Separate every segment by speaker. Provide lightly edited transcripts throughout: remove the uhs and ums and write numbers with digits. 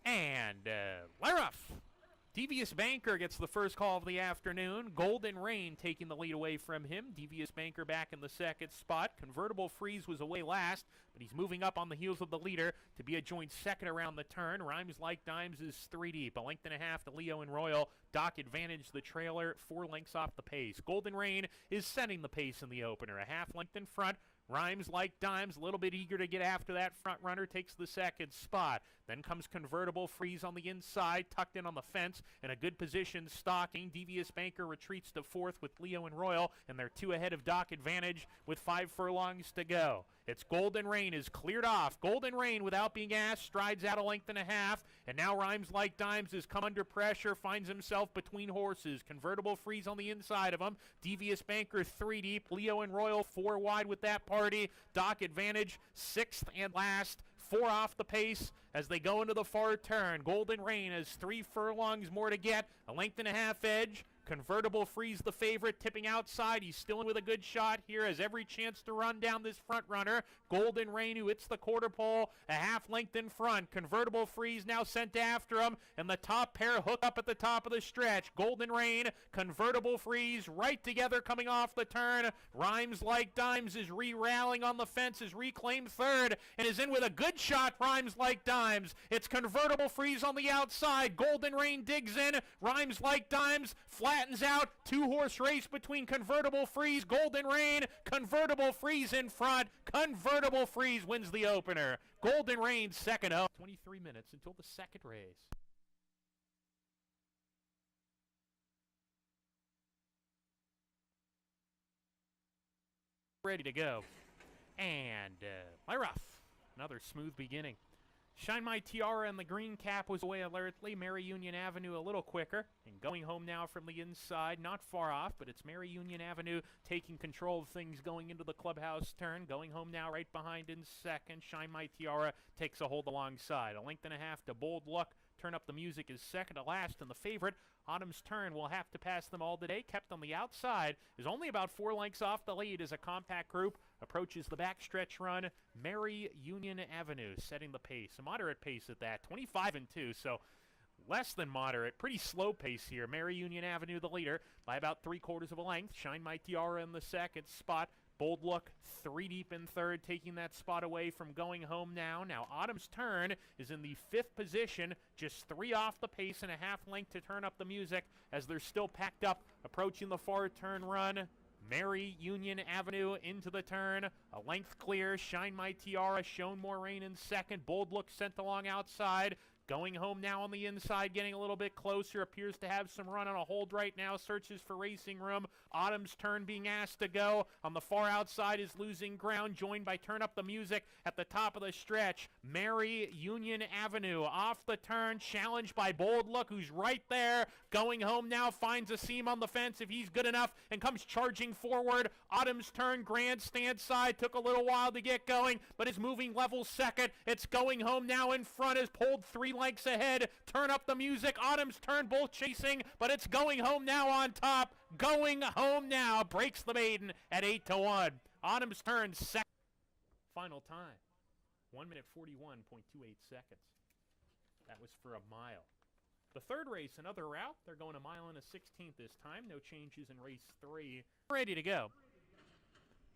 Speaker 1: And let off. Devious Banker gets the first call of the afternoon. Golden Rain taking the lead away from him. Devious Banker back in the second spot. Convertible Freeze was away last, but he's moving up on the heels of the leader to be a joint second around the turn. Rhymes Like Dimes is 3 deep. A length and a half to Leo and Royal. Doc Advantage the trailer, 4 lengths off the pace. Golden Rain is setting the pace in the opener. A half length in front. Rhymes Like Dimes, a little bit eager to get after that front runner, takes the second spot. Then comes Convertible Freeze on the inside, tucked in on the fence, in a good position, stalking. Devious Banker retreats to fourth with Leo and Royal, and they're 2 ahead of Doc Advantage with 5 furlongs to go. It's Golden Rain is cleared off. Golden Rain, without being asked, strides out a length and a half, and now Rhymes Like Dimes has come under pressure, finds himself between horses. Convertible Freeze on the inside of him. Devious Banker 3 deep. Leo and Royal 4 wide with that party. Doc Advantage 6th and last. 4 off the pace as they go into the far turn. Golden Rain has 3 furlongs more to get. A length and a half edge. Convertible Freeze the favorite, tipping outside. He's still in with a good shot here, has every chance to run down this front runner. Golden Rain, who hits the quarter pole, a half length in front. Convertible Freeze now sent after him, and the top pair hook up at the top of the stretch. Golden Rain, Convertible Freeze, right together coming off the turn. Rhymes Like Dimes is re-rallying on the fence, is reclaimed third, and is in with a good shot. Rhymes Like Dimes. It's Convertible Freeze on the outside. Golden Rain digs in. Rhymes Like Dimes flattens out. 2-horse race between Convertible Freeze, Golden Rain. Convertible Freeze in front. Convertible Freeze wins the opener. Golden Rain second up. 23 minutes until the second race. Ready to go. And Lyroff. Another smooth beginning. Shine My Tiara and the green cap was away alertly. Mary Union Avenue a little quicker. And going home now from the inside, not far off, but it's Mary Union Avenue taking control of things going into the clubhouse turn. Going home now right behind in second. Shine My Tiara takes a hold alongside. A length and a half to Bold Luck. Turn Up the Music is second to last, and the favorite, Autumn's Turn, will have to pass them all today. Kept on the outside, is only about 4 lengths off the lead as a compact group approaches the backstretch run. Mary Union Avenue setting the pace. A moderate pace at that, 25-2, so less than moderate. Pretty slow pace here. Mary Union Avenue the leader by about 3/4 of a length. Shine My Tiara in the second spot. Bold Look 3 deep in third, taking that spot away from Going Home Now. Now Autumn's Turn is in the 5th position, just 3 off the pace and a half length to Turn Up the Music as they're still packed up, approaching the far turn run. Mary Union Avenue into the turn, a length clear. Shine My Tiara, Shown More Rain in second. Bold Look sent along outside. Going Home Now on the inside, getting a little bit closer. Appears to have some run on a hold right now. Searches for racing room. Autumn's Turn being asked to go. On the far outside is losing ground, joined by Turn Up the Music at the top of the stretch. Mary Union Avenue off the turn, challenged by Bold Look, who's right there. Going Home Now finds a seam on the fence if he's good enough and comes charging forward. Autumn's Turn, grandstand side, took a little while to get going, but is moving level second. It's Going Home Now in front, is pulled 3 lengths ahead. Turn Up the Music, Autumn's Turn, both chasing, but it's Going Home Now on top. Going Home Now breaks the maiden at 8-1. Autumn's Turn second. Final time, 1 minute 41.28 seconds. That was for a mile. The third race, another route. They're going a mile and a 16th this time. No changes in race 3. Ready to go.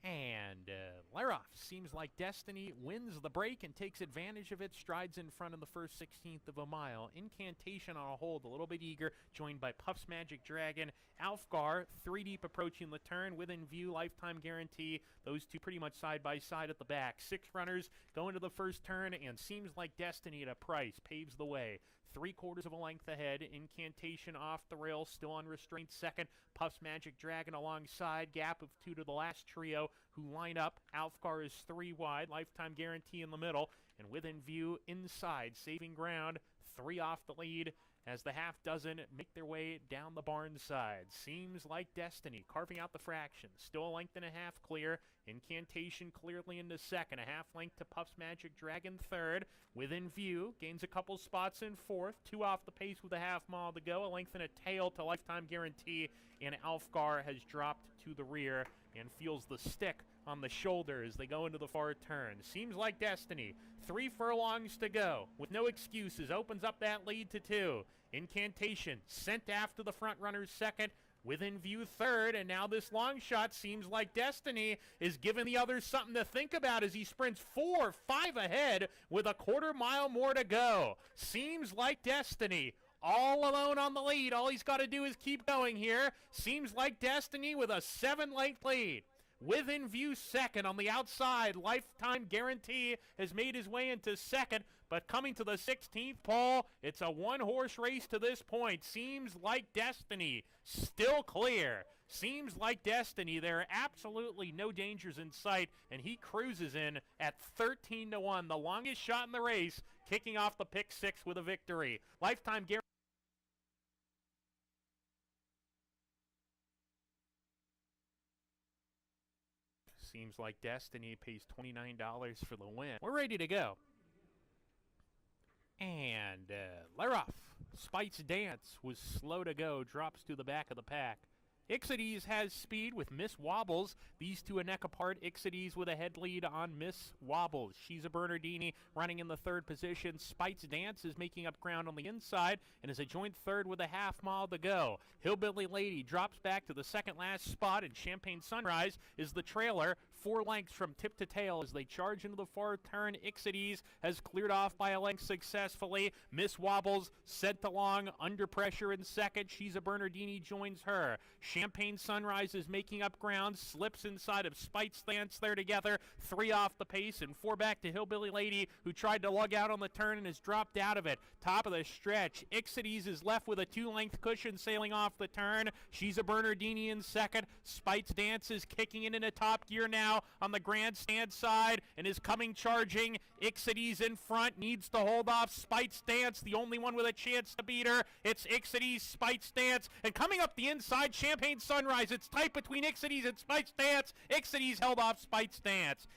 Speaker 1: And Laroff, Seems Like Destiny, wins the break and takes advantage of it. Strides in front in the first 16th of a mile. Incantation on a hold, a little bit eager, joined by Puff's Magic Dragon. Alfgar, 3 deep approaching the turn. Within view, Lifetime Guarantee. Those two pretty much side by side at the back. 6 runners go into the first turn, and Seems Like Destiny at a price paves the way. 3/4 of a length ahead. Incantation off the rail, still unrestrained second. Puff's Magic Dragon alongside. Gap of 2 to the last trio who line up. Alfgar is 3 wide. Lifetime Guarantee in the middle. And within view, inside, saving ground. 3 off the lead as the half dozen make their way down the barn side. Seems Like Destiny, carving out the fraction. Still a length and a half clear. Incantation clearly into second. A half length to Puff's Magic Dragon third. Within view, gains a couple spots in fourth. 2 off the pace with a half mile to go. A length and a tail to Lifetime Guarantee. And Alfgar has dropped to the rear and feels the stick on the shoulder as they go into the far turn. Seems Like Destiny. 3 furlongs to go. With no excuses. Opens up that lead to 2. Incantation sent after the front runner's second. Within view third, and now this long shot Seems Like Destiny is giving the others something to think about as he sprints 4-5 ahead with a quarter mile more to go. Seems Like Destiny all alone on the lead. All he's got to do is keep going here. Seems Like Destiny with a 7-length lead. Within view second on the outside. Lifetime Guarantee has made his way into second, but coming to the 16th pole, it's a one-horse race to this point. Seems Like Destiny still clear. Seems Like Destiny. There are absolutely no dangers in sight, and he cruises in at 13-1, the longest shot in the race, kicking off the pick 6 with a victory. Lifetime Guarantee. Seems Like Destiny pays $29 for the win. We're ready to go. And they're off. Spite's Dance was slow to go, drops to the back of the pack. Ixides has speed with Miss Wobbles. These two a neck apart. Ixides with a head lead on Miss Wobbles. She's a Bernardini running in the third position. Spite's Dance is making up ground on the inside and is a joint third with a half mile to go. Hillbilly Lady drops back to the second last spot, and Champagne Sunrise is the trailer. 4 lengths from tip to tail as they charge into the far turn. Ixides has cleared off by a length successfully. Miss Wobbles sent along under pressure in second. She's a Bernardini joins her. Champagne Sunrise is making up ground, slips inside of Spite's Dance there together. 3 off the pace and 4 back to Hillbilly Lady, who tried to lug out on the turn and has dropped out of it. Top of the stretch, Ixides is left with a 2-length cushion sailing off the turn. She's a Bernardini in second. Spite's Dance is kicking it into top gear now on the grandstand side and is coming charging. Ixides in front, needs to hold off Spite's Dance, the only one with a chance to beat her. It's Ixides, Spite's Dance, and coming up the inside, Champagne Sunrise. It's tight between Ixides and Spite's Dance. Ixides held off Spite's Dance.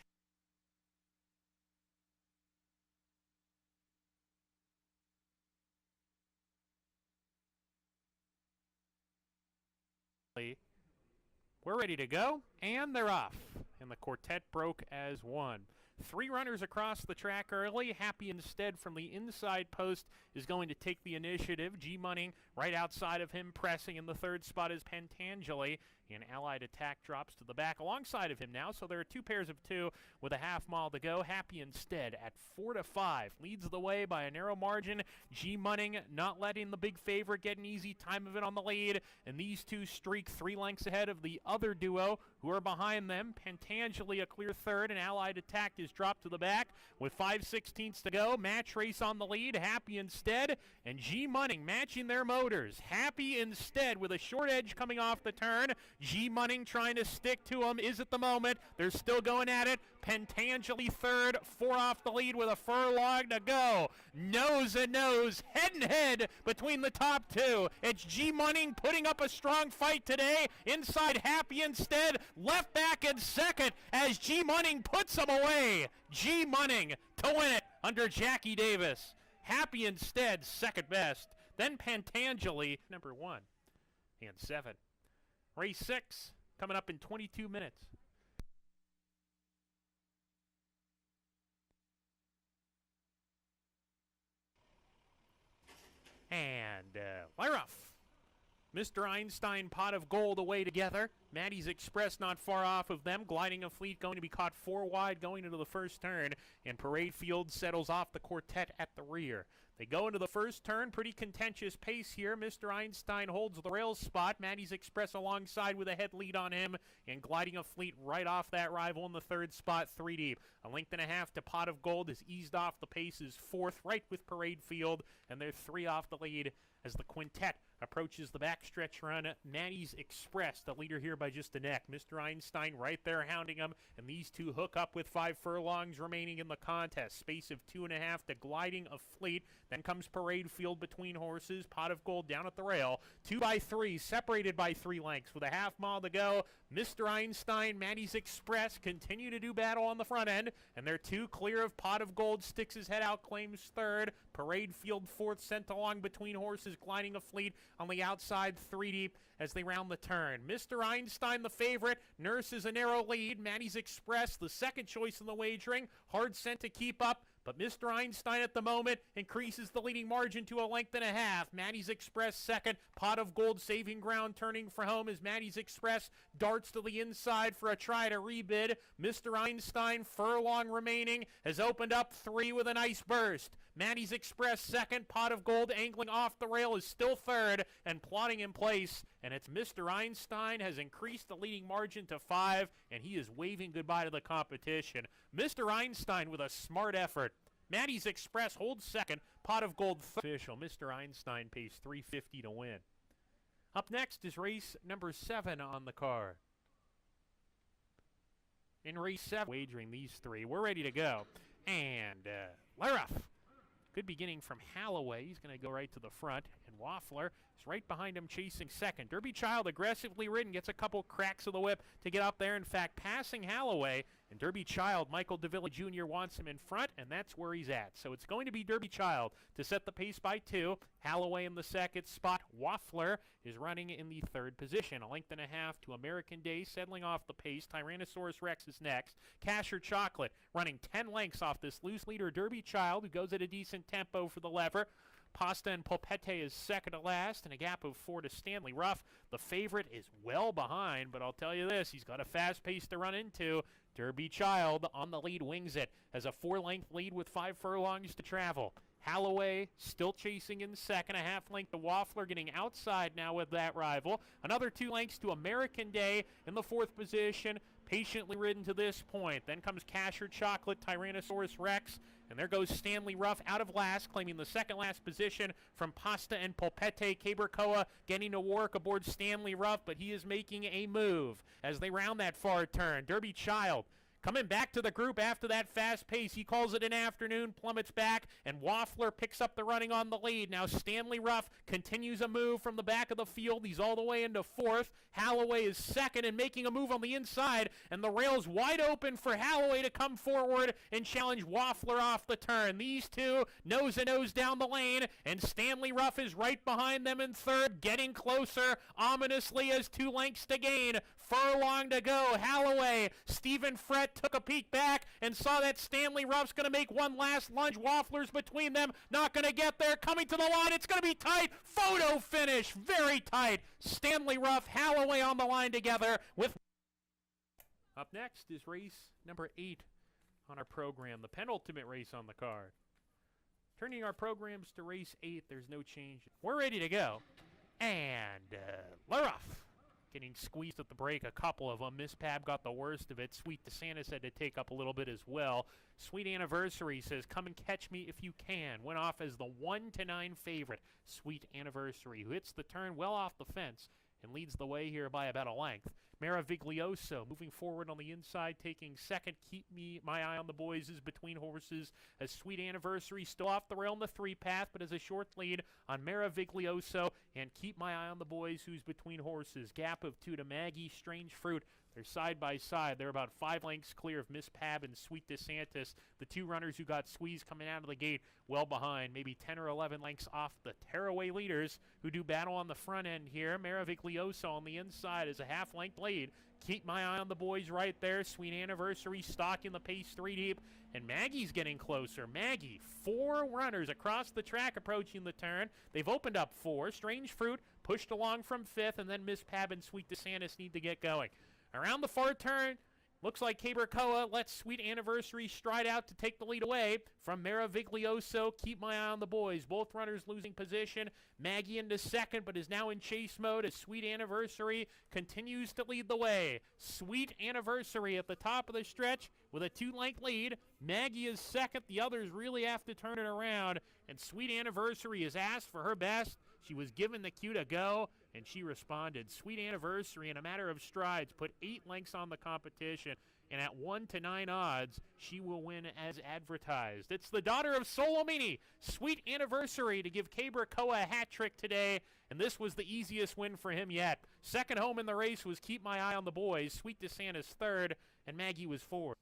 Speaker 1: We're ready to go, and they're off. And the quartet broke as one. 3 runners across the track early. Happy Instead from the inside post is going to take the initiative. G-Money right outside of him, pressing in the third spot is Pentangeli. And Allied Attack drops to the back alongside of him now, so there are 2 pairs of 2 with a half mile to go. Happy Instead at 4-5 leads the way by a narrow margin. G-Money not letting the big favorite get an easy time of it on the lead, and these 2 streak 3 lengths ahead of the other duo who are behind them. Pentangeli a clear third, and Allied Attack is dropped to the back with 5/16 to go. Match Race on the lead. Happy Instead and G-Money matching their motors. Happy Instead with a short edge coming off the turn. G-Money trying to stick to him is at the moment. They're still going at it. Pentangeli third, 4 off the lead with a furlong to go. Nose and nose, head and head between the top 2. It's G-Money putting up a strong fight today. Inside Happy Instead, left back in second as G-Money puts him away. G-Money to win it under Jackie Davis. Happy Instead second best. Then Pentangeli number 1 and 7. Race 6 coming up in 22 minutes. And we're off. Mr. Einstein, Pot of Gold away together. Maddie's Express not far off of them. Gliding a Fleet going to be caught 4 wide going into the first turn. And Parade Field settles off the quartet at the rear. They go into the first turn. Pretty contentious pace here. Mr. Einstein holds the rail spot. Maddie's Express alongside with a head lead on him. And Gliding a Fleet right off that rival in the third spot, 3 deep. A length and a half to Pot of Gold is eased off the pace, is 4th right with Parade Field. And they're 3 off the lead as the quintet approaches the backstretch run. Maddie's Express, the leader here by just a neck. Mr. Einstein right there hounding him, and these 2 hook up with 5 furlongs remaining in the contest. Space of 2.5 to Gliding a Fleet. Then comes Parade Field between horses. Pot of Gold down at the rail. 2 by 3, separated by 3 lengths with a half mile to go. Mr. Einstein, Maddie's Express continue to do battle on the front end, and they're 2 clear of Pot of Gold. Sticks his head out, claims third. Parade Field fourth, sent along between horses, gliding a fleet on the outside, 3 deep as they round the turn. Mr. Einstein, the favorite, nurses a narrow lead. Maddie's Express, the second choice in the wagering, hard sent to keep up. But Mr. Einstein at the moment increases the leading margin to 1.5 lengths. Maddie's Express second. Pot of Gold saving ground, turning for home as Maddie's Express darts to the inside for a try to rebid. Mr. Einstein, furlong remaining, has opened up 3 with a nice burst. Maddie's Express second. Pot of Gold angling off the rail is still third and plotting in place. And it's Mr. Einstein has increased the leading margin to 5, and he is waving goodbye to the competition. Mr. Einstein with a smart effort. Maddie's Express holds second. Pot of Gold official. Mr. Einstein pays $3.50 to win. Up next is race number 7 on the card. In race 7, wagering these 3. We're ready to go. And Laruff. Good beginning from Halloway. He's going to go right to the front. And Waffler is right behind him chasing second. Derby Child, aggressively ridden, gets a couple cracks of the whip to get up there. In fact, passing Halloway. And Derby Child, Michael DeVilla Jr. wants him in front, and that's where he's at. So it's going to be Derby Child to set the pace by 2. Halloway in the second spot. Waffler is running in the third position. 1.5 lengths to American Day, settling off the pace. Tyrannosaurus Rex is next. Casher Chocolate running 10 lengths off this loose leader, Derby Child, who goes at a decent tempo for the lever. Pasta and Pulpete is second to last, and a gap of 4 to Stanley Ruff. The favorite is well behind, but I'll tell you this, he's got a fast pace to run into. Derby Child on the lead wings it, has a 4-length lead with 5 furlongs to travel. Halloway still chasing in second, a half length to Waffler, getting outside now with that rival. Another 2 lengths to American Day in the fourth position, patiently ridden to this point. Then comes Casher Chocolate, Tyrannosaurus Rex, and there goes Stanley Ruff out of last, claiming the second last position from Pasta and Pulpete. Cabercoa getting to work aboard Stanley Ruff, but he is making a move as they round that far turn. Derby Child coming back to the group after that fast pace. He calls it an afternoon, plummets back, and Waffler picks up the running on the lead. Now Stanley Ruff continues a move from the back of the field. He's all the way into fourth. Halloway is second and making a move on the inside, and the rail's wide open for Halloway to come forward and challenge Waffler off the turn. These two nose to nose down the lane, and Stanley Ruff is right behind them in third, getting closer ominously as 2 lengths to gain. Furlong to go. Halloway, Stephen Frett took a peek back and saw that Stanley Ruff's going to make one last lunge. Waffler's between them, not going to get there. Coming to the line, it's going to be tight. Photo finish, very tight. Stanley Ruff, Halloway on the line together with... Up next is race number 8 on our program, the penultimate race on the card. Turning our programs to race 8, there's no change. We're ready to go. And Laruff getting squeezed at the break, a couple of them. Miss Pab got the worst of it. Sweet DeSantis had to take up a little bit as well. Sweet Anniversary says, come and catch me if you can. Went off as the 1-9 favorite. Sweet Anniversary, who hits the turn well off the fence and leads the way here by about a length. Maraviglioso moving forward on the inside, taking second. Keep my eye on the boys is between horses. A Sweet Anniversary still off the rail in the 3 path, but has a short lead on Maraviglioso. And Keep My Eye on the Boys, who's between horses. Gap of 2 to Maggie, Strange Fruit. They're side by side. They're about 5 lengths clear of Miss Pab and Sweet DeSantis. The 2 runners who got squeezed coming out of the gate well behind, maybe 10 or 11 lengths off the tearaway leaders who do battle on the front end here. Maraviglioso on the inside is a half-length lead. Keep My Eye on the Boys right there. Sweet Anniversary stalking the pace 3 deep. And Maggie's getting closer. Maggie, 4 runners across the track approaching the turn. They've opened up 4. Strange Fruit pushed along from 5th, and then Miss Pab and Sweet DeSantis need to get going. Around the far turn, looks like Cabercoa lets Sweet Anniversary stride out to take the lead away from Maraviglioso. Keep My Eye on the Boys. Both runners losing position. Maggie into second, but is now in chase mode as Sweet Anniversary continues to lead the way. Sweet Anniversary at the top of the stretch with a 2-length lead. Maggie is second. The others really have to turn it around, and Sweet Anniversary is asked for her best. She was given the cue to go, and she responded. Sweet Anniversary, in a matter of strides, put 8 lengths on the competition, and at 1-9 odds, she will win as advertised. It's the daughter of Solomini, Sweet Anniversary, to give Cabracoa a hat trick today, and this was the easiest win for him yet. Second home in the race was Keep My Eye on the Boys. Sweet DeSantis third, and Maggie was fourth.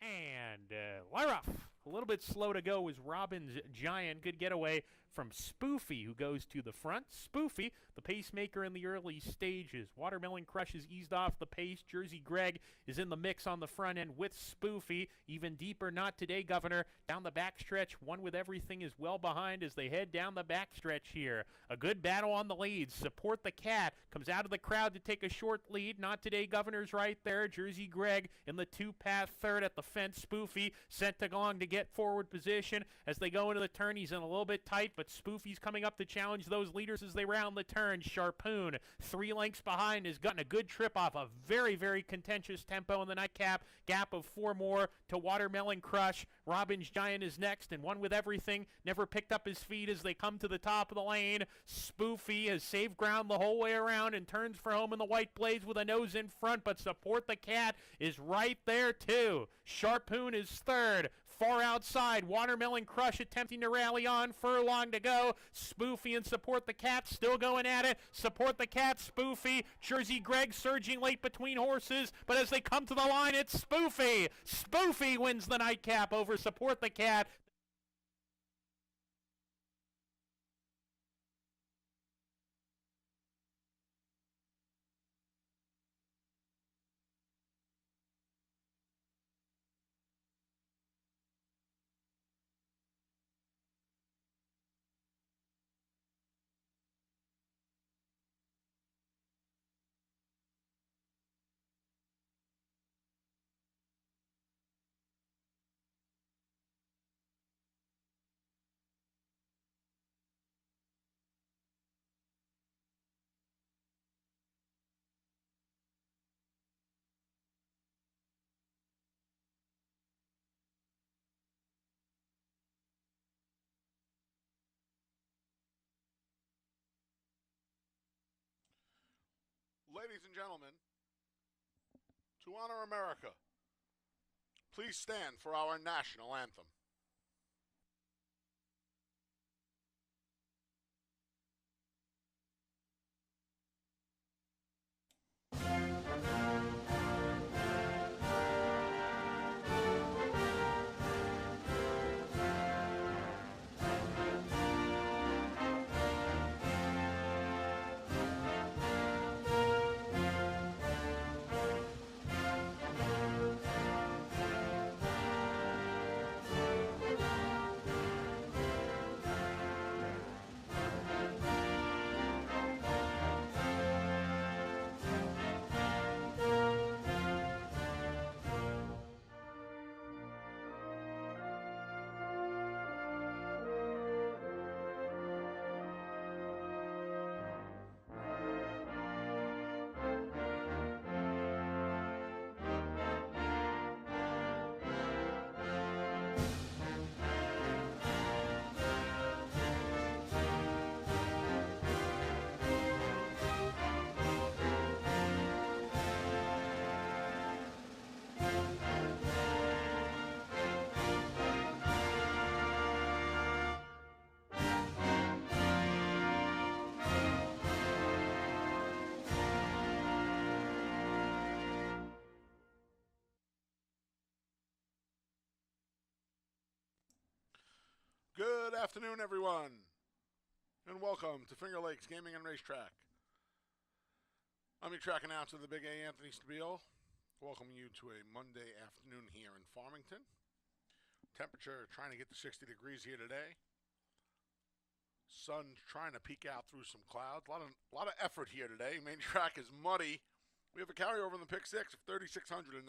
Speaker 1: And Lyra, a little bit slow to go was Robbins Giant. Good getaway from Spoofy, who goes to the front. Spoofy, the pacemaker in the early stages. Watermelon Crush is eased off the pace. Jersey Greg is in the mix on the front end with Spoofy. Even deeper, Not Today, Governor. Down the backstretch, One With Everything is well behind as they head down the backstretch here. A good battle on the leads. Support the Cat comes out of the crowd to take a short lead. Not Today, Governor's right there. Jersey Greg in the two-path third at the fence. Spoofy sent along to get forward position as they go into the turn. He's in a little bit tight, but Spoofy's coming up to challenge those leaders as they round the turn. Sharpoon, 3 lengths behind, has gotten a good trip off a very, very contentious tempo in the nightcap. Gap of 4 more to Watermelon Crush. Robbins Giant is next, and One With Everything never picked up his feet as they come to the top of the lane. Spoofy has saved ground the whole way around and turns for home in the white blades with a nose in front, but Support the Cat is right there too. Sharpoon is third. Far outside, Watermelon Crush attempting to rally on. Furlong to go. Spoofy and Support the Cat still going at it. Support the Cat, Spoofy. Jersey Greg surging late between horses, but as they come to the line, it's Spoofy. Spoofy wins the nightcap over Support the Cat.
Speaker 2: Ladies and gentlemen, to honor America, please stand for our national anthem. Good afternoon, everyone, and welcome to Finger Lakes Gaming and Racetrack. I'm your track announcer, the Big A, Anthony Stabile, welcoming you to a Monday afternoon here in Farmington. Temperature trying to get to 60 degrees here today. Sun trying to peek out through some clouds. A lot of effort here today. Main track is muddy. We have a carryover in the pick six of $3,693.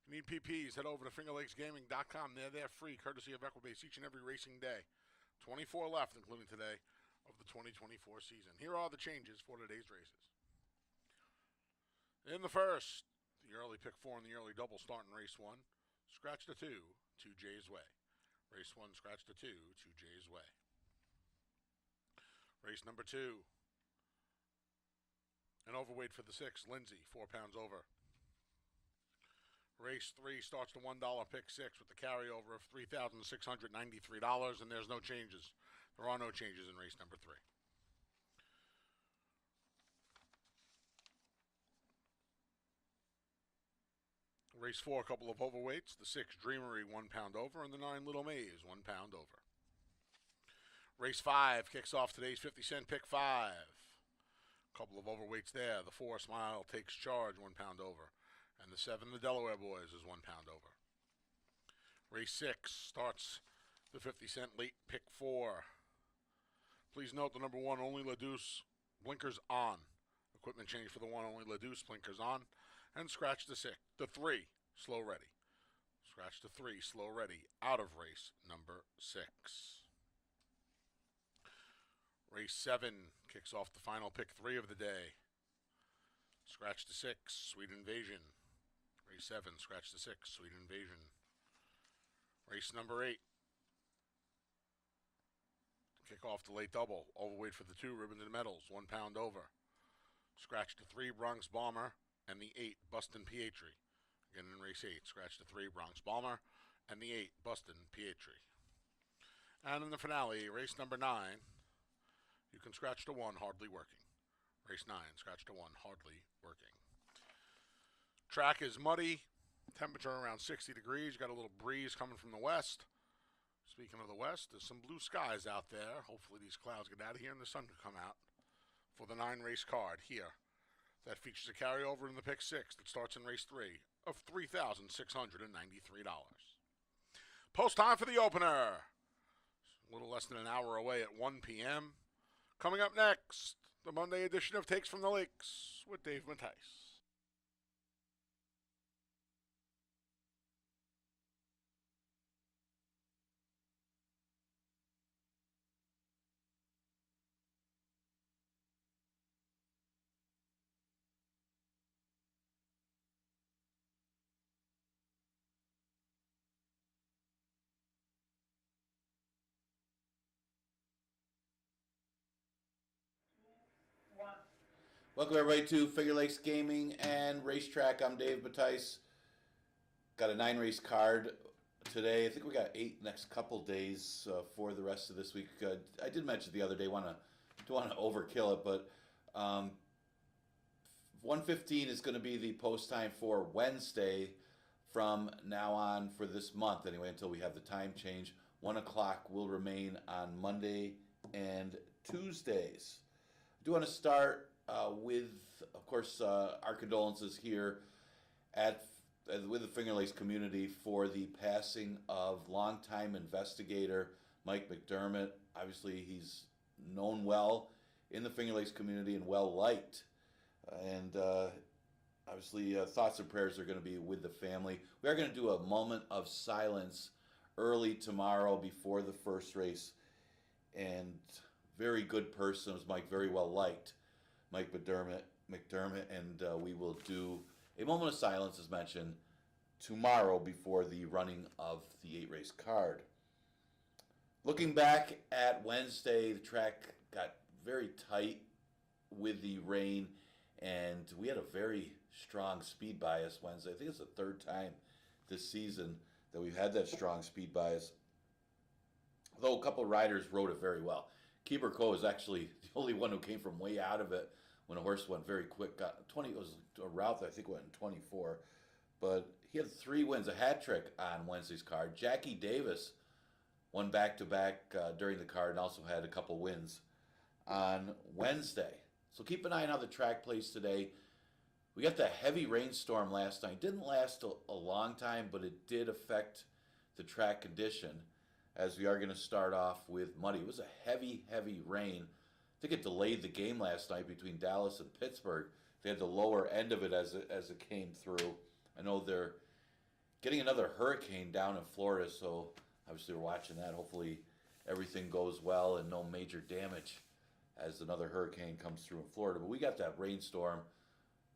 Speaker 2: If you need PPs, head over to fingerlakesgaming.com. They're free, courtesy of Equibase, each and every racing day. 24 left, including today. of the 2024 season. Here are the changes for today's races. In the first, the early pick 4 and the early double start in race 1. Scratch to 2, 2 J's way. Race 1, scratch to 2, 2 J's way. Race number 2. An overweight for the 6, Lindsay, 4 pounds over. Race 3 starts the $1 pick 6 with the carryover of $3,693, and there's no changes. There are no changes in race number 3. Race 4, a couple of overweights. The 6, Dreamery, 1 pound over, and the 9, Little Maze, 1 pound over. Race 5 kicks off today's 50-cent pick 5. A couple of overweights there. The 4, Smile, takes charge, 1 pound over. And the 7, the Delaware Boys, is 1 pound over. Race 6 starts the 50-cent late pick 4. Please note the number 1, Only La Deuce, blinkers on. Equipment change for the 1, Only La Deuce, blinkers on. And scratch the 6, the 3, Slow Ready. Scratch the 3, Slow Ready, out of race number 6. Race 7 kicks off the final pick 3 of the day. Scratch the 6, Sweet Invasion. Race 7, scratch the 6, Sweet Invasion. Race number 8. Kick off the late double. Overweight for the 2, Ribbons and Medals, 1 pound over. Scratch the 3, Bronx Bomber, and the 8, Bustin' Pietri. Again in race 8, scratch the 3, Bronx Bomber, and the 8, Bustin' Pietri. And in the finale, race number 9, you can scratch the 1, Hardly Working. Race 9, scratch the 1, Hardly Working. Track is muddy, temperature around 60 degrees. Got a little breeze coming from the west. Speaking of the west, there's some blue skies out there. Hopefully these clouds get out of here and the sun can come out for the 9-race card here. That features a carryover in the pick 6 that starts in race 3 of $3,693. Post time for the opener. A little less than an hour away at 1 p.m. Coming up next, the Monday edition of Takes from the Lakes with Dave Mattice.
Speaker 3: Welcome everybody to Finger Lakes Gaming and Racetrack. I'm Dave Mattice. Got a 9-race card today. I think we got 8 next couple days for the rest of this week. I did mention the other day, don't want to overkill it, but 1:15 is going to be the post time for Wednesday from now on for this month anyway, until we have the time change. 1 o'clock will remain on Monday and Tuesdays. I do want to start with, of course, our condolences here with the Finger Lakes community for the passing of longtime investigator Mike McDermott. Obviously, he's known well in the Finger Lakes community and well liked. And obviously, thoughts and prayers are going to be with the family. We are going to do a moment of silence early tomorrow before the first race. And very good person, was Mike, very well liked. Mike McDermott, and we will do a moment of silence, as mentioned, tomorrow before the running of the 8-race card. Looking back at Wednesday, the track got very tight with the rain, and we had a very strong speed bias Wednesday. I think it's the 3rd time this season that we've had that strong speed bias, though a couple of riders rode it very well. Keeper Co is actually the only one who came from way out of it when a horse went very quick. Got 20. It was a route that I think went in 24, but he had 3 wins, a hat trick on Wednesday's card. Jackie Davis won back-to-back during the card and also had a couple wins on Wednesday. So keep an eye on how the track plays today. We got the heavy rainstorm last night. Didn't last a long time, but it did affect the track condition, as we are going to start off with muddy. It was a heavy, heavy rain. I think it delayed the game last night between Dallas and Pittsburgh. They had the lower end of it as it came through. I know they're getting another hurricane down in Florida, so obviously we're watching that. Hopefully everything goes well and no major damage as another hurricane comes through in Florida. But we got that rainstorm.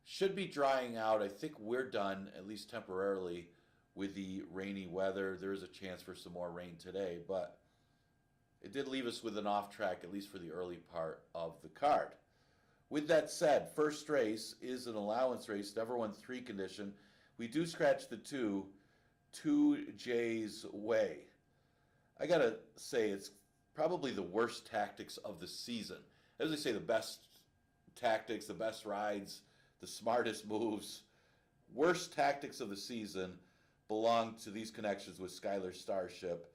Speaker 3: Should be drying out. I think we're done, at least temporarily, with the rainy weather. There is a chance for some more rain today, but it did leave us with an off track, at least for the early part of the card. With that said, first race is an allowance race, never won 3 condition. We do scratch the 2 J's way. I gotta say, it's probably the worst tactics of the season. As they say, the best tactics, the best rides, the smartest moves, worst tactics of the season belong to these connections with Skylar Starship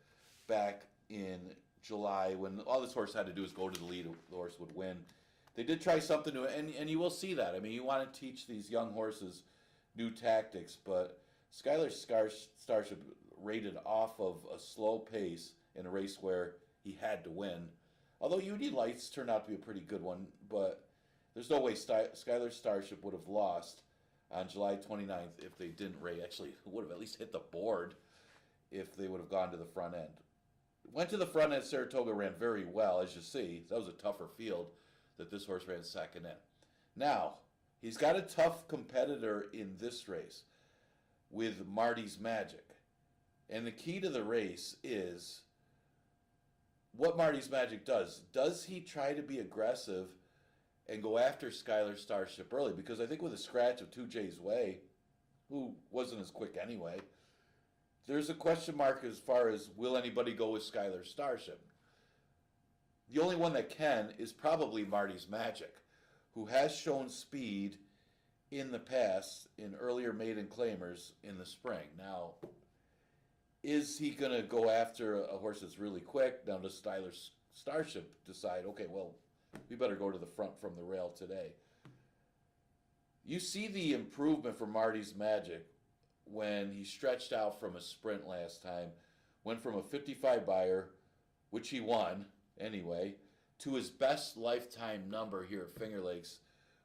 Speaker 3: back in July, when all this horse had to do was go to the lead, the horse would win. They did try something new, and you will see that. I mean, you want to teach these young horses new tactics, but Skylar Starship rated off of a slow pace in a race where he had to win. Although UD Lights turned out to be a pretty good one, but there's no way Skylar Starship would have lost on July 29th if they didn't race. Actually, would have at least hit the board if they would have gone to the front end. Went to the front end. Saratoga ran very well, as you see. That was a tougher field that this horse ran second in. Now, he's got a tough competitor in this race with Marty's Magic. And the key to the race is what Marty's Magic does. Does he try to be aggressive and go after Skylar Starship early? Because I think with a scratch of 2J's Way, who wasn't as quick anyway, there's a question mark as far as will anybody go with Skylar Starship. The only one that can is probably Marty's Magic, who has shown speed in the past in earlier maiden claimers in the spring. Now, is he going to go after a horse that's really quick? Now, does Skylar Starship decide, okay, well, we better go to the front from the rail today? You see the improvement from Marty's Magic when he stretched out from a sprint last time, went from a 55 buyer, which he won anyway, to his best lifetime number here at Finger Lakes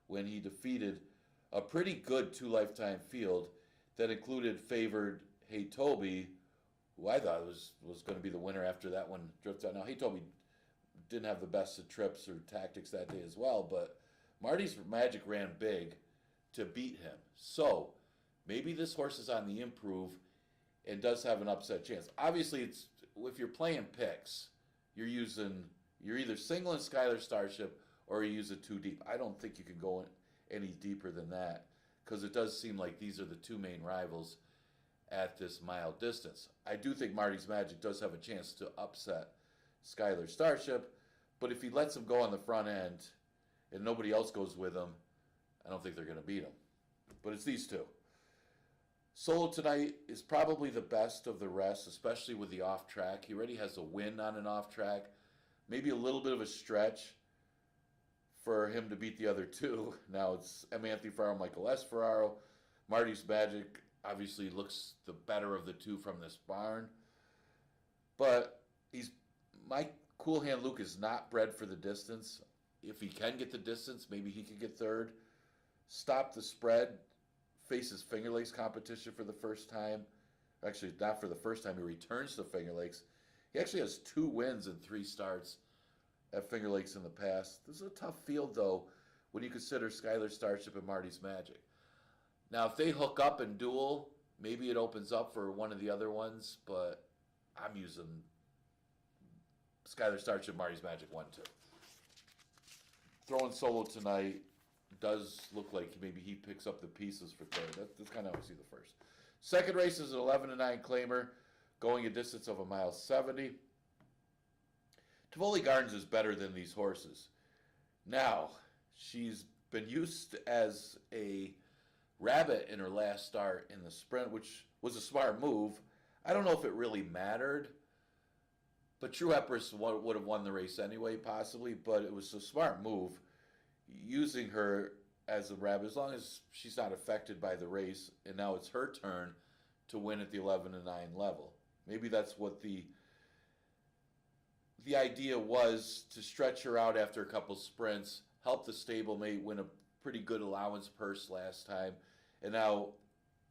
Speaker 3: when he defeated a pretty good 2 lifetime field that included favored Hey Toby, who I thought was going to be the winner after that one drifted out. Now, Hey Toby didn't have the best of trips or tactics that day as well, but Marty's Magic ran big to beat him. So maybe this horse is on the improve and does have an upset chance. Obviously, it's if you're playing picks, you're either singling Skylar Starship or you use it too deep. I don't think you can go any deeper than that because it does seem like these are the 2 main rivals at this mile distance. I do think Marty's Magic does have a chance to upset Skylar Starship, but if he lets him go on the front end and nobody else goes with him, I don't think they're going to beat him. But it's these 2. Solo Tonight is probably the best of the rest, especially with the off track. He already has a win on an off track. Maybe a little bit of a stretch for him to beat the other 2. Now it's M. Anthony Ferraro, Michael S. Ferraro. Marty's Magic obviously looks the better of the 2 from this barn. But my Cool Hand Luke is not bred for the distance. If he can get the distance, maybe he could get third. Stop the Spread faces Finger Lakes competition for the first time. Actually, not for the first time. He returns to Finger Lakes. He actually has 2 wins in 3 starts at Finger Lakes in the past. This is a tough field, though, when you consider Skylar Starship and Marty's Magic. Now, if they hook up and duel, maybe it opens up for one of the other ones, but I'm using Skylar Starship, Marty's Magic 1-2. Throwing Solo Tonight does look like maybe he picks up the pieces for third. That's kind of how I see the first. Second race is an 11-9 claimer, going a distance of 1.70 miles. Tivoli Gardens is better than these horses. Now, she's been used as a rabbit in her last start in the sprint, which was a smart move. I don't know if it really mattered, but True Empress would have won the race anyway, possibly, but it was a smart move using her as a rabbit, as long as she's not affected by the race, and now it's her turn to win at the 11-9 level. Maybe that's what the idea was, to stretch her out after a couple sprints, help the stablemate win a pretty good allowance purse last time, and now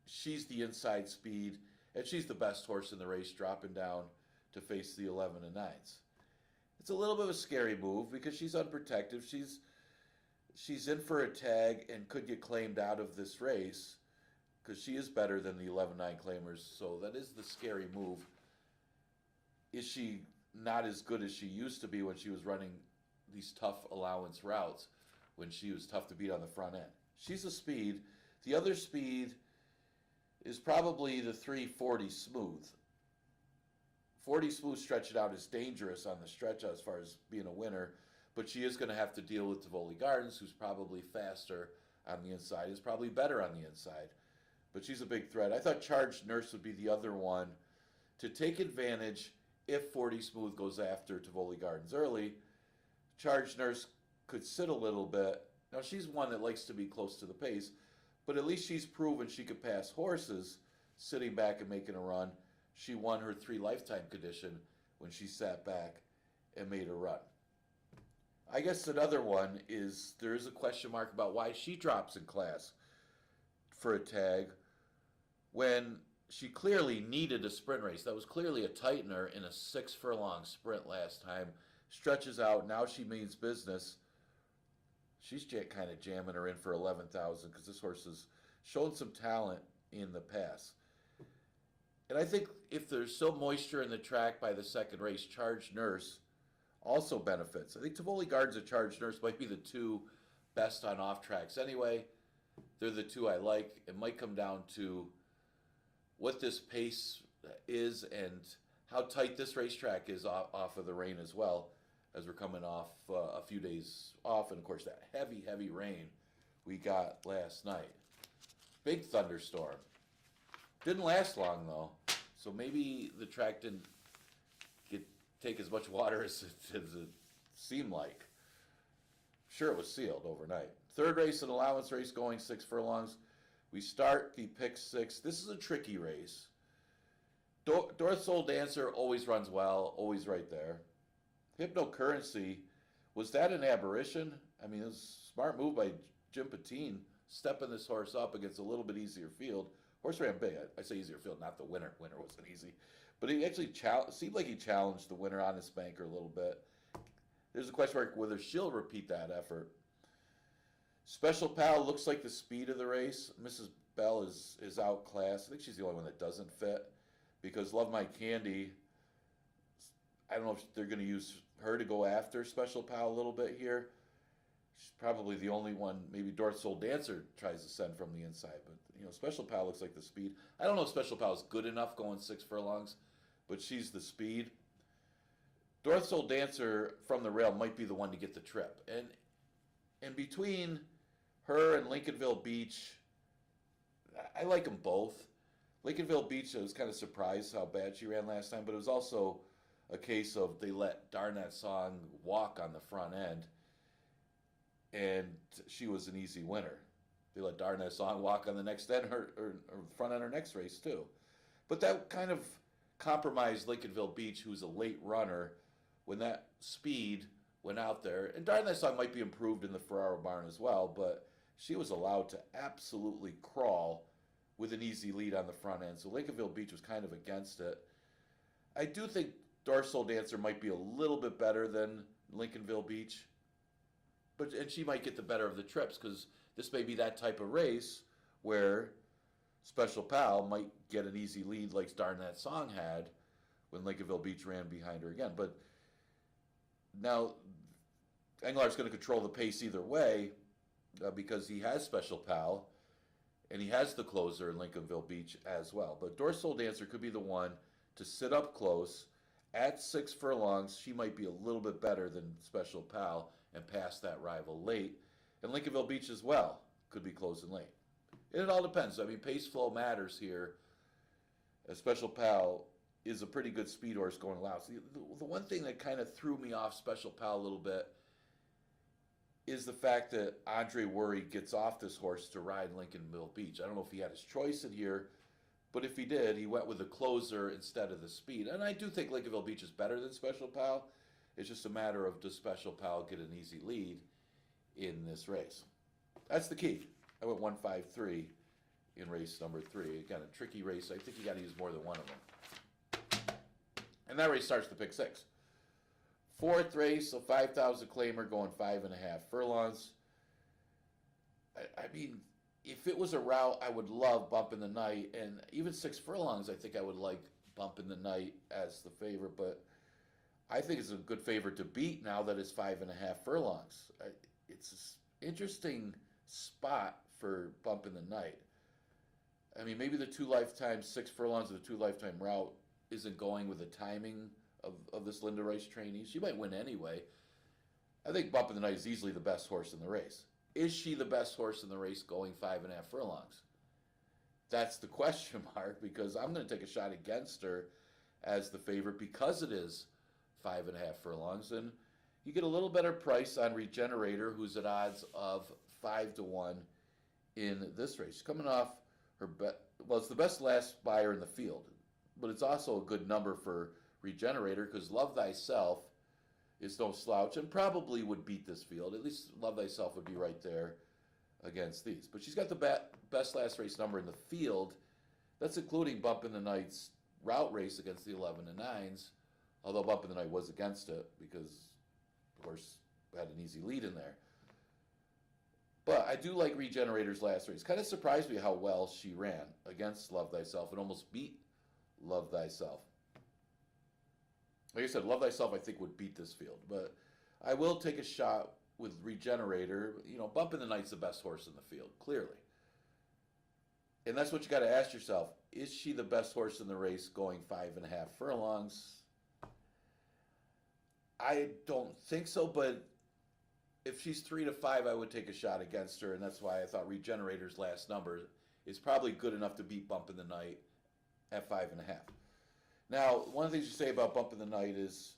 Speaker 3: she's the inside speed, and she's the best horse in the race, dropping down to face the 11 and 9s. It's a little bit of a scary move because she's unprotected. She's in for a tag and could get claimed out of this race because she is better than the 11-9 claimers. So that is the scary move. Is she not as good as she used to be when she was running these tough allowance routes, when she was tough to beat on the front end? She's a speed. The other speed is probably the 340 smooth. 40 smooth stretch it out is dangerous on the stretch as far as being a winner, but she is going to have to deal with Tivoli Gardens, who's probably faster on the inside, is probably better on the inside. But she's a big threat. I thought Charged Nurse would be the other one to take advantage if 40 smooth goes after Tivoli Gardens early. Charged Nurse could sit a little bit. Now, she's one that likes to be close to the pace, but at least she's proven she could pass horses sitting back and making a run. She won her 3 lifetime condition when she sat back and made a run. I guess another one is there is a question mark about why she drops in class for a tag when she clearly needed a sprint race. That was clearly a tightener in a 6 furlong sprint last time. Stretches out. Now she means business. She's kind of jamming her in for 11,000 because this horse has shown some talent in the past. And I think if there's still moisture in the track by the second race, Charged Nurse also benefits. I think Tivoli Gardens and Charged Nurse might be the 2 best on off tracks anyway. They're the 2 I like. It might come down to what this pace is and how tight this racetrack is off of the rain as well, as we're coming off a few days off. And, of course, that heavy, heavy rain we got last night. Big thunderstorm. Didn't last long, though, so maybe the track didn't take as much water as it seemed like. Sure, it was sealed overnight. Third race, an allowance race going 6 furlongs. We start the pick 6. This is a tricky race. Dorsal Dancer always runs well, always right there. Hypnocurrency, was that an aberration? I mean, it was a smart move by Jim Patine, stepping this horse up against a little bit easier field. Horse ran big. I say easier field, not the winner. Winner wasn't easy. But he actually seemed like he challenged the winner on his banker a little bit. There's a question mark whether she'll repeat that effort. Special Pal looks like the speed of the race. Mrs. Bell is outclassed. I think she's the only one that doesn't fit because Love My Candy, I don't know if they're going to use her to go after Special Pal a little bit here. She's probably the only one. Maybe Dorsal Dancer tries to send from the inside, but Special Pal looks like the speed. I don't know if Special Pal is good enough going 6 furlongs, but she's the speed. Dorsal Dancer from the rail might be the one to get the trip, and between her and Lincolnville Beach, I like them both. Lincolnville Beach, I was kind of surprised how bad she ran last time, but it was also a case of they let Darn That Song walk on the front end, and she was an easy winner. They let Darn That Song walk on the next end, or front end her next race too. But that kind of compromised Lincolnville Beach, who's a late runner, when that speed went out there. And Darn That Song might be improved in the Ferraro barn as well, but she was allowed to absolutely crawl with an easy lead on the front end. So Lincolnville Beach was kind of against it. I do think Dorsal Dancer might be a little bit better than Lincolnville Beach, and she might get the better of the trips because this may be that type of race where Special Pal might get an easy lead like Darn That Song had when Lincolnville Beach ran behind her again. But now Englart's going to control the pace either way because he has Special Pal and he has the closer in Lincolnville Beach as well. But Dorsal Dancer could be the one to sit up close. At 6 furlongs, she might be a little bit better than Special Pal and pass that rival late. And Lincolnville Beach as well could be closing late. And it all depends. I mean, pace flow matters here. A Special Pal is a pretty good speed horse going loud. So the one thing that kind of threw me off Special Pal a little bit is the fact that Andre Worry gets off this horse to ride Lincolnville Beach. I don't know if he had his choice in here, but if he did, he went with the closer instead of the speed. And I do think Lincolnville Beach is better than Special Pal. It's just a matter of does Special Pal get an easy lead in this race. That's the key. I went 1-5-3 in race number 3. Again, a tricky race. I think you got to use more than one of them. And that race starts to pick 6. Fourth race, a 5,000 claimer going 5.5 furlongs. I mean, if it was a route, I would love Bump in the Night, and even 6 furlongs, I think I would like Bump in the Night as the favorite, but I think it's a good favorite to beat now that it's 5.5 furlongs. It's an interesting spot for Bump in the Night. I mean, maybe the 2 lifetime 6 furlongs of the 2 lifetime route isn't going with the timing of this Linda Rice trainee. She might win anyway. I think Bump in the Night is easily the best horse in the race. Is she the best horse in the race going 5.5 furlongs? That's the question mark, because I'm going to take a shot against her as the favorite because it is 5.5 furlongs. And you get a little better price on Regenerator, who's at odds of 5-1 in this race. She's coming off her it's the best last buyer in the field, but it's also a good number for Regenerator because Love Thyself is no slouch and probably would beat this field. At least Love Thyself would be right there against these. But she's got the best last race number in the field. That's including Bump in the Night's route race against the 11 and 9s, although Bump in the Night was against it because the horse had an easy lead in there. But I do like Regenerator's last race. Kind of surprised me how well she ran against Love Thyself and almost beat Love Thyself. Like I said, Love Thyself I think would beat this field. But I will take a shot with Regenerator. You know, Bump in the Night's the best horse in the field, clearly. And that's what you got to ask yourself. Is she the best horse in the race going 5.5 furlongs? I don't think so, but if she's 3-5, I would take a shot against her, and that's why I thought Regenerator's last number is probably good enough to beat Bump in the Night at 5.5. Now, one of the things you say about Bump in the Night is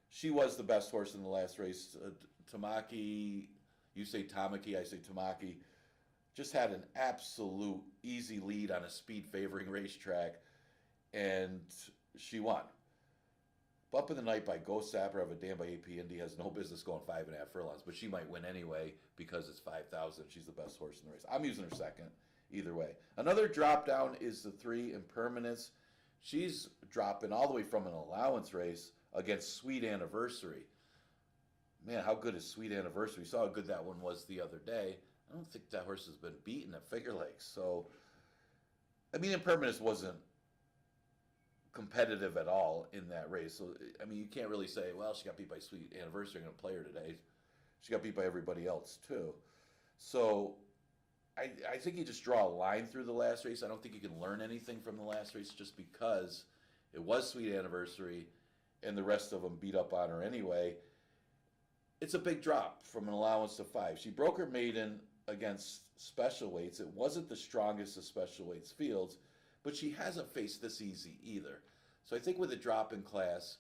Speaker 3: she was the best horse in the last race. Tamaki, you say Tamaki, I say Tamaki, just had an absolute easy lead on a speed favoring racetrack, and she won. Bump in the Night by Go Sapper of a Dam by AP Indy has no business going 5.5 furlongs, but she might win anyway because it's 5,000. She's the best horse in the race. I'm using her second either way. Another drop down is the 3 Impermanence. She's dropping all the way from an allowance race against Sweet Anniversary. Man, how good is Sweet Anniversary? We saw how good that one was the other day. I don't think that horse has been beaten at Finger Lakes. So, I mean, Impermanence wasn't competitive at all in that race. So, I mean, you can't really say, well, she got beat by Sweet Anniversary. I'm going to play her today. She got beat by everybody else, too. So, I think you just draw a line through the last race. I don't think you can learn anything from the last race just because it was Sweet Anniversary and the rest of them beat up on her anyway. It's a big drop from an allowance to 5. She broke her maiden against special weights. It wasn't the strongest of special weights fields, but she hasn't faced this easy either. So I think with a drop in class,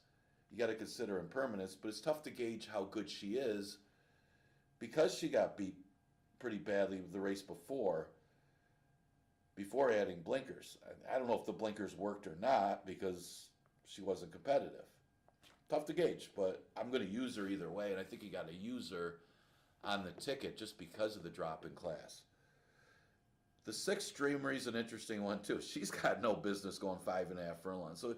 Speaker 3: you got to consider Impermanence, but it's tough to gauge how good she is because she got beat pretty badly the race before adding blinkers. I don't know if the blinkers worked or not because she wasn't competitive. Tough to gauge, but I'm going to use her either way, and I think you got to use her on the ticket just because of the drop in class. The 6 Dreamery is an interesting one too. She's got no business going 5.5 furlongs. So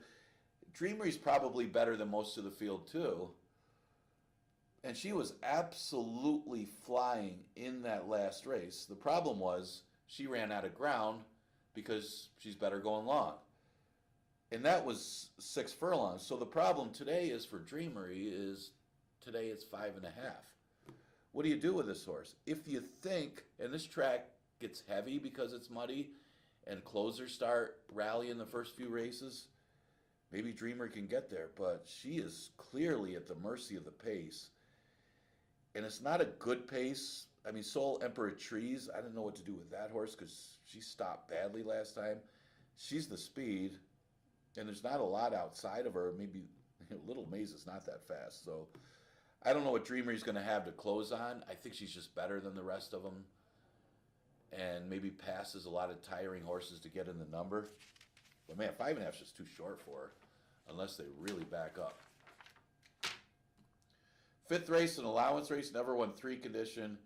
Speaker 3: Dreamery's probably better than most of the field too. And she was absolutely flying in that last race. The problem was she ran out of ground because she's better going long. And that was 6 furlongs. So the problem today is for Dreamery is today it's 5.5. What do you do with this horse? If you think, and this track gets heavy because it's muddy and closers start rallying the first few races, maybe Dreamer can get there, but she is clearly at the mercy of the pace. And it's not a good pace. I mean, Soul Emperatrice, I didn't know what to do with that horse because she stopped badly last time. She's the speed, and there's not a lot outside of her. Maybe Little Maze is not that fast. So I don't know what Dreamery's going to have to close on. I think she's just better than the rest of them and maybe passes a lot of tiring horses to get in the number. But, man, 5.5 is just too short for her unless they really back up. 5th race, an allowance race, never won 3 condition,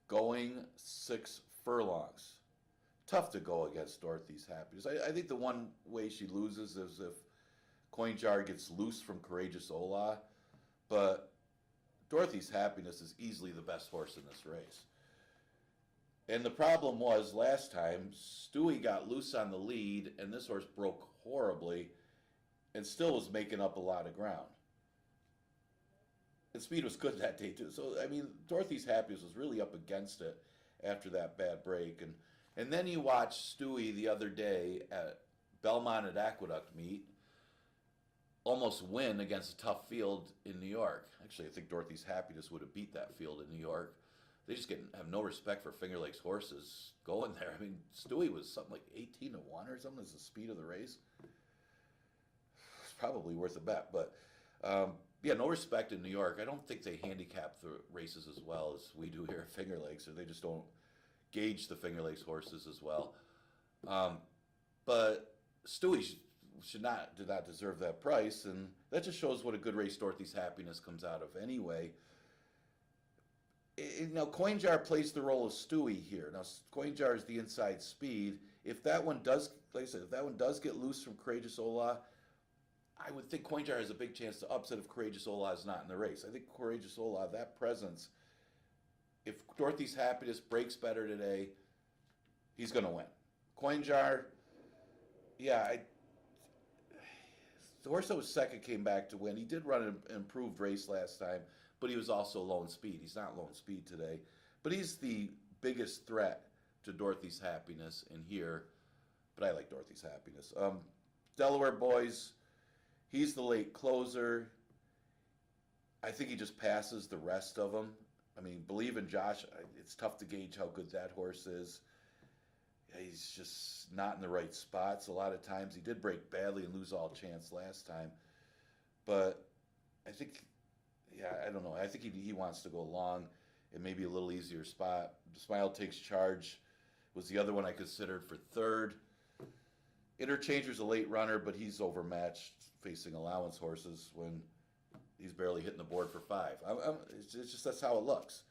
Speaker 3: going 6 furlongs. Tough to go against Dorothy's Happiness. I think the one way she loses is if Coin Jar gets loose from Courageous Ola. But Dorothy's Happiness is easily the best horse in this race. And the problem was last time, Stewie got loose on the lead, and this horse broke horribly and still was making up a lot of ground. And speed was good that day, too. So, I mean, Dorothy's Happiness was really up against it after that bad break. And then you watch Stewie the other day at Belmont at Aqueduct meet almost win against a tough field in New York. Actually, I think Dorothy's Happiness would have beat that field in New York. They just have no respect for Finger Lakes horses going there. I mean, Stewie was something like 18 to 1 or something as the speed of the race. It's probably worth a bet. But, yeah, no respect in New York. I don't think they handicap the races as well as we do here at Finger Lakes, or they just don't gauge the Finger Lakes horses as well. But Stewie did not deserve that price, and that just shows what a good race Dorothy's Happiness comes out of anyway. Now, Coin Jar plays the role of Stewie here. Now, Coin Jar is the inside speed. If that one does, like I said, if that one does get loose from Courageous Ola, I would think Coin Jar has a big chance to upset if Courageous Ola is not in the race. I think Courageous Ola, that presence, if Dorothy's Happiness breaks better today, he's going to win. Coin Jar, yeah, the horse that was second came back to win. He did run an improved race last time, but he was also lone speed. He's not lone speed today. But he's the biggest threat to Dorothy's Happiness in here. But I like Dorothy's Happiness. Delaware Boys, he's the late closer. I think he just passes the rest of them. I mean, Believe in Josh, it's tough to gauge how good that horse is. He's just not in the right spots a lot of times. He did break badly and lose all chance last time. But I think, yeah, I don't know. I think he wants to go long and maybe a little easier spot. Smile Takes Charge was the other one I considered for third. Interchanger's a late runner, but he's overmatched facing allowance horses when he's barely hitting the board for 5. It's just that's how it looks.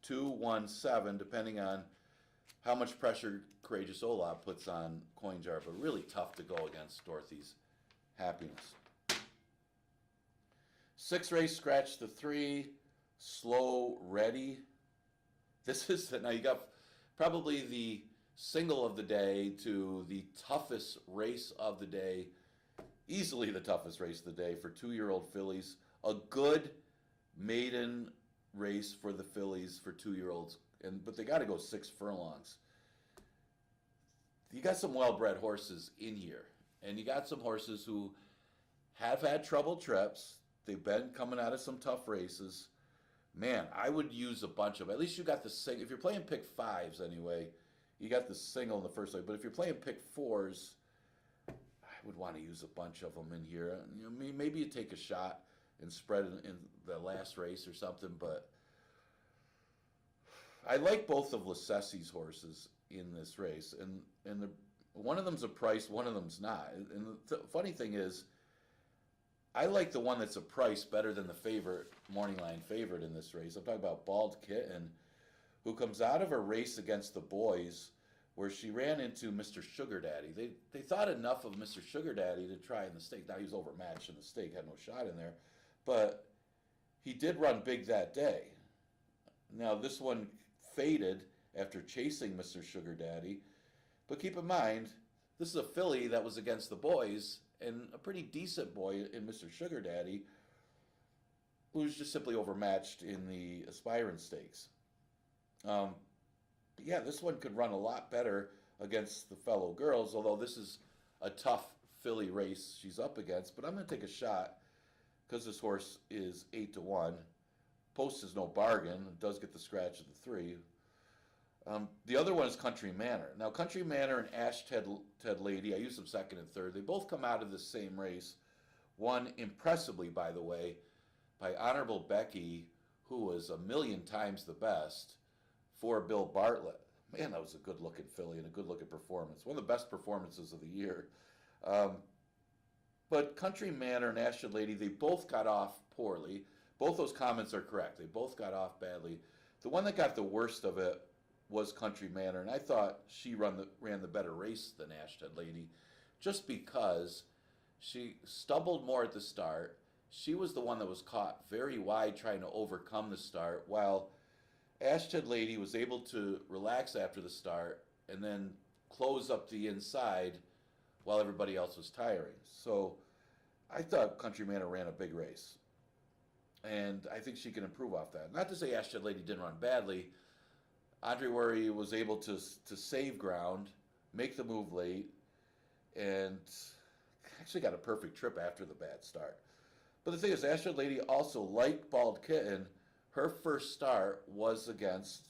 Speaker 3: 2, 1, 7, depending on how much pressure Courageous Ola puts on Coin Jar, but really tough to go against Dorothy's Happiness. 6 race, Scratch the 3, Slow Ready. This is, now you got probably the single of the day to the toughest race of the day, easily the toughest race of the day for 2-year-old fillies. A good maiden race for the fillies for 2-year-olds, but they got to go 6 furlongs. You got some well-bred horses in here, and you got some horses who have had trouble trips. They've been coming out of some tough races. Man, I would use a bunch of them. At least you got the single. If you're playing pick 5s anyway, you got the single in the first leg. But if you're playing pick 4s, I would want to use a bunch of them in here. You know, maybe you take a shot and spread it in the last race or something, but I like both of Lascessi's horses in this race, and one of them's a price, one of them's not. And the funny thing is, I like the one that's a price better than the favorite, morning line favorite in this race. I'm talking about Bald Kitten, who comes out of a race against the boys where she ran into Mr. Sugar Daddy. They thought enough of Mr. Sugar Daddy to try in the stake. Now, he was overmatched in the stake, had no shot in there. But he did run big that day. Now, this one faded after chasing Mr. Sugar Daddy. But keep in mind, this is a filly that was against the boys, and a pretty decent boy in Mr. Sugar Daddy, who's just simply overmatched in the Aspirant Stakes. Yeah, this one could run a lot better against the fellow girls, although this is a tough filly race she's up against. But I'm going to take a shot because this horse is 8 to 1. Post is no bargain. It does get the scratch of the 3. The other one is Country Manor. Now, Country Manor and Ash Ted Lady, I used them second and third. They both come out of the same race. Won impressively, by the way, by Honorable Becky, who was a million times the best, for Bill Bartlett. Man, that was a good-looking filly and a good-looking performance. One of the best performances of the year. But Country Manor and Ash Ted Lady, they both got off poorly. Both those comments are correct. They both got off badly. The one that got the worst of it was Country Manor, and I thought she ran the better race than Ash Ted Lady, just because she stumbled more at the start. she was the one that was caught very wide trying to overcome the start, while Ashton Lady was able to relax after the start and then close up the inside while everybody else was tiring. So I thought Country Manor ran a big race. And I think she can improve off that. Not to say Ashton Lady didn't run badly. Andre Worry was able to save ground, make the move late, and actually got a perfect trip after the bad start. But the thing is, Ashton Lady also, like Bald Kitten, her first start was against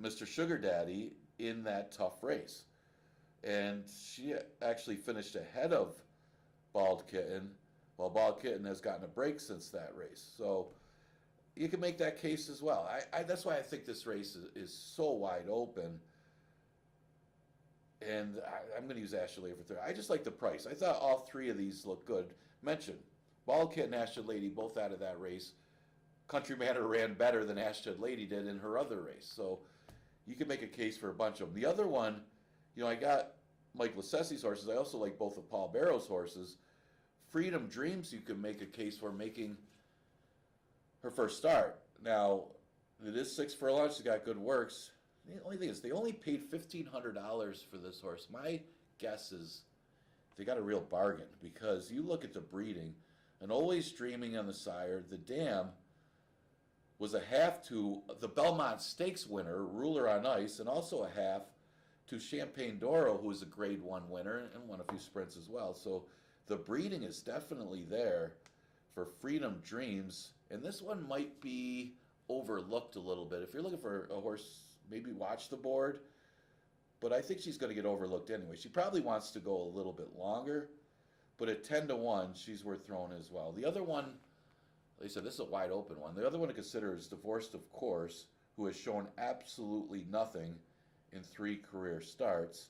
Speaker 3: Mr. Sugar Daddy in that tough race. And she actually finished ahead of Bald Kitten, while Bald Kitten has gotten a break since that race. So you can make that case as well. That's why I think this race is so wide open. And I'm going to use Ashton Lady for third. I just like the price. I thought all three of these looked good. Mention, Bald Kitten and Ashton Lady both out of that race. Country Manor ran better than Ashton Lady did in her other race. So you can make a case for a bunch of them. The other one, I got Mike Lascessi's horses. I also like both of Paul Barrow's horses. Freedom Dreams, you can make a case for making her first start. Now, it is 6 furlongs. She's got good works. The only thing is, they only paid $1,500 for this horse. My guess is they got a real bargain, because you look at the breeding, and Always Dreaming on the sire, the dam was a half to the Belmont Stakes winner, Ruler on Ice, and also a half to Champagne Doro, who was a Grade 1 winner and won a few sprints as well. So the breeding is definitely there for Freedom Dreams, and this one might be overlooked a little bit. If you're looking for a horse, maybe watch the board, but I think she's going to get overlooked anyway. She probably wants to go a little bit longer, but at 10-1, she's worth throwing as well. The other one, like I said, this is a wide open one. The other one to consider is Divorced of Course, who has shown absolutely nothing in 3 career starts.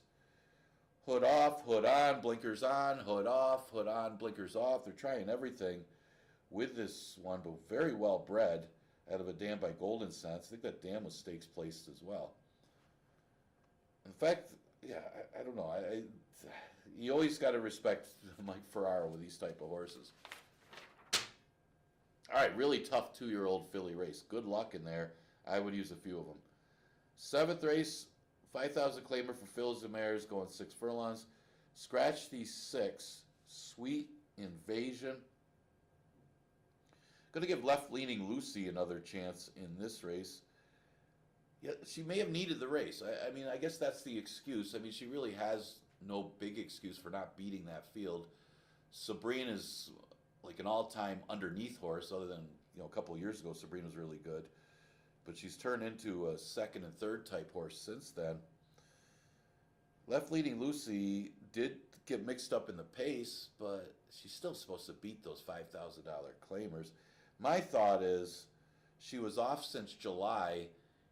Speaker 3: Hood off, hood on, blinkers on, hood off, hood on, blinkers off. They're trying everything with this one, but very well bred out of a dam by Golden Sense. I think that dam was stakes placed as well. In fact, yeah, I don't know. You always got to respect Mike Ferraro with these type of horses. All right, really tough 2-year-old filly race. Good luck in there. I would use a few of them. 7th race, 5,000 claimer for Phils and Mares going 6 furlongs. Scratch these 6. Sweet Invasion. Going to give Left Leaning Lucy another chance in this race. Yeah, she may have needed the race. I mean, I guess that's the excuse. I mean, she really has no big excuse for not beating that field. Sabrina is like an all-time underneath horse, other than, a couple of years ago, Sabrina was really good. But she's turned into a 2nd and 3rd type horse since then. Left Leading Lucy did get mixed up in the pace, but she's still supposed to beat those $5,000 claimers. My thought is she was off since July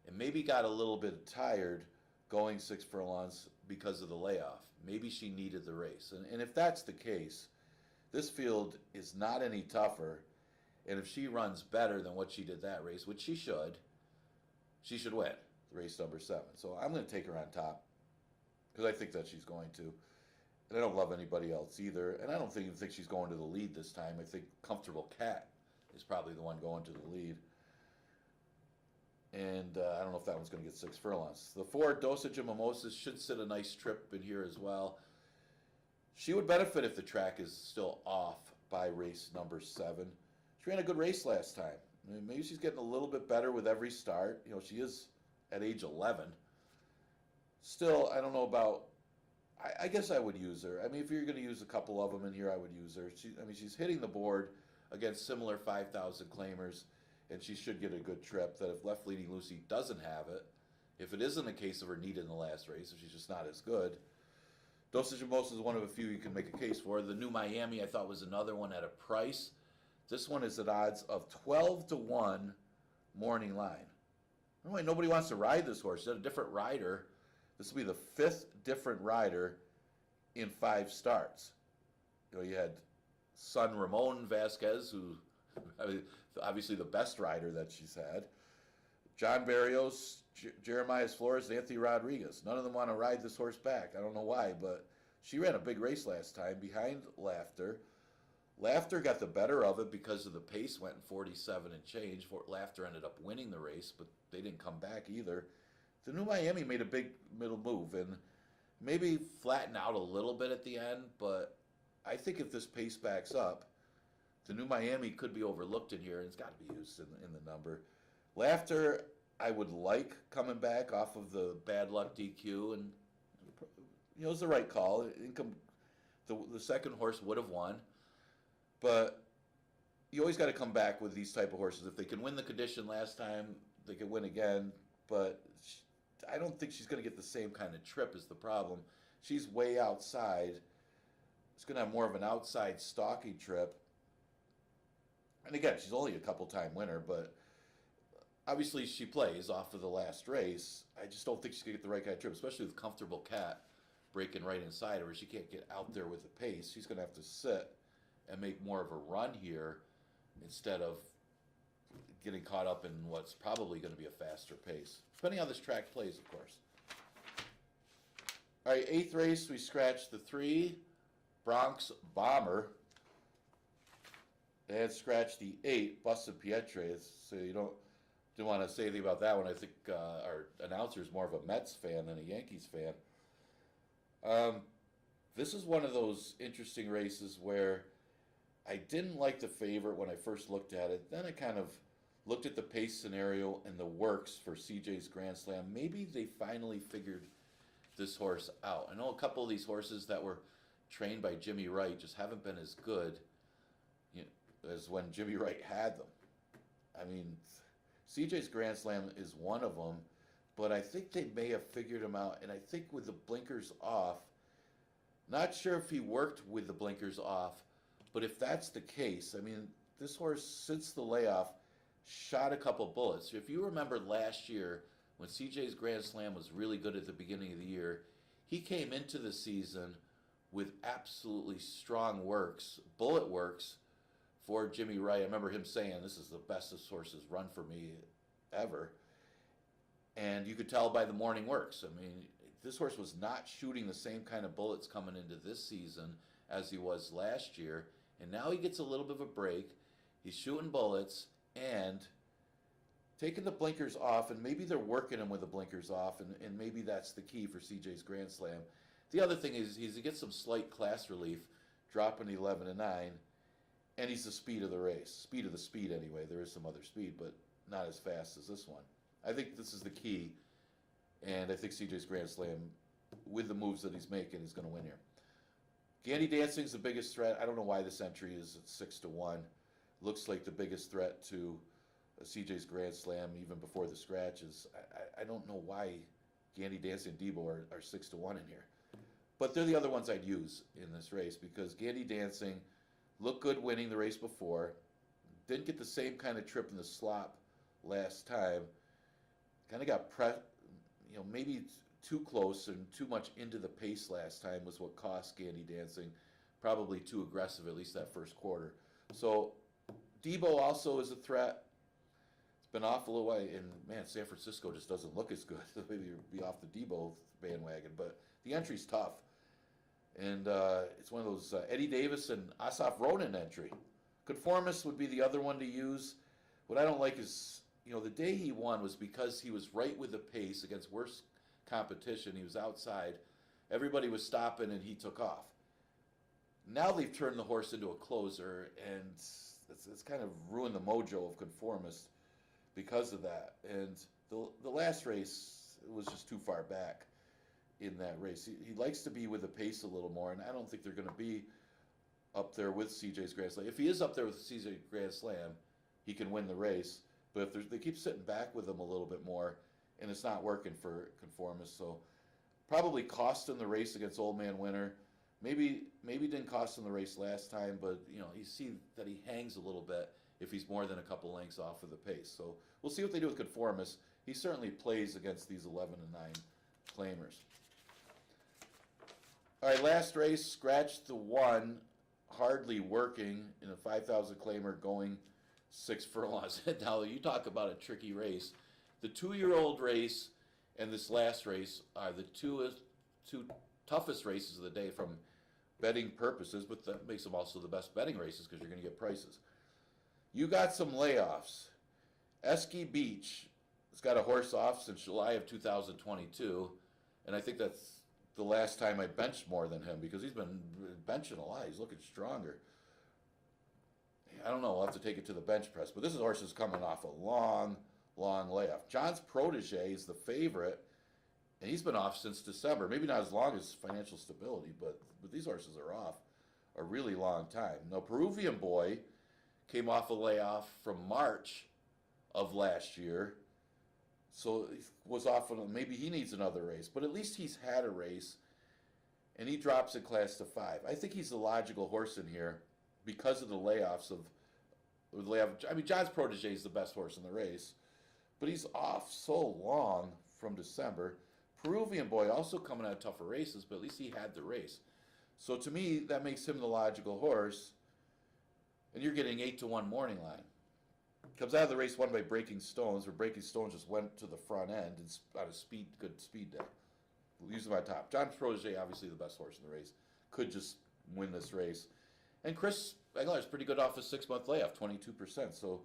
Speaker 3: and maybe got a little bit tired going 6 furlongs because of the layoff. Maybe she needed the race. And if that's the case, this field is not any tougher. And if she runs better than what she did that race, which she should win race number 7. So I'm going to take her on top because I think that she's going to. And I don't love anybody else either. And I don't even think she's going to the lead this time. I think Comfortable Cat is probably the one going to the lead. And I don't know if that one's going to get 6 furlongs. The 4, Dosage of Mimosas, should sit a nice trip in here as well. She would benefit if the track is still off by race number 7. She ran a good race last time. I mean, maybe she's getting a little bit better with every start. She is at age 11. Still, I don't know about... I guess I would use her. I mean, if you're going to use a couple of them in here, I would use her. She's hitting the board against similar 5,000 claimers, and she should get a good trip. That if Left Leading Lucy doesn't have it, if it isn't a case of her need in the last race, if she's just not as good, Dosage of Mimosas is one of a few you can make a case for. The New Miami, I thought, was another one at a price. This one is at odds of 12-1 morning line. Anyway, nobody wants to ride this horse. It's a different rider. This will be the 5th different rider in 5 starts. You had son Ramon Vasquez, who obviously the best rider that she's had. John Barrios, Jeremiah Flores, and Anthony Rodriguez. None of them want to ride this horse back. I don't know why, but she ran a big race last time behind Laughter. Laughter got the better of it because of the pace went in 47 and change. Laughter ended up winning the race, but they didn't come back either. The New Miami made a big middle move and maybe flatten out a little bit at the end, but I think if this pace backs up, the New Miami could be overlooked in here, and it's got to be used in the number. Laughter, I would like coming back off of the bad luck DQ, and it was the right call. The second horse would have won, but you always got to come back with these type of horses. If they can win the condition last time, they can win again, but I don't think she's going to get the same kind of trip is the problem. She's way outside. It's going to have more of an outside stocky trip. And again, she's only a couple-time winner, but obviously she plays off of the last race. I just don't think she's going to get the right kind of trip, especially with Comfortable Cat breaking right inside her. She can't get out there with the pace. She's going to have to sit and make more of a run here instead of getting caught up in what's probably going to be a faster pace. Depending on how this track plays, of course. All right, 8th race, we scratched the 3, Bronx Bomber. They had scratched the 8, Busted Pietre. So you didn't want to say anything about that one. I think our announcer is more of a Mets fan than a Yankees fan. This is one of those interesting races where I didn't like the favorite when I first looked at it. Then I kind of looked at the pace scenario and the works for CJ's Grand Slam. Maybe they finally figured this horse out. I know a couple of these horses that were trained by Jimmy Wright just haven't been as good as when Jimmy Wright had them. I mean, CJ's Grand Slam is one of them, but I think they may have figured him out. And I think with the blinkers off, not sure if he worked with the blinkers off, but if that's the case, I mean, this horse, since the layoff, shot a couple bullets. If you remember last year, when CJ's Grand Slam was really good at the beginning of the year, he came into the season with absolutely strong works, bullet works, for Jimmy Wright. I remember him saying, this is the best this horse has run for me ever. And you could tell by the morning works. I mean, this horse was not shooting the same kind of bullets coming into this season as he was last year. And now he gets a little bit of a break. He's shooting bullets and taking the blinkers off, and maybe they're working him with the blinkers off, and maybe that's the key for CJ's Grand Slam. The other thing is he gets some slight class relief, dropping 11 to 9, and he's the speed of the race. Speed of the speed, anyway. There is some other speed, but not as fast as this one. I think this is the key, and I think CJ's Grand Slam, with the moves that he's making, is going to win here. Gandy Dancing's the biggest threat. I don't know why this entry is at 6 to 1. Looks like the biggest threat to CJ's Grand Slam even before the scratches. I don't know why Gandy Dancing and Debo are 6 to 1 in here. But they're the other ones I'd use in this race because Gandy Dancing looked good winning the race before. Didn't get the same kind of trip in the slop last time. Kind of got maybe too close and too much into the pace last time was what cost Gandy Dancing. Probably too aggressive, at least that first quarter. So Debo also is a threat. It's been off a little way, and man, San Francisco just doesn't look as good. Maybe be off the Debo bandwagon, but the entry's tough. And it's one of those Eddie Davis and Asaf Ronan entry. Conformist would be the other one to use. What I don't like is, the day he won was because he was right with the pace against worse competition. He was outside. Everybody was stopping, and he took off. Now they've turned the horse into a closer, and it's kind of ruined the mojo of Conformist because of that. And the last race was just too far back in that race. He likes to be with the pace a little more, and I don't think they're going to be up there with CJ's Grand Slam. If he is up there with CJ's Grand Slam, he can win the race. But if they keep sitting back with him a little bit more, and it's not working for Conformist, so probably cost him the race against Old Man Winter. Maybe didn't cost him the race last time, but you see that he hangs a little bit if he's more than a couple lengths off of the pace. So we'll see what they do with Conformist. He certainly plays against these 11 and 9 claimers. All right, last race, scratch the 1, hardly working in a 5,000 claimer going 6 furlongs. Now, you talk about a tricky race. The 2-year-old race and this last race are the two toughest races of the day from betting purposes, but that makes them also the best betting races because you're going to get prices. You got some layoffs. Esky Beach has got a horse off since July of 2022, and I think that's the last time I benched more than him because he's been benching a lot. He's looking stronger. I don't know. We'll have to take it to the bench press, but this horse is coming off a long, long layoff. John's protege is the favorite, and he's been off since December. Maybe not as long as Financial Stability, but these horses are off a really long time. Now, Peruvian Boy came off a layoff from March of last year, so he was off. Maybe he needs another race, but at least he's had a race, and he drops in class to 5. I think he's the logical horse in here because of the layoffs of. I mean, John's protege is the best horse in the race, but he's off so long from December. Peruvian Boy also coming out of tougher races, but at least he had the race. So to me, that makes him the logical horse. And you're getting 8-1 morning line. Comes out of the race won by Breaking Stones, where Breaking Stones just went to the front end and on a good speed day. Using my top. John's protege, obviously the best horse in the race, could just win this race. And Chris Aguilar is pretty good off a 6-month layoff, 22%. So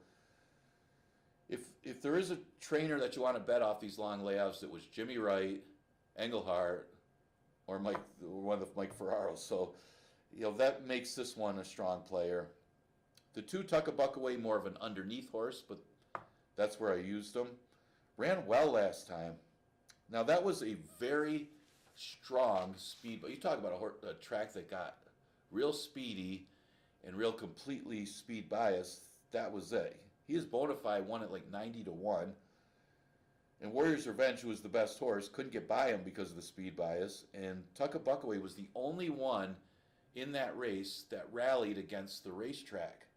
Speaker 3: if there is a trainer that you want to bet off these long layoffs, it was Jimmy Wright, Engelhardt, or one of Mike Ferraros. So, that makes this one a strong player. The 2 Tuck a Buck Away, more of an underneath horse, but that's where I used him. Ran well last time. Now, that was a very strong speed, but you talk about a track that got real speedy and real completely speed bias. That was it. He is bona fide, won at like 90-1. And Warrior's Revenge, who was the best horse, couldn't get by him because of the speed bias. And Tuck a Buck Away was the only one in that race that rallied against the racetrack.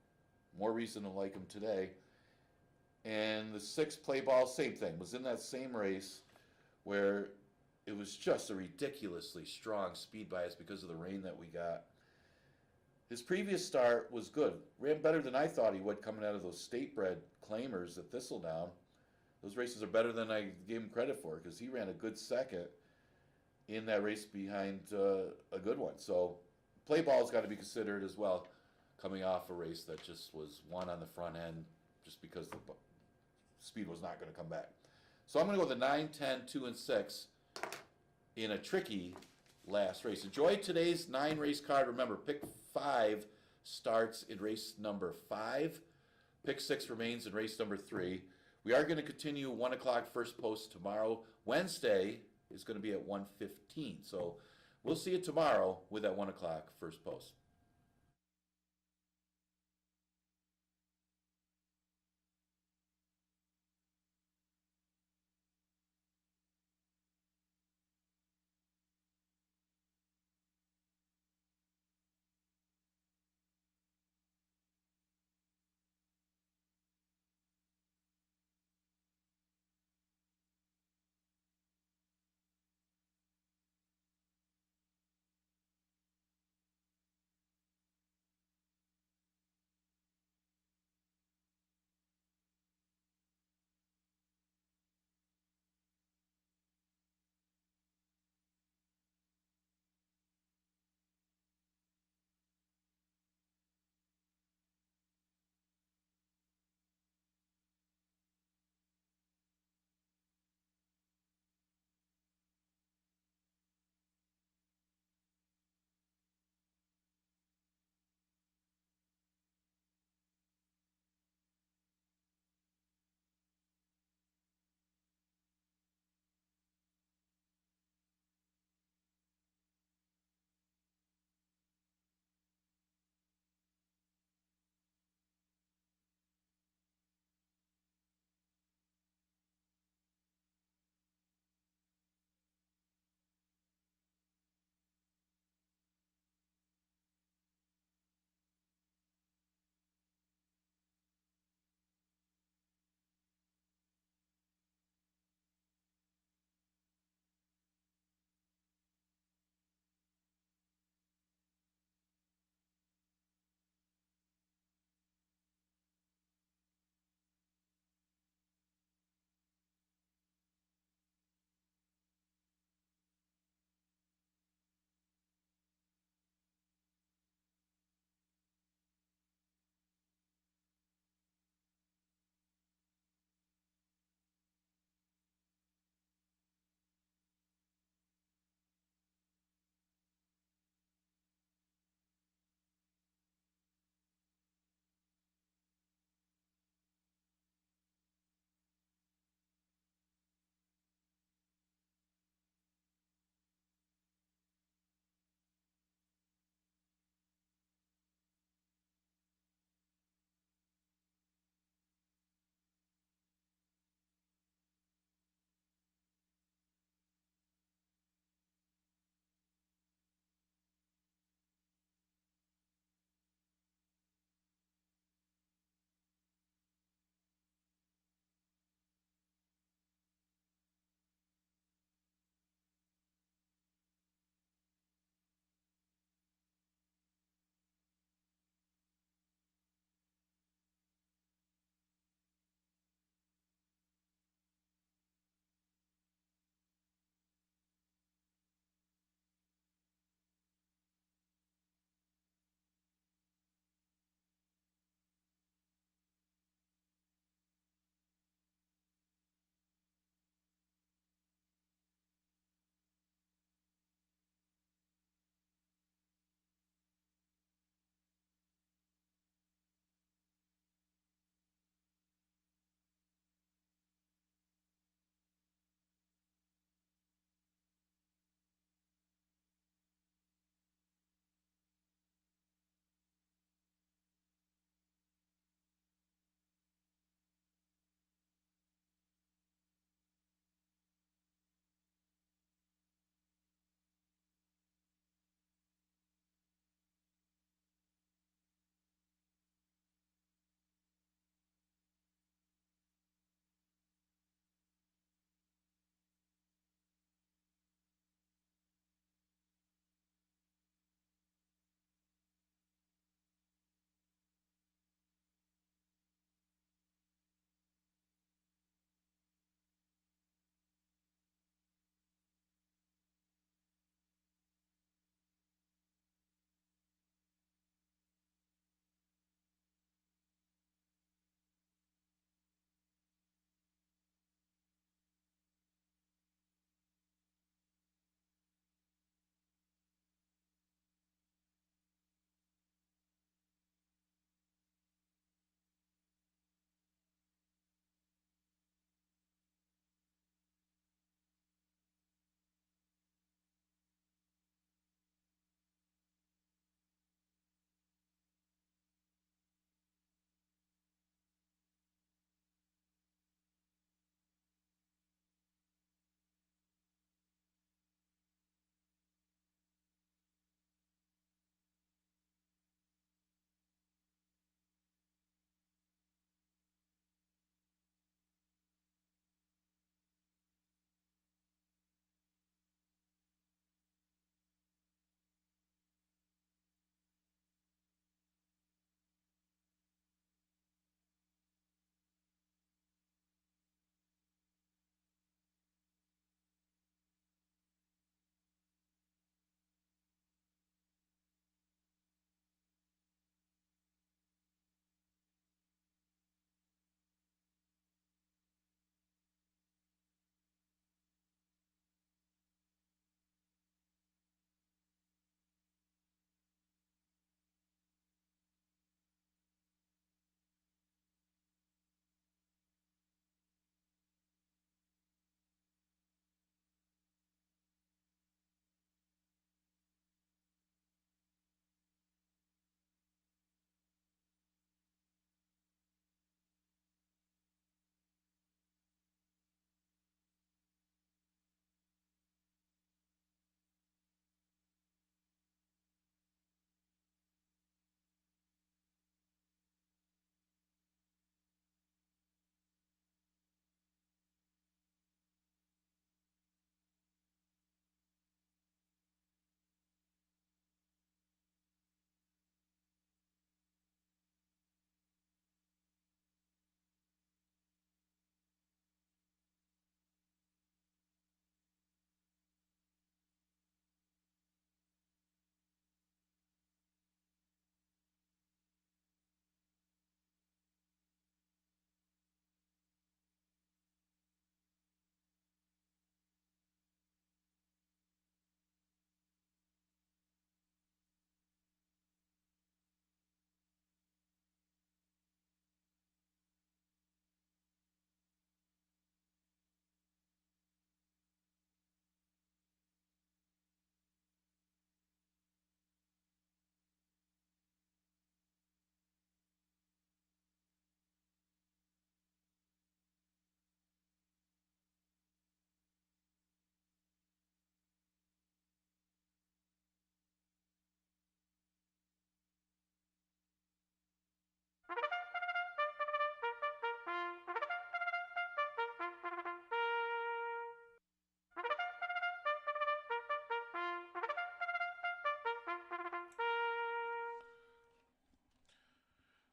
Speaker 3: More reason to like him today. And the 6 Play Ball, same thing, was in that same race where it was just a ridiculously strong speed bias because of the rain that we got. His previous start was good. Ran better than I thought he would coming out of those state-bred claimers at Thistledown. Those races are better than I gave him credit for because he ran a good second in that race behind a good one. So play ball's got to be considered as well, coming off a race that just was won on the front end just because the speed was not going to come back. So I'm going to go with the 9, 10, 2, and 6 in a tricky last race. Enjoy today's 9-race card. Remember, pick 5 starts in race number 5. Pick 6 remains in race number 3. We are going to continue 1 o'clock first post tomorrow. Wednesday is going to be at 1:15. So we'll see you tomorrow with that 1 o'clock first post.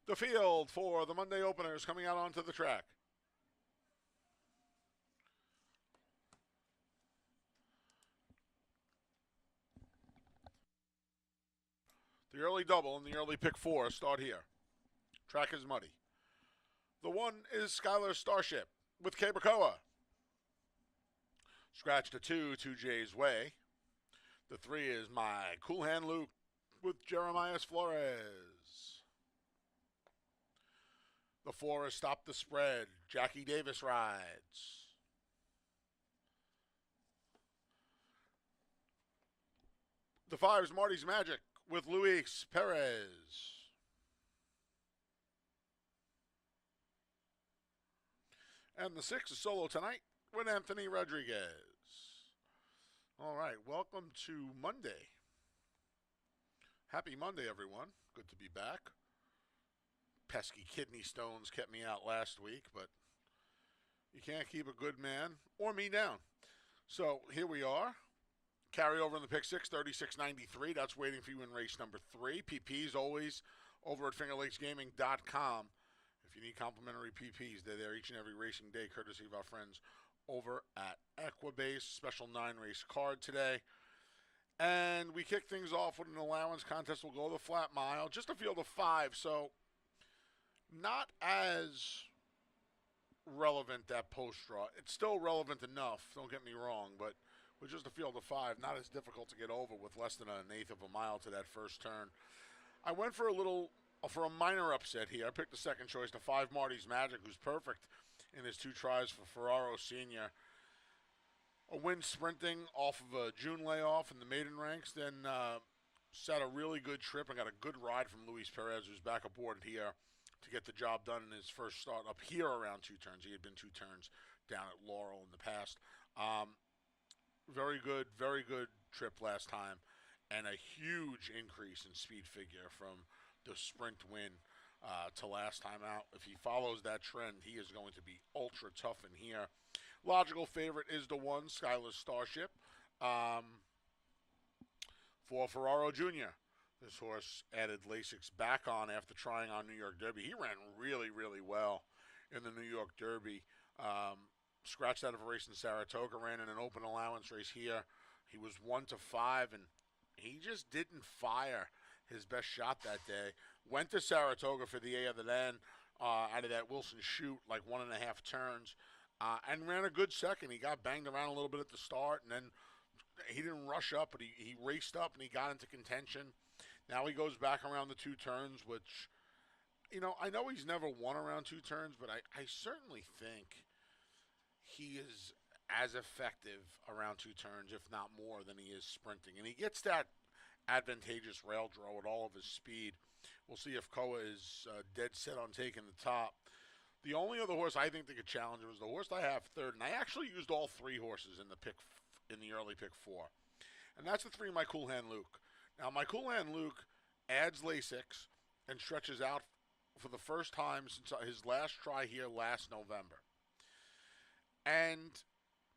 Speaker 2: The field for the Monday openers coming out onto the track. The early double and the early pick 4 start here. Track is muddy. The 1 is Skylar Starship with Cabracoa. Scratch to 2, 2J's Way. The 3 is My Cool Hand Luke with Jeremias Flores. The 4 is Stop the Spread. Jackie Davis rides. The 5 is Marty's Magic with Luis Perez. And the 6 is Solo Tonight with Anthony Rodriguez. All right, welcome to Monday. Happy Monday, everyone. Good to be back. Pesky kidney stones kept me out last week, but you can't keep a good man or me down. So here we are. Carry over in the pick 6, 36.93. That's waiting for you in race number 3. PPs always over at fingerlakesgaming.com. If you need complimentary PPs, they're there each and every racing day, courtesy of our friends over at Equibase. Special 9-race card today. And we kick things off with an allowance contest. We'll go the flat mile. Just a field of 5, so not as relevant, that post draw. It's still relevant enough, don't get me wrong, but with just a field of 5, not as difficult to get over with less than an eighth of a mile to that first turn. I went for a minor upset here. I picked the second choice, the 5 Marty's Magic, who's perfect in his 2 tries for Ferraro Sr. A win sprinting off of a June layoff in the maiden ranks, then set a really good trip and got a good ride from Luis Perez, who's back aboard here to get the job done in his first start up here around 2 turns. He had been 2 turns down at Laurel in the past. Very good trip last time, and a huge increase in speed figure from the sprint win to last time out. If he follows that trend, he is going to be ultra tough in here. Logical favorite is the 1, Skylar Starship, for Ferraro Jr. This horse added Lasix back on after trying on New York Derby. He ran really, really well in the New York Derby. Scratched out of a race in Saratoga, ran in an open allowance race here. He was 1-5, and he just didn't fire his best shot that day. Went to Saratoga for the A other then out of that Wilson chute, like 1.5 turns, and ran a good second. He got banged around a little bit at the start, and then he didn't rush up, but he raced up and he got into contention. Now he goes back around the 2 turns, which, you know, I know he's never won around 2 turns, but I certainly think he is as effective around 2 turns, if not more, than he is sprinting. And he gets that advantageous rail draw with all of his speed. We'll see if Koa is dead set on taking the top. The only other horse I think that could challenge him is the horse I have third, and I actually used all 3 horses in the early pick 4. And that's the 3, My Cool Hand Luke. Now, My Cool Hand Luke adds Lasix and stretches out for the first time since his last try here last November. And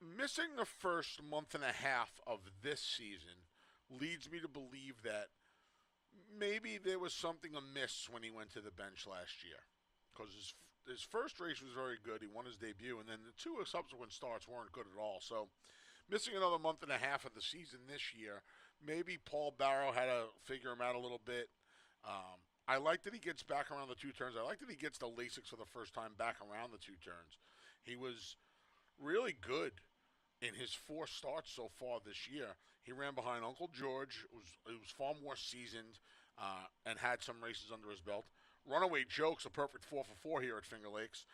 Speaker 2: missing the first month and a half of this season leads me to believe that maybe there was something amiss when he went to the bench last year. Because his first race was very good. He won his debut, and then the 2 subsequent starts weren't good at all. So missing another month and a half of the season this year, maybe Paul Barrow had to figure him out a little bit. I like that he gets back around the 2 turns. I like that he gets the Lasix for the first time back around the 2 turns. He was really good in his 4 starts so far this year. He ran behind Uncle George, who was far more seasoned and had some races under his belt. Runaway Joke's a perfect 4 for 4 here at Finger Lakes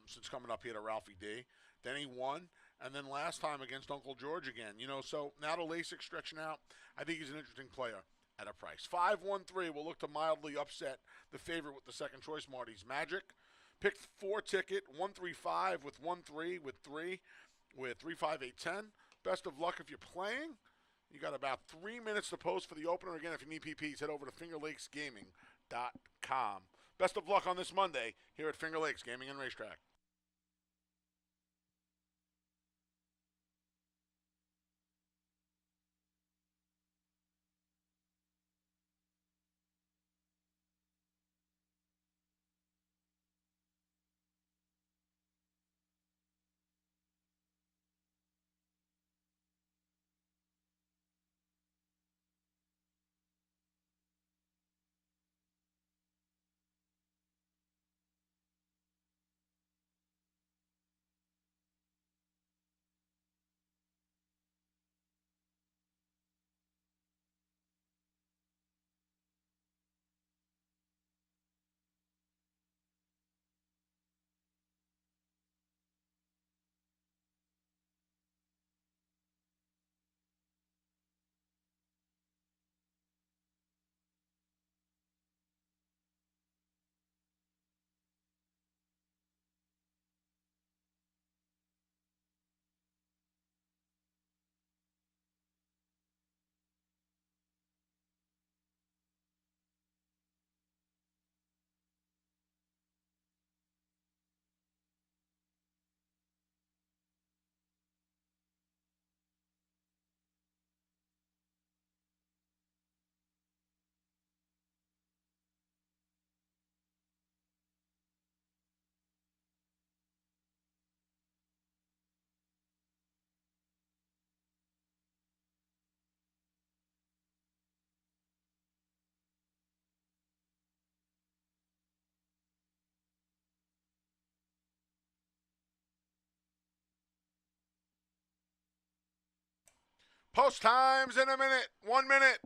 Speaker 2: since coming up here to Ralphie D. Then he won, and then last time against Uncle George again. You know, so now the Lasix stretching out, I think he's an interesting player at a price. 5-1-3 will look to mildly upset the favorite with the second choice, Marty's Magic. Pick 4 ticket, 1-3-5 with 1-3 with 3 with 3-5-8-10. Best of luck if you're playing. You got about 3 minutes to post for the opener. Again, if you need PPs, head over to fingerlakesgaming.com. Best of luck on this Monday here at Finger Lakes Gaming and Racetrack. Post times in a minute. 1 minute.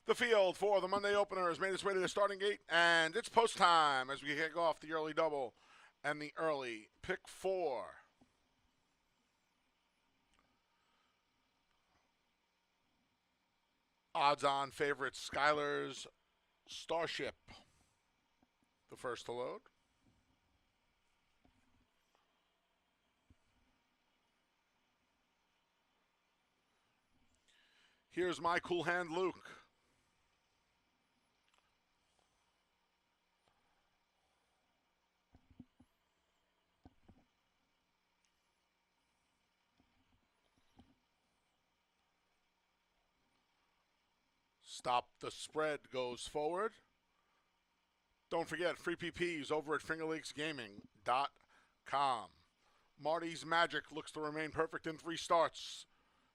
Speaker 2: The field for the Monday opener has made its way to the starting gate, and it's post time as we kick off the early double and the early pick four. Odds-on favorite Skylar's Starship, the first to load. Here's my cool hand, Luke. Stop the spread goes forward. Don't forget, free PPs over at fingerlakesgaming.com. Marty's Magic looks to remain perfect in 3 starts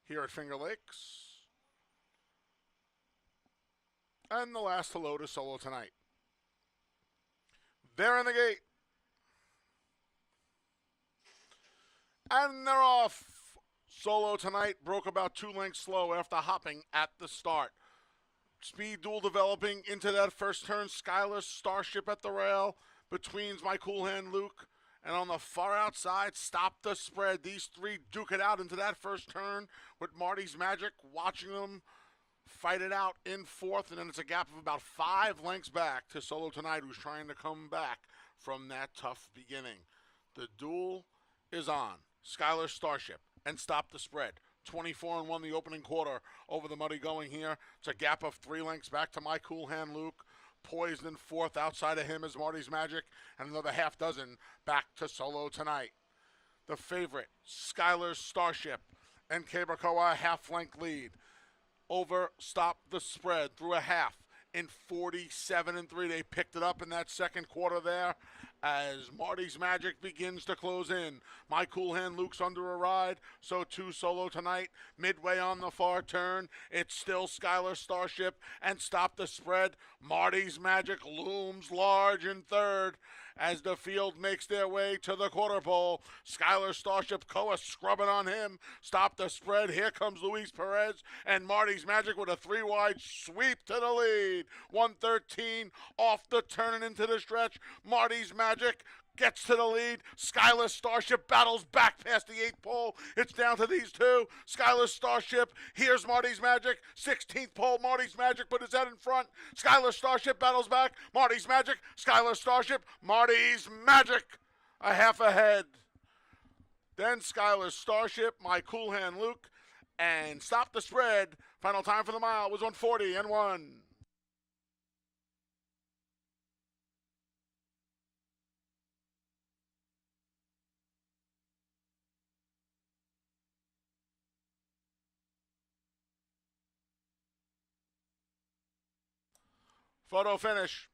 Speaker 2: here at Finger Lakes. And the last to load is Solo Tonight. They're in the gate. And they're off. Solo Tonight broke about 2 lengths slow after hopping at the start. Speed duel developing into that first turn. Skylar Starship at the rail between my cool hand Luke. And on the far outside, Stop the Spread. These 3 duke it out into that first turn with Marty's Magic watching them fight it out in 4th. And then it's a gap of about 5 lengths back to Solo Tonight, who's trying to come back from that tough beginning. The duel is on. Skylar Starship and Stop the Spread. 24-1 the opening quarter over the muddy going here. It's a gap of 3 lengths back to my cool hand Luke. Poised in 4th outside of him is Marty's Magic. And another half dozen back to Solo Tonight. The favorite, Skylar Starship and Cabracoa, half-length lead. Over Stop the Spread through a half in 47-3. They picked it up in that second quarter there as Marty's Magic begins to close in. My cool hand Luke's under a ride, so too Solo Tonight. Midway on the far turn, it's still Skylar Starship and Stop the Spread. Marty's Magic looms large in 3rd as the field makes their way to the quarter pole. Skylar Starship, Koa scrubbing on him. Stop the Spread. Here comes Luis Perez and Marty's Magic with a 3-wide sweep to the lead. 113 off the turn and into the stretch. Marty's Magic gets to the lead. Skylar Starship battles back past the 8th pole. It's down to these 2. Skylar Starship. Here's Marty's Magic. 16th pole. Marty's Magic put his head in front. Skylar Starship battles back. Marty's Magic. Skylar Starship. Marty's Magic. A half ahead. Then Skylar Starship. My cool hand Luke. And Stop the Spread. Final time for the mile was 140-1. Photo finish.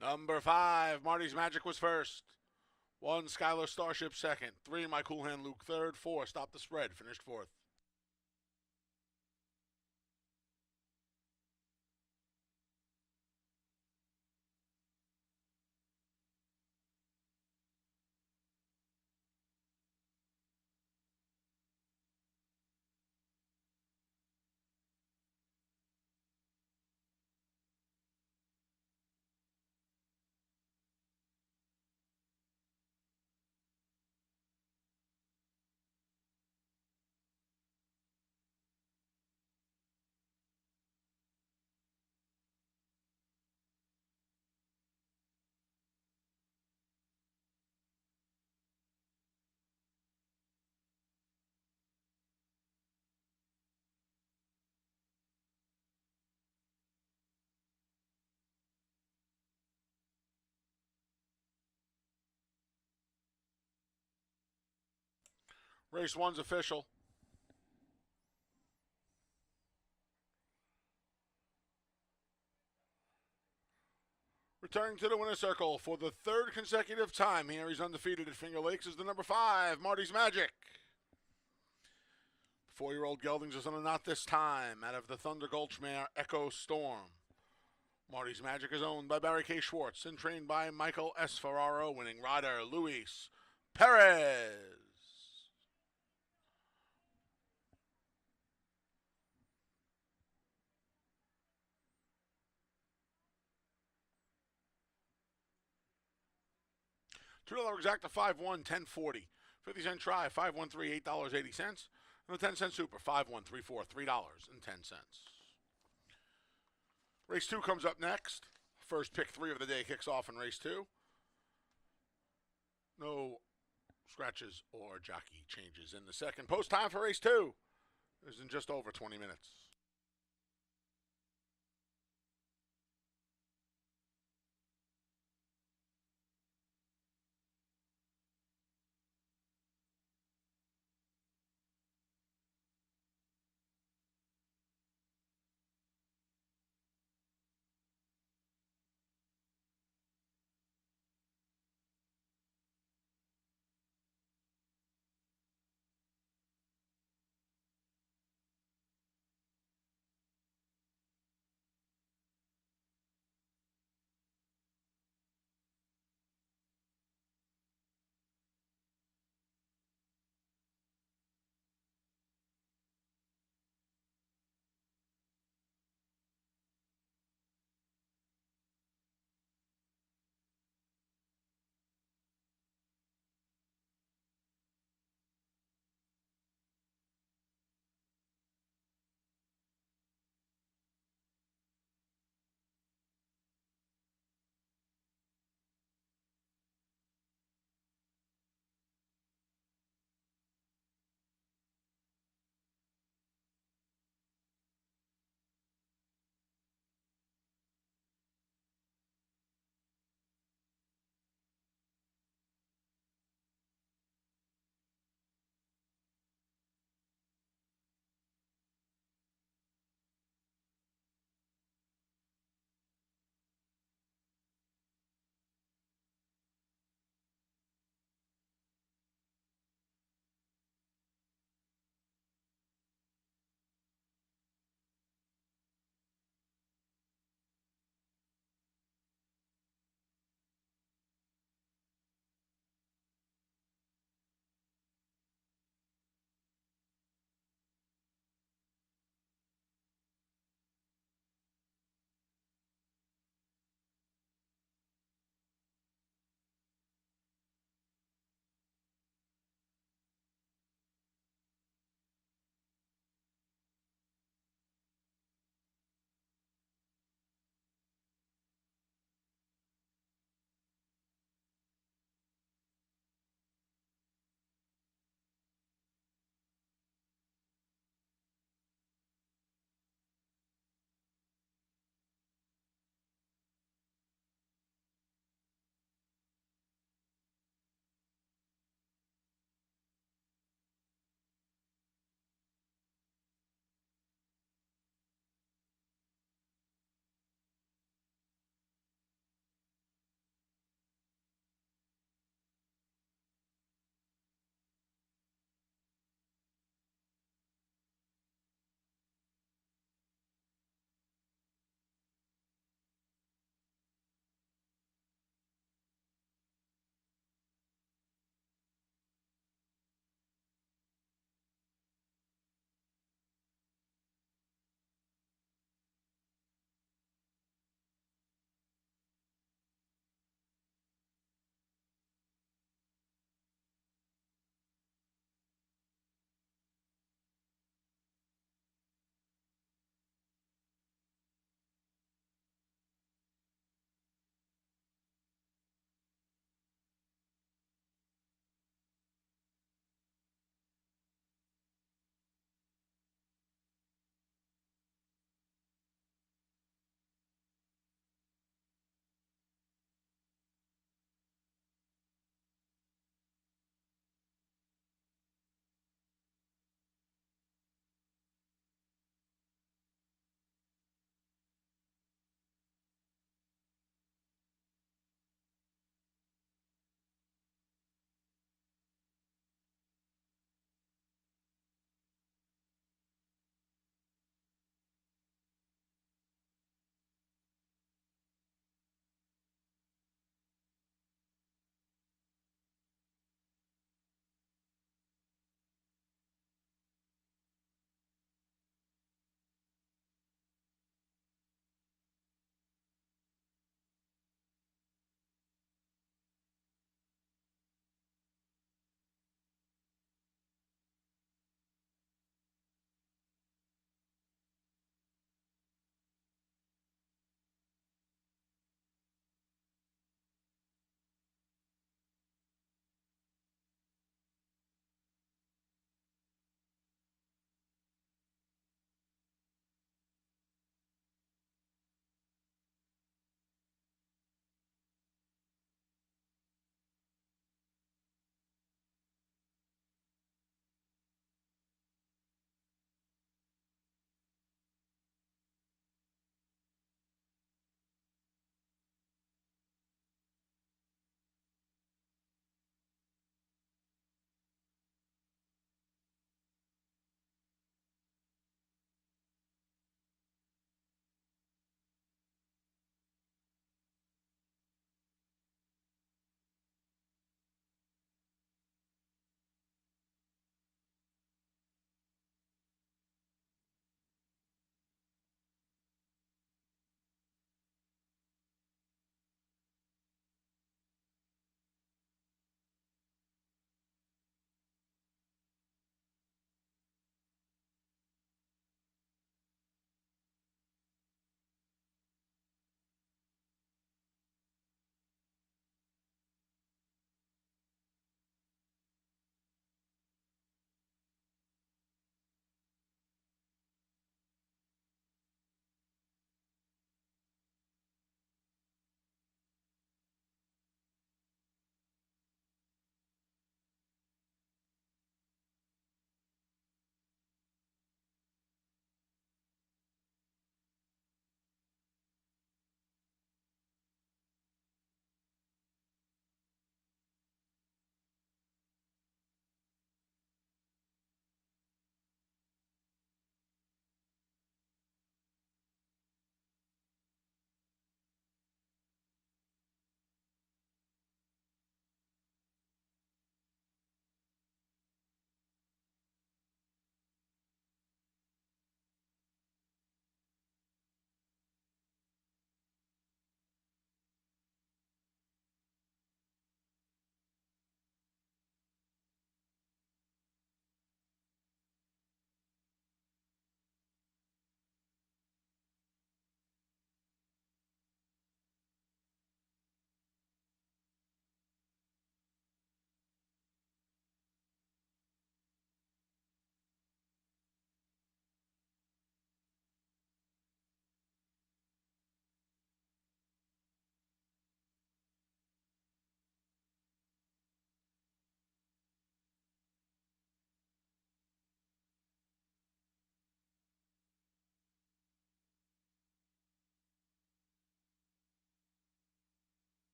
Speaker 2: Number 5, Marty's Magic was first. 1, Skylar Starship second. 3, My Cool Hand Luke third. 4, Stop the Spread, finished fourth. Race 1's official. Returning to the winner's circle for the third consecutive time here, he's undefeated at Finger Lakes, is the number 5, Marty's Magic. 4-year-old geldings is on a knot this time out of the Thunder Gulch mare Echo Storm. Marty's Magic is owned by Barry K. Schwartz and trained by Michael S. Ferraro, winning rider Luis Perez. $2 exacta 5-1, 10.40. 50-cent try, 5-1-3, $8.80. And the 10-cent super, 5-1-3-4, $3.10. Race 2 comes up next. First pick 3 of the day kicks off in race 2. No scratches or jockey changes in the second. Post time for race 2 is in just over 20 minutes.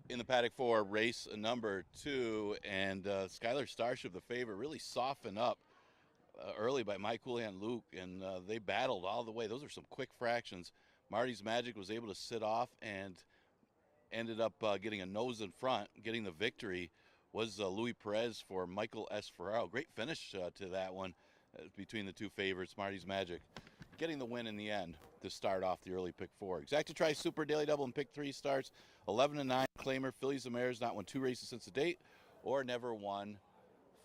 Speaker 3: in the paddock for race number 2, and Skylar Starship, the favorite, really softened up early by Mike Houlihan Luke, and they battled all the way. Those are some quick fractions. Marty's Magic was able to sit off and ended up getting a nose in front. Getting the victory was Louis Perez for Michael S. Ferraro. Great finish to that one between the two favorites. Marty's Magic getting the win in the end to start off the early pick 4. Exacta Super Daily Double and pick 3 starts 11-9. Claimer Fillies and Mares not won 2 races since the date, or never won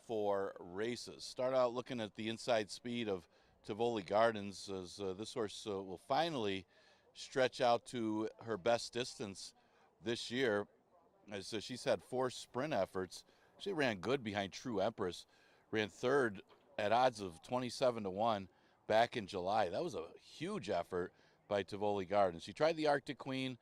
Speaker 3: 4 races. Start out looking at the inside speed of Tivoli Gardens, as this horse will finally stretch out to her best distance this year, as she's had 4 sprint efforts. She ran good behind True Empress, ran third at odds of 27-1 back in July. That was a huge effort by Tivoli Gardens. She tried the Arctic Queen,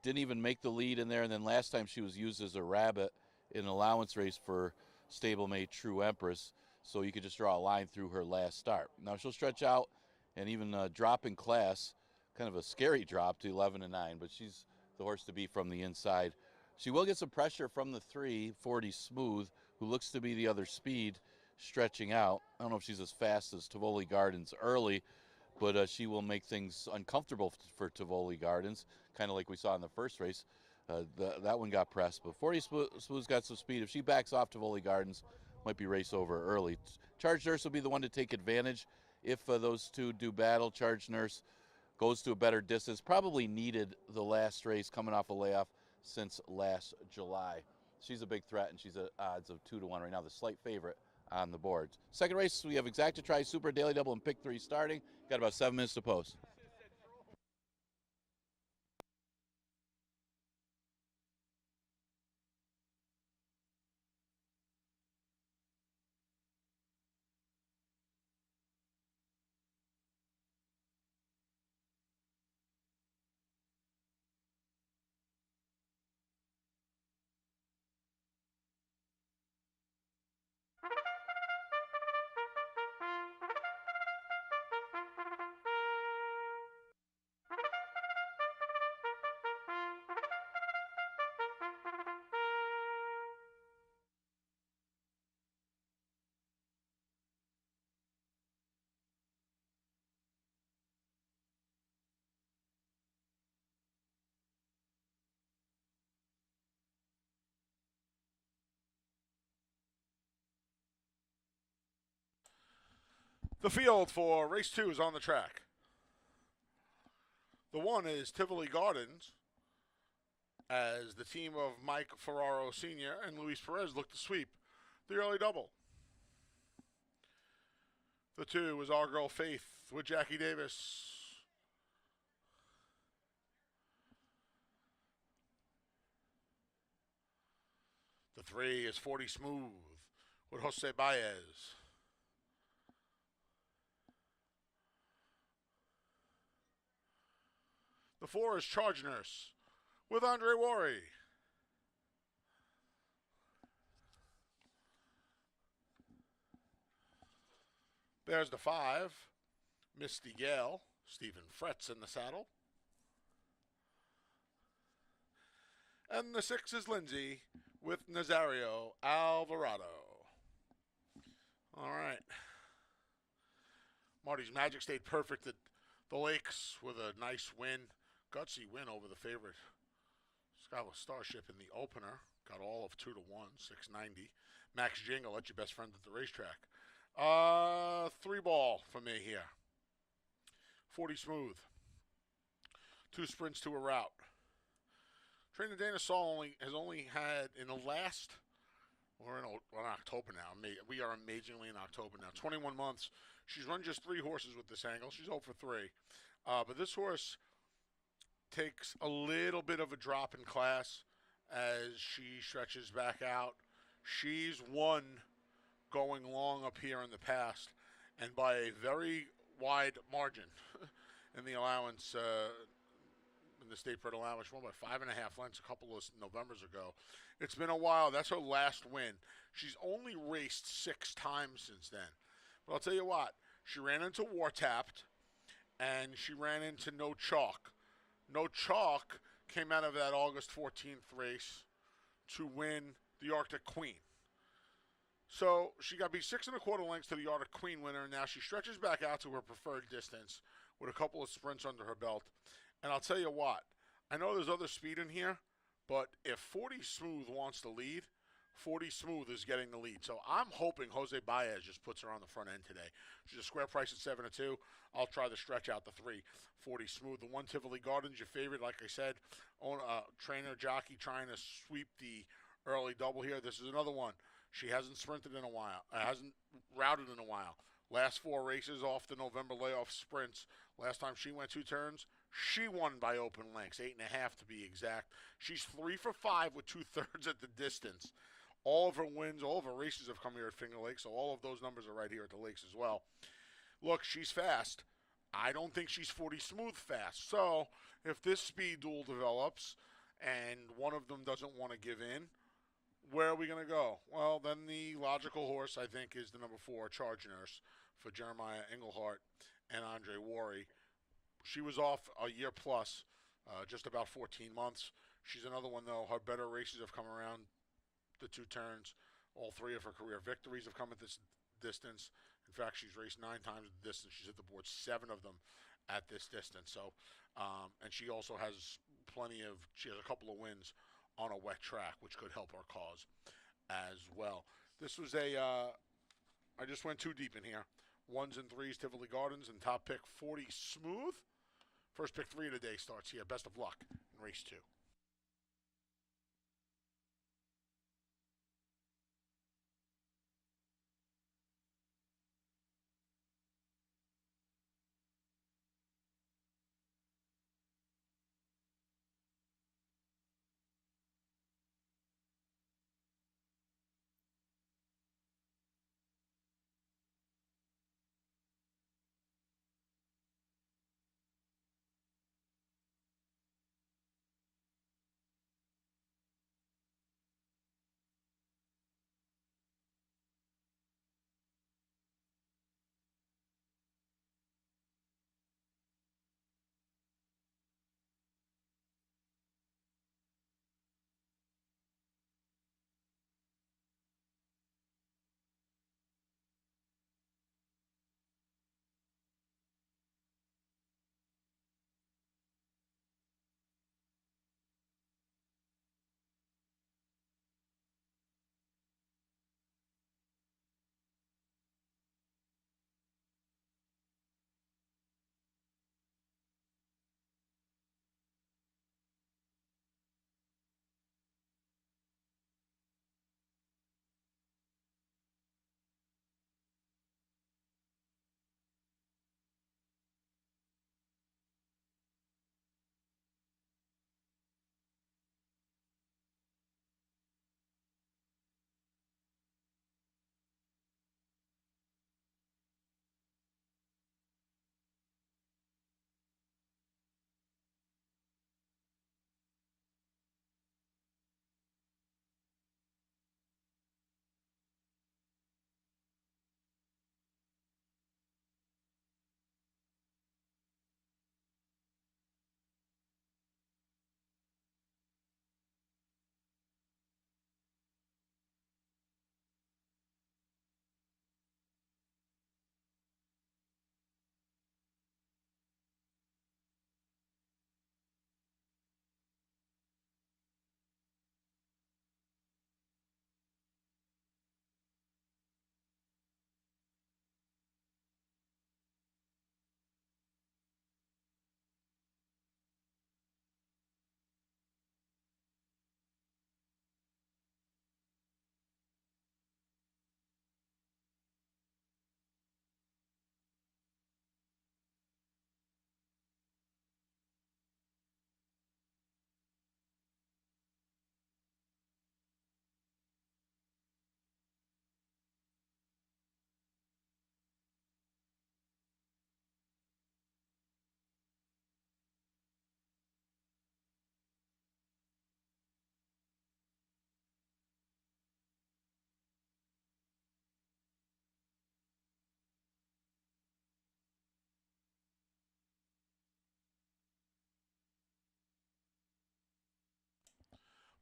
Speaker 3: didn't even make the lead in there, and then last time she was used as a rabbit in an allowance race for stablemate True Empress, so you could just draw a line through her last start. Now she'll stretch out and even drop in class, kind of a scary drop to 11-9, but she's the horse to beat from the inside. She will get some pressure from the 3, 40 Smooth, who looks to be the other speed stretching out. I don't know if she's as fast as Tivoli Gardens early, but she will make things uncomfortable for Tivoli Gardens, kind of like we saw in the first race. That one got pressed, but 40 Smooth's got some speed. If she backs off Tivoli Gardens, might be race over early. Charge Nurse will be the one to take advantage if those two do battle. Charge Nurse goes to a better distance, probably needed the last race coming off a layoff since last July. She's a big threat, and she's at odds of 2-1 right now, the slight favorite on the board. Second race, we have Exacta Super Daily Double and pick 3 starting. Got about 7 minutes to post.
Speaker 2: The field for race 2 is on the track. The 1 is Tivoli Gardens, as the team of Mike Ferraro Sr. and Luis Perez look to sweep the early double. The 2 is Our Girl Faith with Jackie Davis. The 3 is 40 Smooth with Jose Baez. The 4 is Charge Nurse with Andre Worry. There's the 5, Misty Gale, Stephen Fretz in the saddle. And the 6 is Lindsay with Nazario Alvarado. All right. Marty's Magic stayed perfect at the Lakes with a nice win. Gutsy win over the favorite Skylar Starship in the opener. Got all of 2-1, 690. Max Jingle, that's your best friend at the racetrack. 3 ball for me here. 40 Smooth. 2 sprints to a route. Trainer Dana Saul has only had in the last, we're in October now. We are amazingly in October now. 21 months. She's run just 3 horses with this angle. She's 0 for 3. But this horse takes a little bit of a drop in class as she stretches back out. She's won going long up here in the past, and by a very wide margin in the allowance, in the state bred allowance, won by 5.5 lengths a couple of Novembers ago. It's been a while. That's her last win. She's only raced 6 times since then. But I'll tell you what, she ran into War Tapped, and she ran into No Chalk. No Chalk came out of that August 14th race to win the Arctic Queen. So she got beat 6 1/4 lengths to the Arctic Queen winner, and now she stretches back out to her preferred distance with a couple of sprints under her belt. And I'll tell you what, I know there's other speed in here, but if 40 Smooth wants to lead, 40 Smooth is getting the lead. So I'm hoping Jose Baez just puts her on the front end today. She's a square price at 7-2. I'll try the stretch out the 3. 40 Smooth. The 1 Tivoli Gardens, your favorite, like I said, trainer jockey trying to sweep the early double here. This is another one. She hasn't sprinted in a while. Hasn't routed in a while. Last 4 races off the November layoff sprints. Last time she went 2 turns, she won by open lengths, 8.5 to be exact. She's 3 for 5 with 2/3 at the distance. All of her wins, all of her races have come here at Finger Lakes, so all of those numbers are right here at the Lakes as well. Look, she's fast. I don't think she's 40 Smooth fast. So if this speed duel develops and one of them doesn't want to give in, where are we going to go? Well, then the logical horse, I think, is the number 4, Charge Nurse, for Jeremiah Englehart and Andre Worry. She was off a year plus, just about 14 months. She's another one, though. Her better races have come around the 2 turns. All 3 of her career victories have come at this distance. In fact, she's raced 9 times the distance. She's hit the board 7 of them at this distance. So, and she also has she has a couple of wins on a wet track, which could help our cause as well. This was I just went too deep in here. 1s and 3s, Tivoli Gardens, and top pick 40 Smooth. First pick 3 of the day starts here. Best of luck in race 2.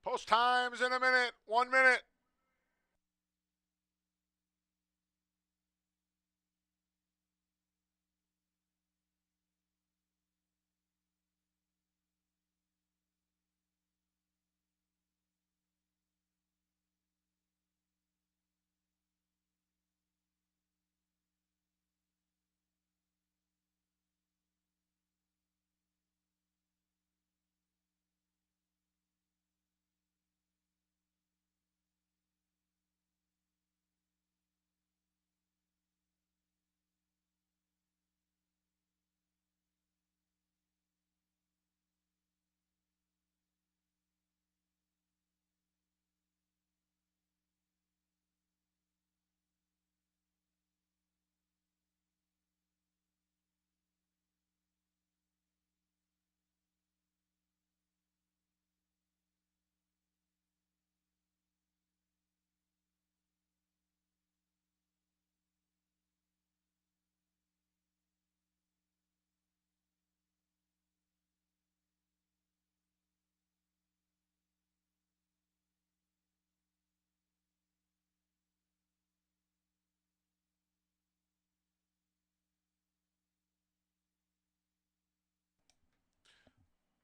Speaker 2: Post times in a minute. 1 minute.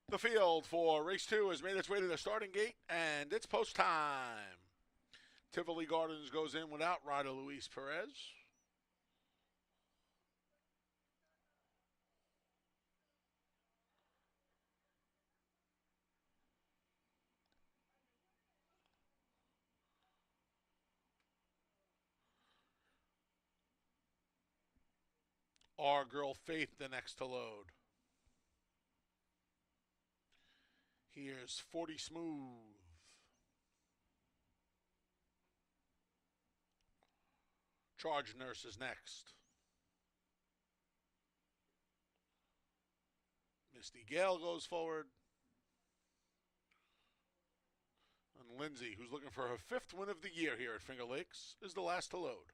Speaker 2: The field for race 2 has made its way to the starting gate, and it's post time. Tivoli Gardens goes in without rider Luis Perez. Our girl Faith the next to load. Here's 40 Smooth. Charge Nurse is next. Misty Gale goes forward. And Lindsay, who's looking for her 5th win of the year here at Finger Lakes, is the last to load.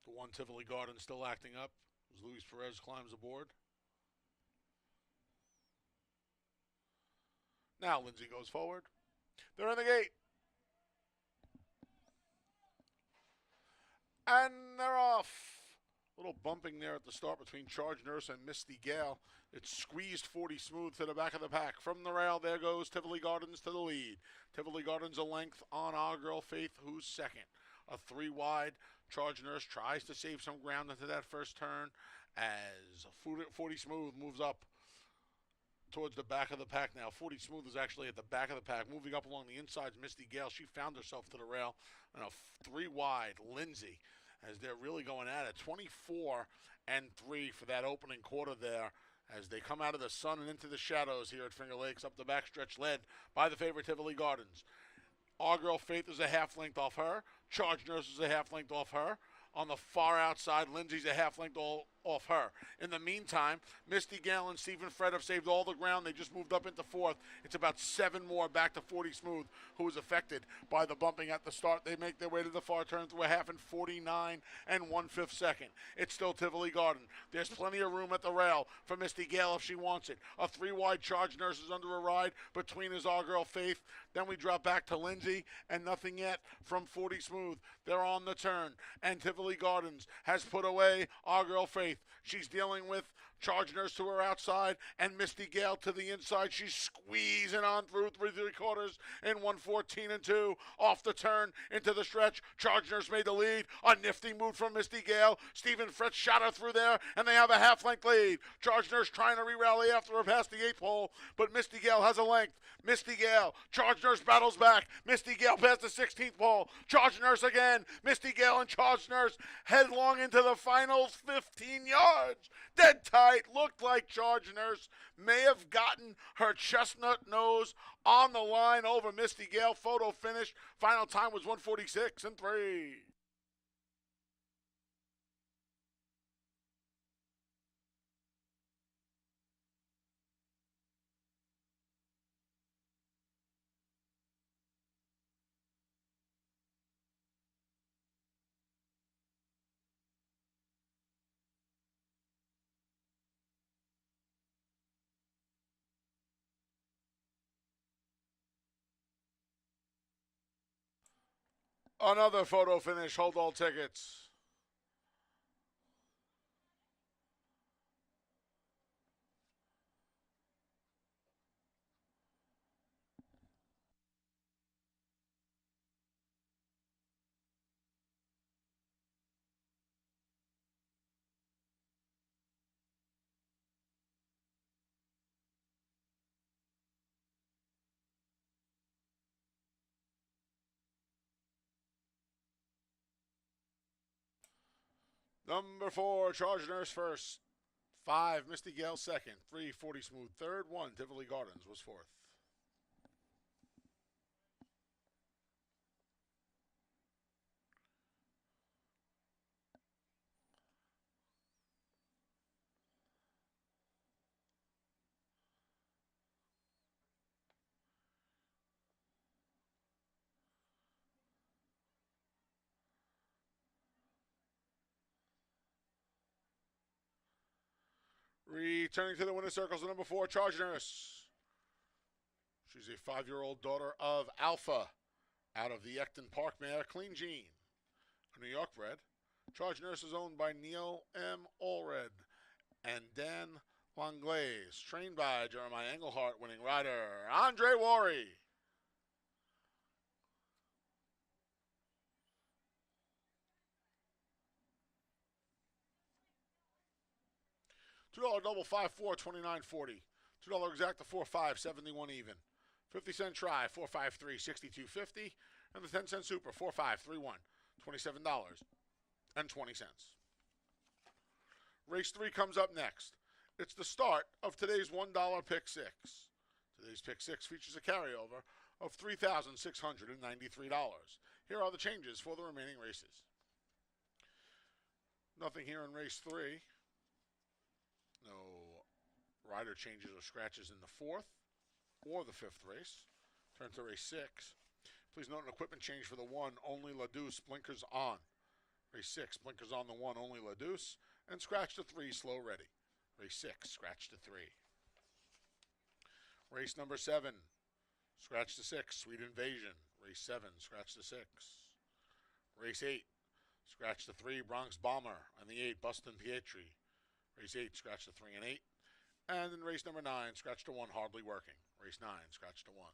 Speaker 2: The one Tivoli Garden still acting up as Luis Perez climbs aboard. Now Lindsay goes forward. They're in the gate. And they're off. Little bumping there at the start between Charge Nurse and Misty Gale. It's squeezed 40 Smooth to the back of the pack. From the rail, there goes Tivoli Gardens to the lead. Tivoli Gardens a length on Our Girl Faith, who's second. A 3 wide. Charge Nurse tries to save some ground into that first turn as 40 Smooth moves up towards the back of the pack now. 40 Smooth is actually at the back of the pack. Moving up along the insides, Misty Gale. She found herself to the rail. And a 3 wide, Lindsay, as they're really going at it. 24-3 for that opening quarter there as they come out of the sun and into the shadows here at Finger Lakes. Up the backstretch led by the favorite Tivoli Gardens. Our Girl Faith is a half length off her. Charge Nurse is a half length off her. On the far outside, Lindsay's a half length off her. In the meantime, Misty Gale and Stephen Fred have saved all the ground. They just moved up into 4th. It's about 7 more back to 40 Smooth, who was affected by the bumping at the start. They make their way to the far turn through a half in 49 1/5 second. It's still Tivoli Garden. There's plenty of room at the rail for Misty Gale if she wants it. A 3 wide Charge Nurse is under a ride. Between is Our Girl Faith. Then we drop back to Lindsay, and nothing yet from 40 Smooth. They're on the turn, and Tivoli Gardens has put away Our Girl Faith. She's dealing with Charge Nurse to her outside and Misty Gale to the inside. She's squeezing on through 3/4 in 1:14-2. Off the turn into the stretch. Charge Nurse made the lead. A nifty move from Misty Gale. Stephen Fretz shot her through there, and they have a half-length lead. Charge Nurse trying to re-rally after her past the 8th hole, but Misty Gale has a length. Misty Gale. Charge Nurse battles back. Misty Gale past the 16th hole. Charge Nurse again. Misty Gale and Charge Nurse headlong into the final 15 yards. Dead tight. Looked like Charge Nurse may have gotten her chestnut nose on the line over Misty Gale. Photo finish. Final time was 1:46-3. Another photo finish. Hold all tickets. Number 4, Charge Nurse first. 5, Misty Gale second. 3, 40 Smooth third. 1, Tivoli Gardens was fourth. Returning to the winner's circles, the number 4, Charge Nurse. She's a 5-year-old daughter of Alpha out of the Ecton Park mare Clean Jean. A New York bred. Charge Nurse is owned by Neil M. Allred and Dan Langlaise. Trained by Jeremiah Engelhart, winning rider Andre Worry. $2 double 5-4, 29.40. $2 exacta 4-5, 71 even. 50-cent try 4-5-3, 62.50, and the 10-cent super 4-5-3-1, $27.20. Race 3 comes up next. It's the start of today's $1 pick 6. Today's pick 6 features a carryover of $3,693. Here are the changes for the remaining races. Nothing here in race 3. No rider changes or scratches in the 4th or the 5th race. Turn to race 6. Please note an equipment change for the 1, only La Deuce, blinkers on. Race 6, blinkers on the 1, only La Deuce, and scratch to 3, slow ready. Race 6, scratch to 3. Race number 7, scratch to 6, Sweet Invasion. Race 7, scratch to 6. Race 8, scratch to 3, Bronx Bomber, and the 8, Bustin Pietri. Race 8, scratch to 3 and 8. And in race number 9, scratch to 1, hardly working. Race 9, scratch to 1.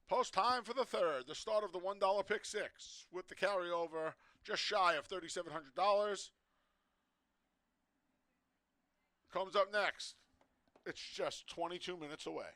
Speaker 2: Post time for the 3rd, the start of the $1 pick 6, with the carryover just shy of $3,700. Comes up next. It's just 22 minutes away.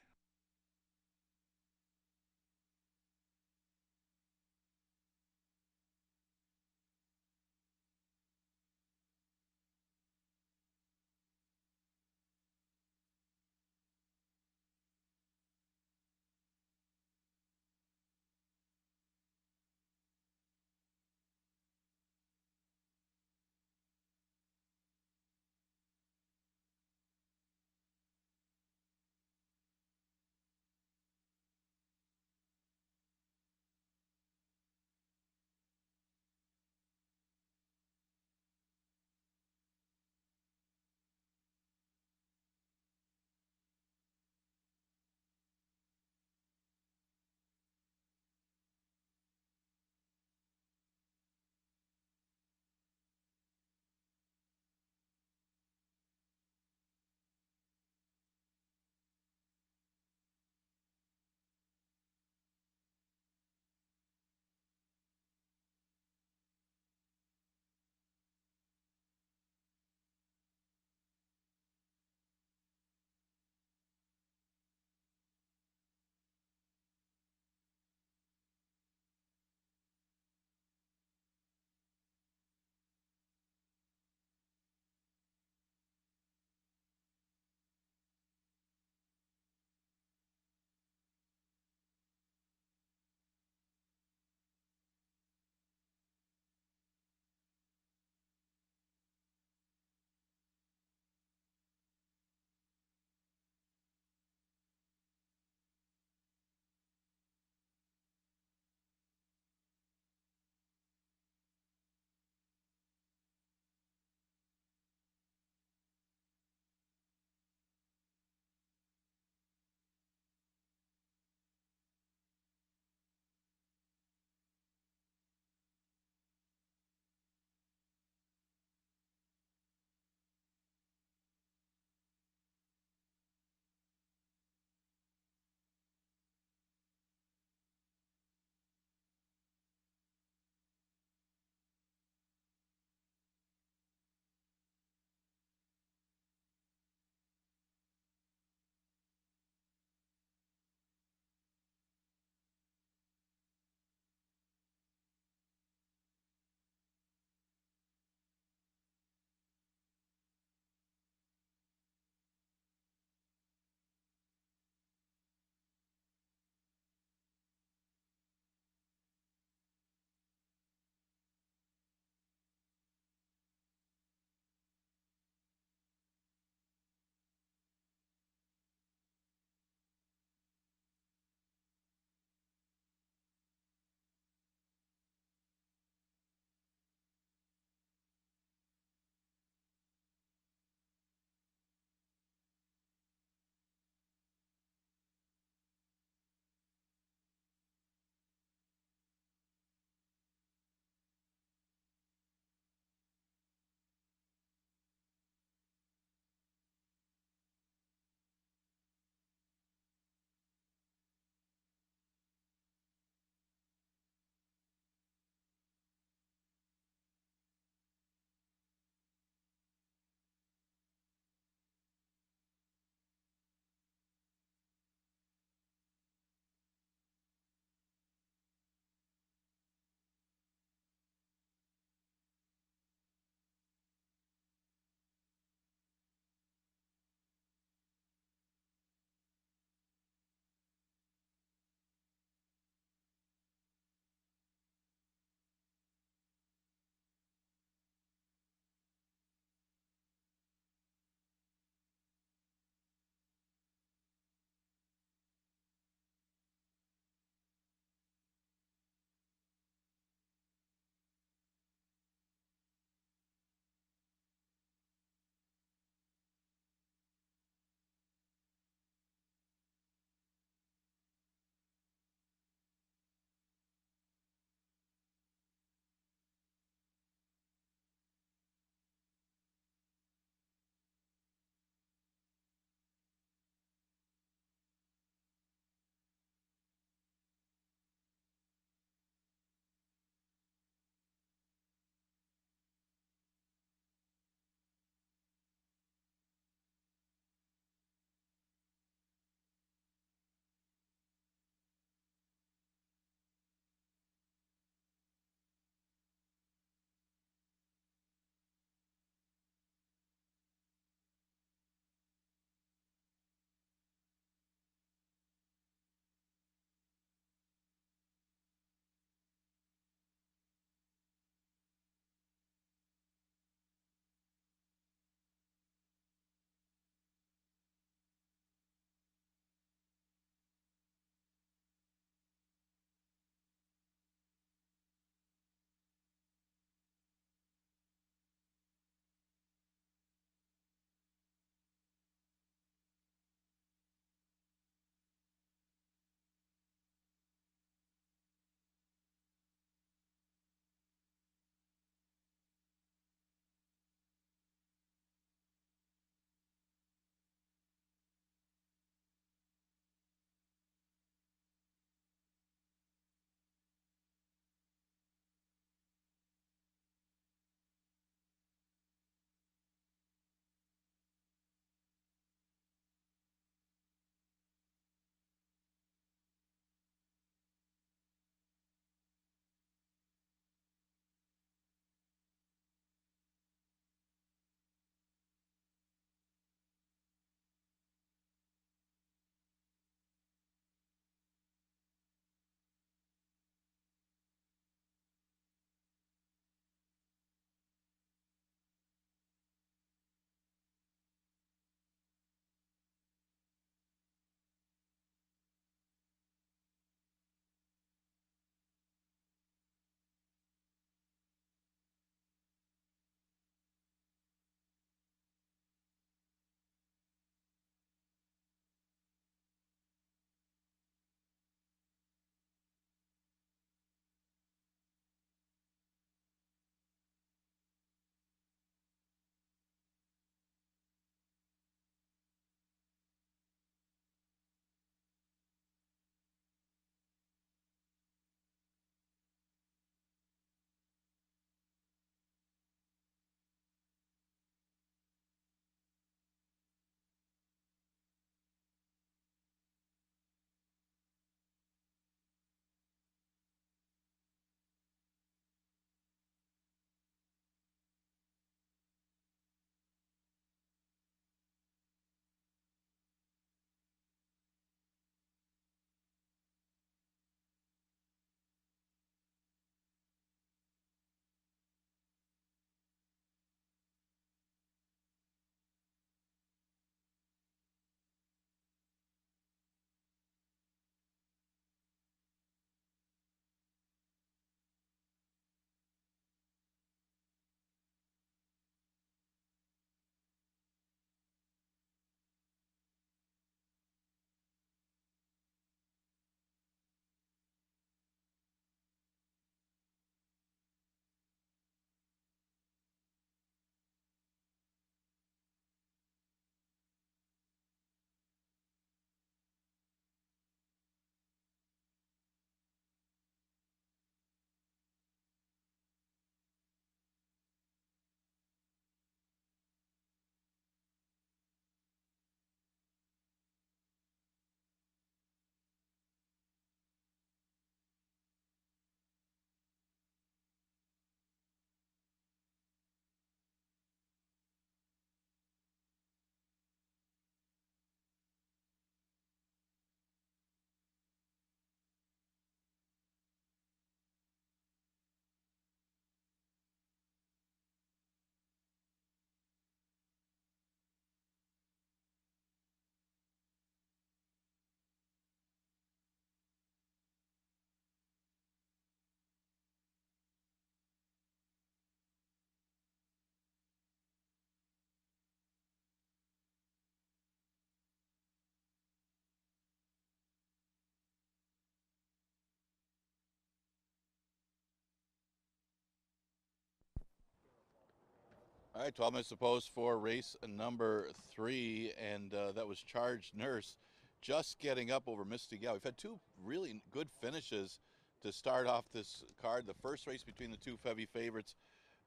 Speaker 4: All right, 12 minutes to post for race number 3, and that was Charged Nurse just getting up over Misty Gal. We've had two really good finishes to start off this card. The first race between the two heavy favorites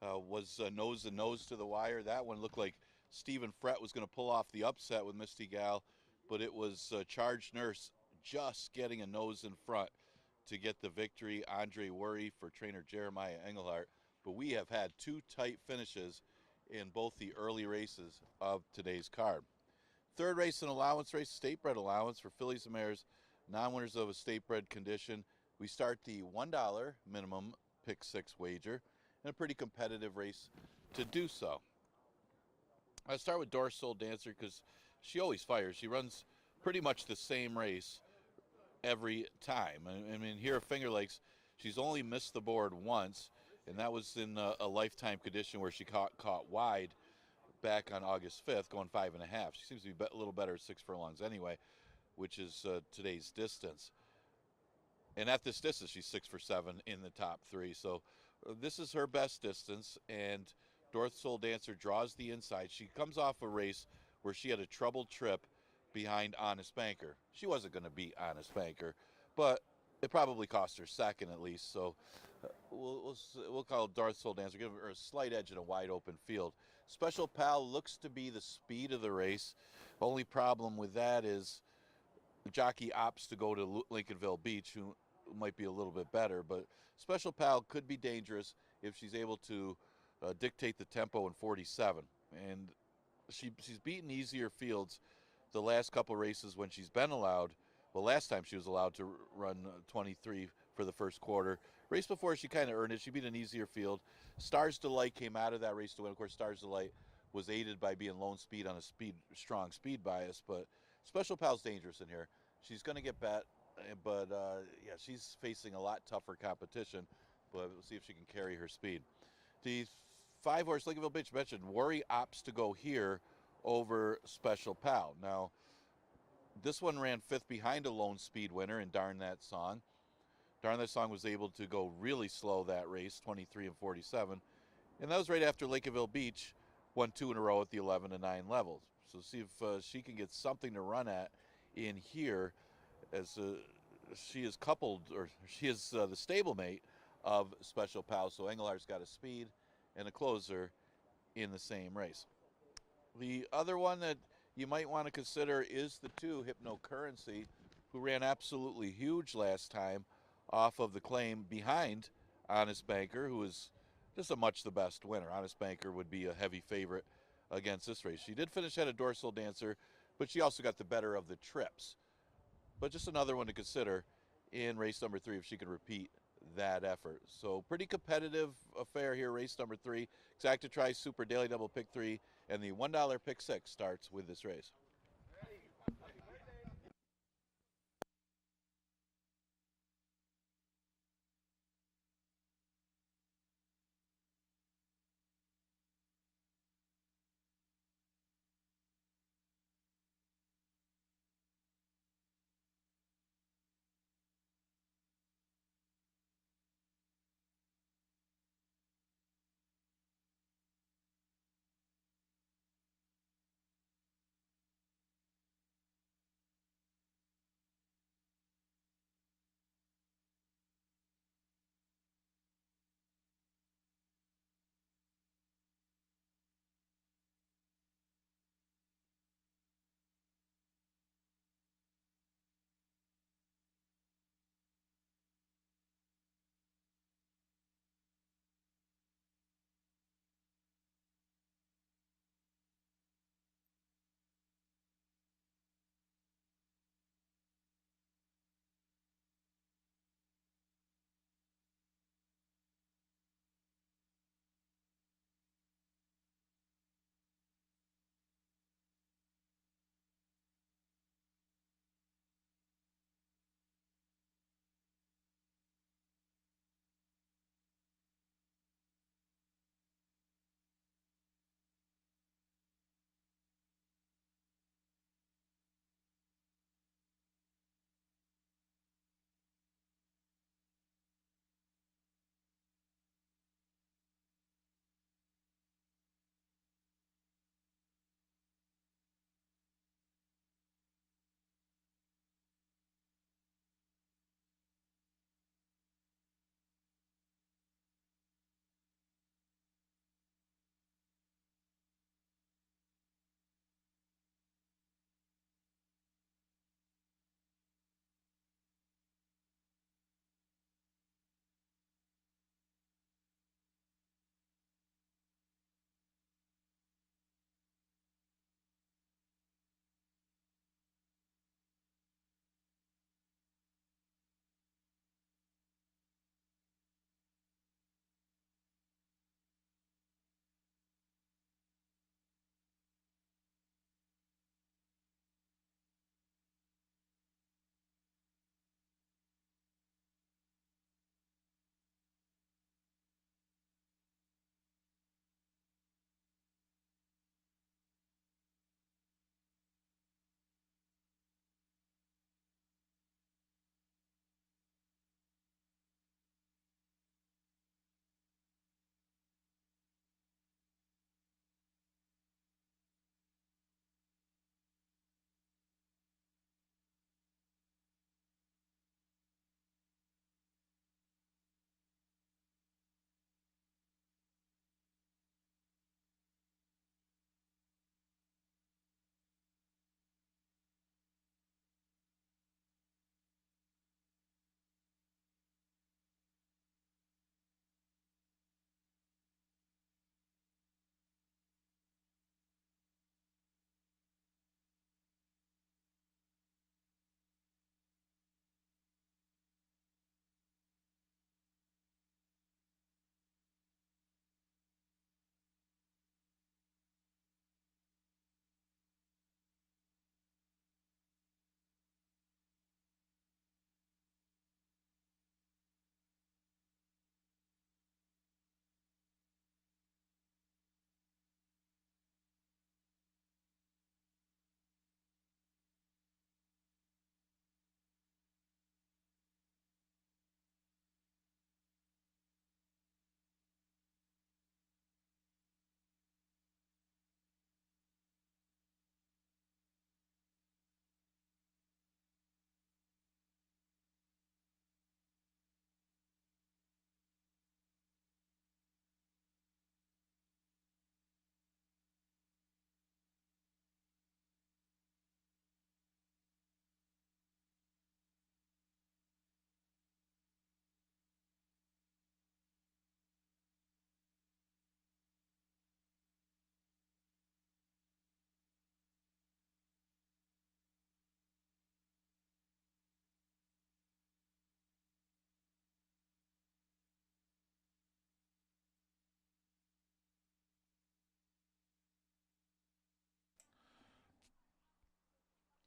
Speaker 4: was nose to nose to the wire. That one looked like Stephen Frett was going to pull off the upset with Misty Gal, but it was Charged Nurse just getting a nose in front to get the victory. Andre Worry for trainer Jeremiah Engelhardt. But we have had two tight finishes in both the early races of today's card. Third race, an allowance race, state bred allowance for fillies and mares, non-winners of a state bred condition. We start the $1 minimum pick 6 wager in a pretty competitive race to do so. I'll start with Dorsal Dancer because she always fires. She runs pretty much the same race every time. I mean, here at Finger Lakes, she's only missed the board once, and that was in a lifetime condition where she caught wide back on August 5th, going 5.5. She seems to be a little better at 6 furlongs anyway, which is today's distance. And at this distance, she's 6 for 7 in the top 3. So this is her best distance, and Dorsal Dancer draws the inside. She comes off a race where she had a troubled trip behind Honest Banker. She wasn't going to beat Honest Banker, but it probably cost her second at least. So we'll call Dorsal Dancer, give her a slight edge in a wide open field. Special Pal looks to be the speed of the race. Only problem with that is the jockey opts to go to Lincolnville Beach, who might be a little bit better, but Special Pal could be dangerous if she's able to dictate the tempo in 47. And she's beaten easier fields the last couple races when she's been allowed. Well, last time she was allowed to run 23 for the first quarter. Race before, she kind of earned it. She beat an easier field. Stars Delight came out of that race to win. Of course, Stars Delight was aided by being lone speed on a strong speed bias, but Special Pal's dangerous in here. She's going to get bet, but yeah, she's facing a lot tougher competition, but we'll see if she can carry her speed. The 5-horse Lincolnville Beach mentioned, Worry opts to go here over Special Pal. Now, this one ran 5th behind a lone speed winner in Darn That Song. Darn That Song was able to go really slow that race, 23 and 47. And that was right after Lincolnville Beach won 2 in a row at the 11 and 9 levels. So see if she can get something to run at in here, as she is coupled, or she is the stablemate of Special Pal. So Engelhardt's got a speed and a closer in the same race. The other one that you might want to consider is the 2, Hypnocurrency, who ran absolutely huge last time off of the claim behind Honest Banker, who is just a much the best winner. Honest Banker would be a heavy favorite against this race. She did finish ahead of Dorsal Dancer, but she also got the better of the trips. But just another one to consider in race number 3 if she can repeat that effort. So pretty competitive affair here, race number 3. Exacta Tri Super Daily Double Pick 3, and the $1 Pick 6 starts with this race.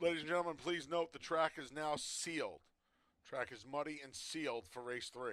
Speaker 2: Ladies and gentlemen, please note the track is now sealed. Track is muddy and sealed for race 3.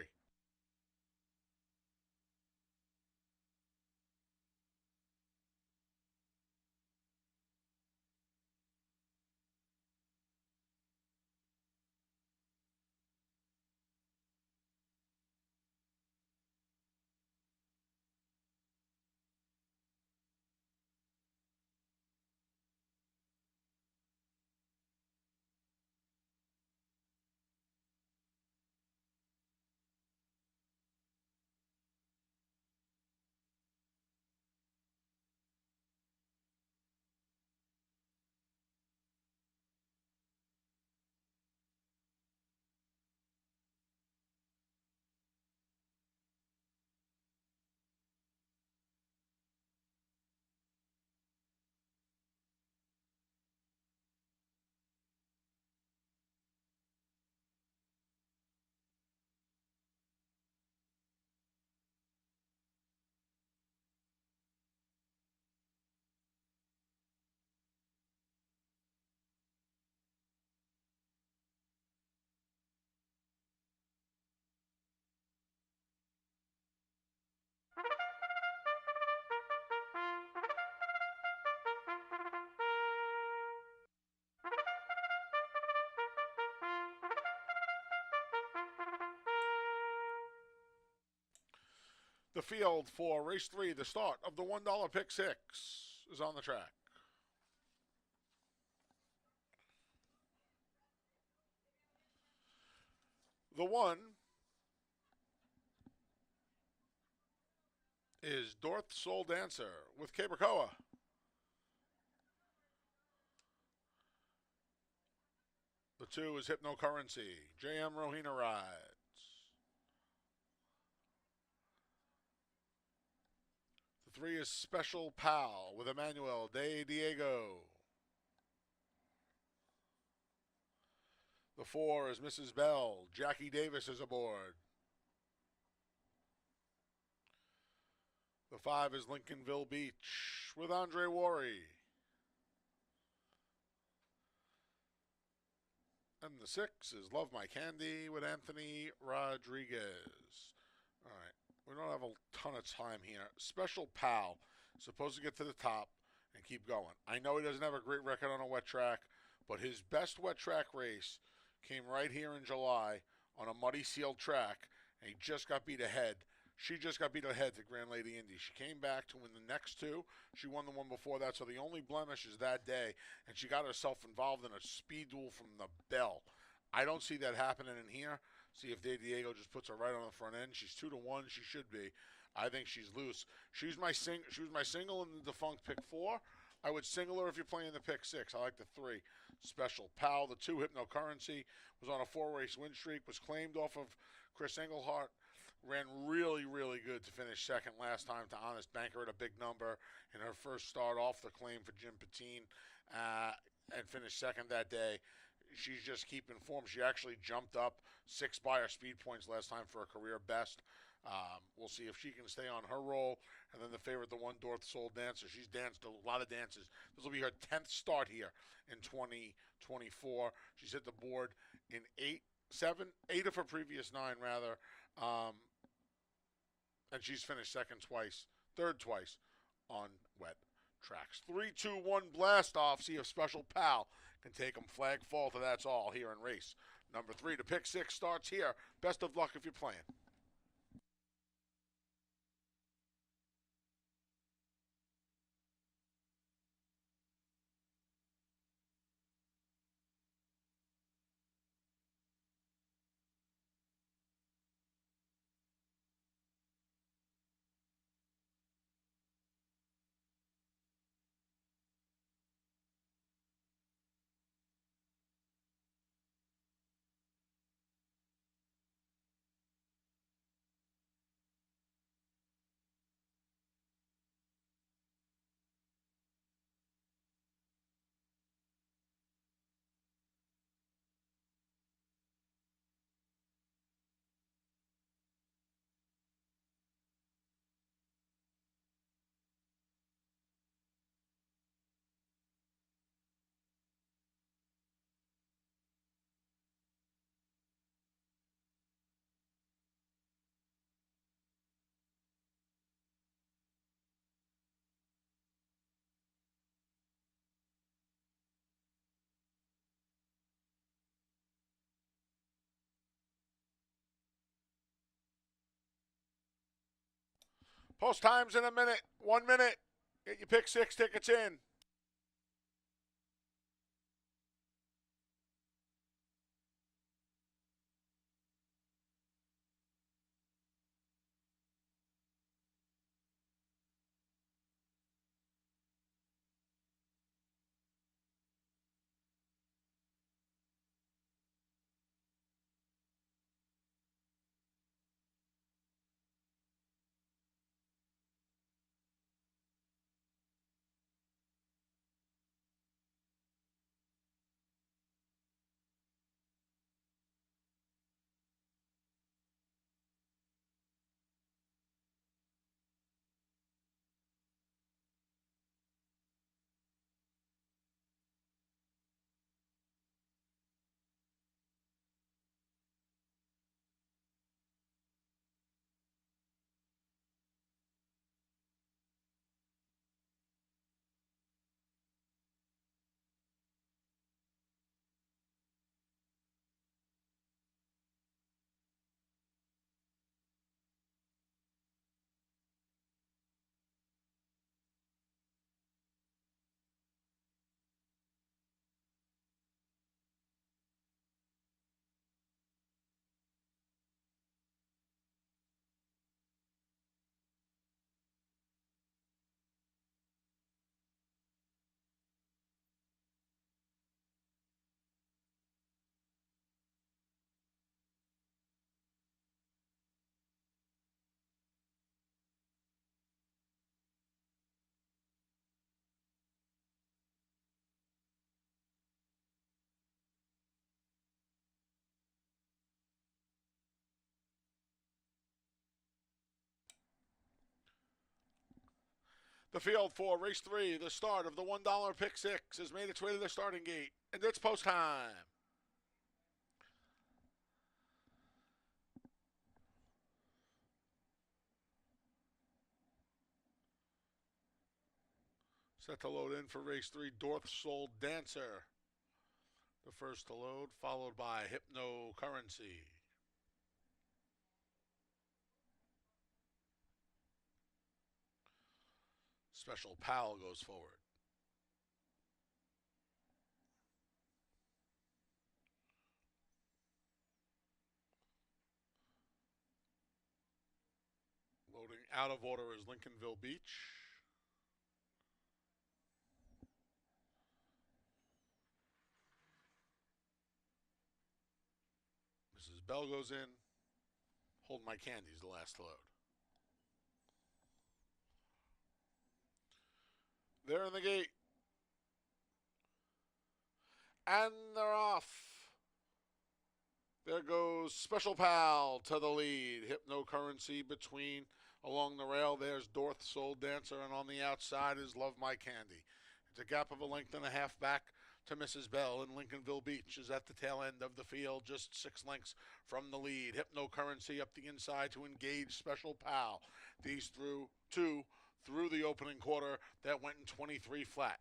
Speaker 2: The field for race 3, the start of the $1 pick 6, is on the track. The 1 is Dorth Soul Dancer with Cabercoa. The 2 is Hypnocurrency. JM Rohina rides. The 3 is Special Pal with Emmanuel De Diego. The 4 is Mrs. Bell. Jackie Davis is aboard. The 5 is Lincolnville Beach with Andre Worry. And the 6 is Love My Candy with Anthony Rodriguez. All right, we don't have a ton of time here. Special Pal, supposed to get to the top and keep going. I know he doesn't have a great record on a wet track, but his best wet track race came right here in July on a muddy sealed track, and he just got beat ahead. She just got beat ahead to Grand Lady Indy. She came back to win the next 2. She won the one before that, so the only blemish is that day, and she got herself involved in a speed duel from the bell. I don't see that happening in here. See if De Diego just puts her right on the front end. She's 2-1. She should be. I think she's loose. She was my single in the defunct pick 4. I would single her if you're playing the pick 6. I like the 3. Special Pal. The 2, Hypnocurrency, was on a 4-race win streak, was claimed off of Chris Englehart. Ran really, really good to finish second last time to Honest Banker at a big number in her first start off the claim for Jim Patine, and finished second that day. She's just keeping form. She actually jumped up 6 Beyer speed points last time for a career best. We'll see if she can stay on her roll. And then the favorite, the 1 Dorth Soul Dancer. She's danced a lot of dances. This will be her 10th start here in 2024. She's hit the board in 8 of her previous 9 rather. And she's finished third twice on wet tracks. 3-2-1 blast off. See if Special Pal can take them flag fall to that's all here in race number 3. The pick 6 starts here. Best of luck if you're playing. Post times in a minute. 1 minute. Get your pick six tickets in. The field for race 3, the start of the $1 pick six, has made its way to the starting gate, and it's post time. Set to load in for race 3, Dorth Soul Dancer. The first to load, followed by Hypno Currency. Special Pal goes forward. Loading out of order is Lincolnville Beach. Mrs. Bell goes in. Hold My Candy's the last to load. They're in the gate. And they're off. There goes Special Pal to the lead. Hypno Currency between along the rail. There's Dorth Soul Dancer, and on the outside is Love My Candy. It's a gap of a length and a half back to Mrs. Bell, and Lincolnville Beach is at the tail end of the field, just 6 lengths from the lead. Hypno Currency up the inside to engage Special Pal. These two through the opening quarter that went in 23 flat.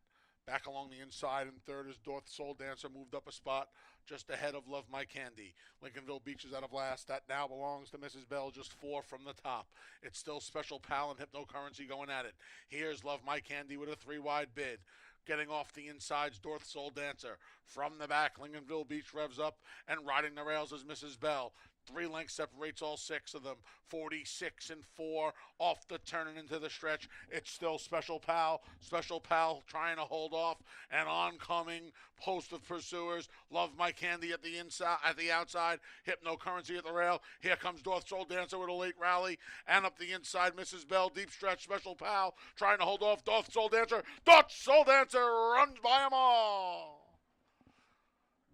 Speaker 2: Back along the inside in third is Dorth Soul Dancer, moved up a spot just ahead of Love My Candy. Lincolnville Beach is out of last. That now belongs to Mrs. Bell, just 4 from the top. It's still Special Pal and Hypno Currency going at it. Here's Love My Candy with a 3-wide bid. Getting off the inside's Dorth Soul Dancer. From the back, Lincolnville Beach revs up, and riding the rails is Mrs. Bell. 3 lengths separates all 6 of them. 46 and 4 off the turn and into the stretch. It's still Special Pal. Special Pal trying to hold off. An oncoming host of pursuers. Love My Candy at the inside, at the outside. Hypno Currency at the rail. Here comes Dorth Soul Dancer with a late rally. And up the inside, Mrs. Bell. Deep stretch. Special Pal trying to hold off Dorth Soul Dancer. Dorth Soul Dancer runs by them all.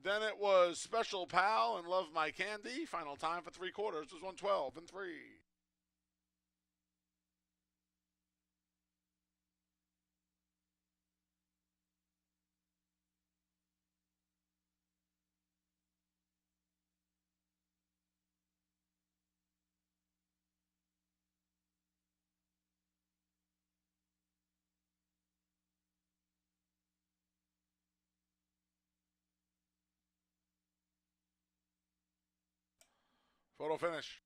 Speaker 2: Then it was Special Pal and Love My Candy. Final time for 3 quarters was 1:12 and 3. Photo finish.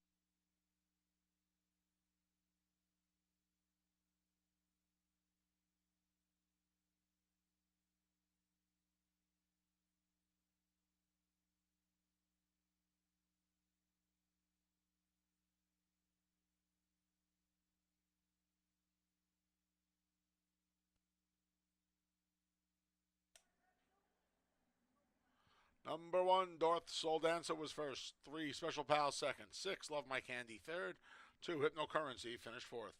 Speaker 2: Number 1, Darth Soul Dancer was first. 3, Special Pal second. 6, Love My Candy third. 2, Hypnocurrency finished fourth.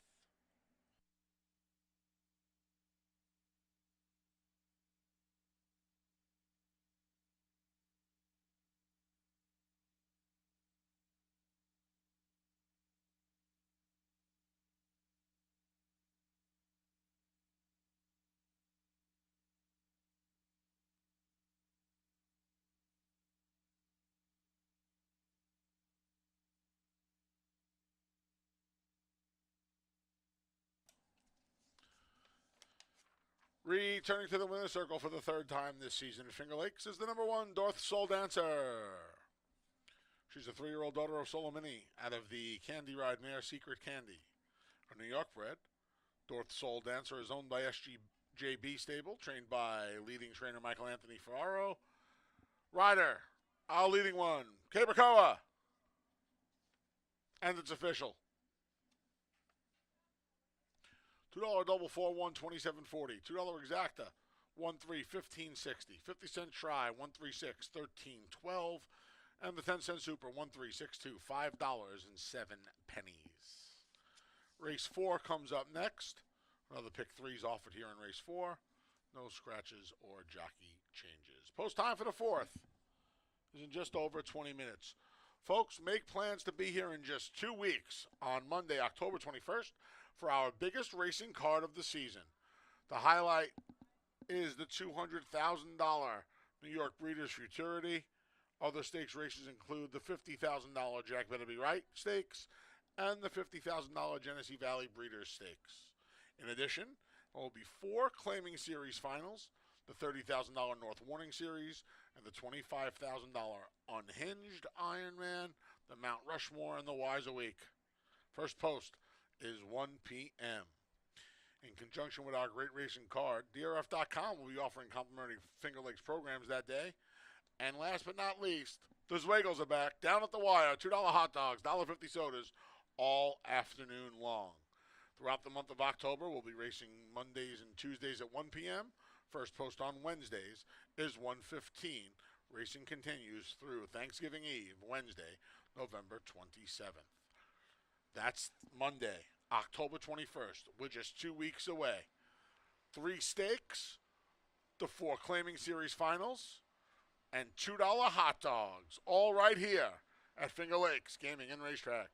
Speaker 2: Returning to the winner's circle for the third time this season at Finger Lakes is the number 1, Darth Soul Dancer. She's a 3-year-old daughter of Solomini out of the Candy Ride mare Secret Candy. A New York bred, Darth Soul Dancer is owned by SGJB Stable, trained by leading trainer Michael Anthony Ferraro. Rider, our leading one, Cabracoa. And it's official. $2 double 4-1, 27.40. $2 exacta, 1-3, 15.60. 50-cent try, 136, 13.12. And the 10-cent super, 1-3, 6-2, $5.07. Race 4 comes up next. Another pick 3 is offered here in race 4. No scratches or jockey changes. Post time for the 4th is in just over 20 minutes. Folks, make plans to be here in just 2 weeks on Monday, October 21st, for our biggest racing card of the season. The highlight is the $200,000 New York Breeders' Futurity. Other stakes races include the $50,000 Jack Better Be Right Stakes and the $50,000 Genesee Valley Breeders' Stakes. In addition, there will be 4 claiming series finals, the $30,000 North Warning Series, and the $25,000 Unhinged Ironman, the Mount Rushmore, and the Wise Awake. First post is 1 p.m. In conjunction with our great racing card, DRF.com will be offering complimentary Finger Lakes programs that day. And last but not least, the Zweigels are back, down at the wire, $2 hot dogs, $1.50 sodas, all afternoon long. Throughout the month of October, we'll be racing Mondays and Tuesdays at 1 p.m. First post on Wednesdays is 1:15. Racing continues through Thanksgiving Eve, Wednesday, November 27th. That's Monday, October 21st. We're just 2 weeks away. 3 stakes, the 4 claiming series finals, and $2 hot dogs, all right here at Finger Lakes Gaming and Racetrack.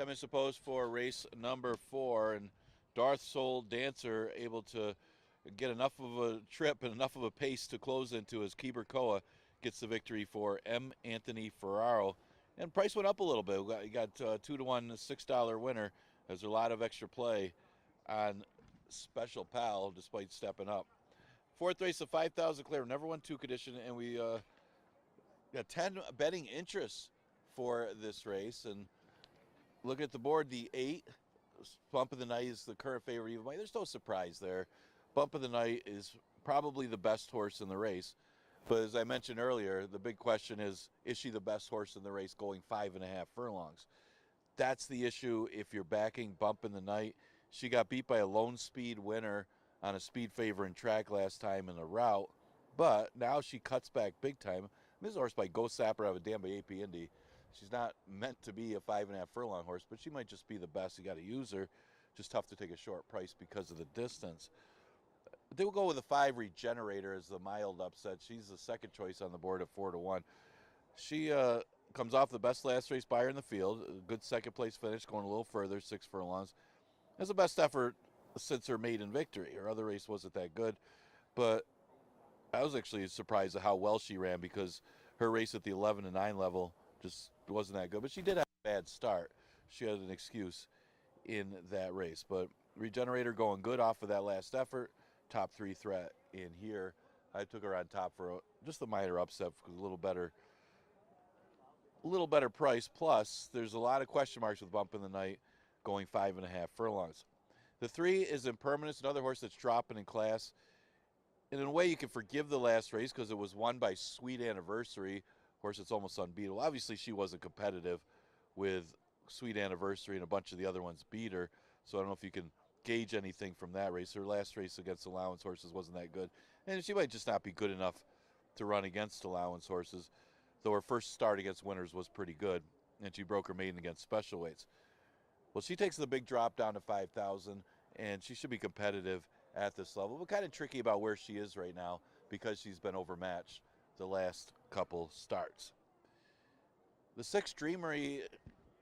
Speaker 4: 10 minutes to post for race number 4, and Darth Soul Dancer able to get enough of a trip and enough of a pace to close into as Keeber Koa gets the victory for M. Anthony Ferraro. And price went up a little bit. You got 2-1, $6 winner. There's a lot of extra play on Special Pal despite stepping up. Fourth race of 5,000 clear, never won 2 condition, and we got 10 betting interests for this race. And looking at the board, the 8 Bump of the Night is the current favorite. Even there's no surprise there. Bump of the Night is probably the best horse in the race. But as I mentioned earlier, the big question is she the best horse in the race going 5.5 furlongs? That's the issue if you're backing Bump in the Night. She got beat by a lone speed winner on a speed favoring track last time in the route, but now she cuts back big time. This is a horse by Go Sapper out of a dam by AP Indy. She's not meant to be a 5.5 furlong horse, but she might just be the best. You got to use her. Just tough to take a short price because of the distance. They will go with a 5 Regenerator as the mild upset. She's the second choice on the board at 4-1. She comes off the best last race by her in the field. A good second place finish, going a little further, 6 furlongs. That's the best effort since her maiden victory. Her other race wasn't that good, but I was actually surprised at how well she ran because her race at the 11-9 level just wasn't that good. But she did have a bad start. She had an excuse in that race. But Regenerator going good off of that last effort. Top 3 threat in here. I took her on top for just a minor upset for a little better price. Plus, there's a lot of question marks with Bump in the Night going 5.5 furlongs. The 3 is Impermanence, another horse that's dropping in class. And in a way, you can forgive the last race because it was won by Sweet Anniversary, horse that's almost unbeatable. Obviously, she wasn't competitive with Sweet Anniversary, and a bunch of the other ones beat her. So I don't know if you can gauge anything from that race. Her last race against allowance horses wasn't that good. And she might just not be good enough to run against allowance horses, though her first start against winners was pretty good, and she broke her maiden against special weights. Well, she takes the big drop down to 5,000, and she should be competitive at this level. But kind of tricky about where she is right now because she's been overmatched the last couple starts. The 6 Dreamery,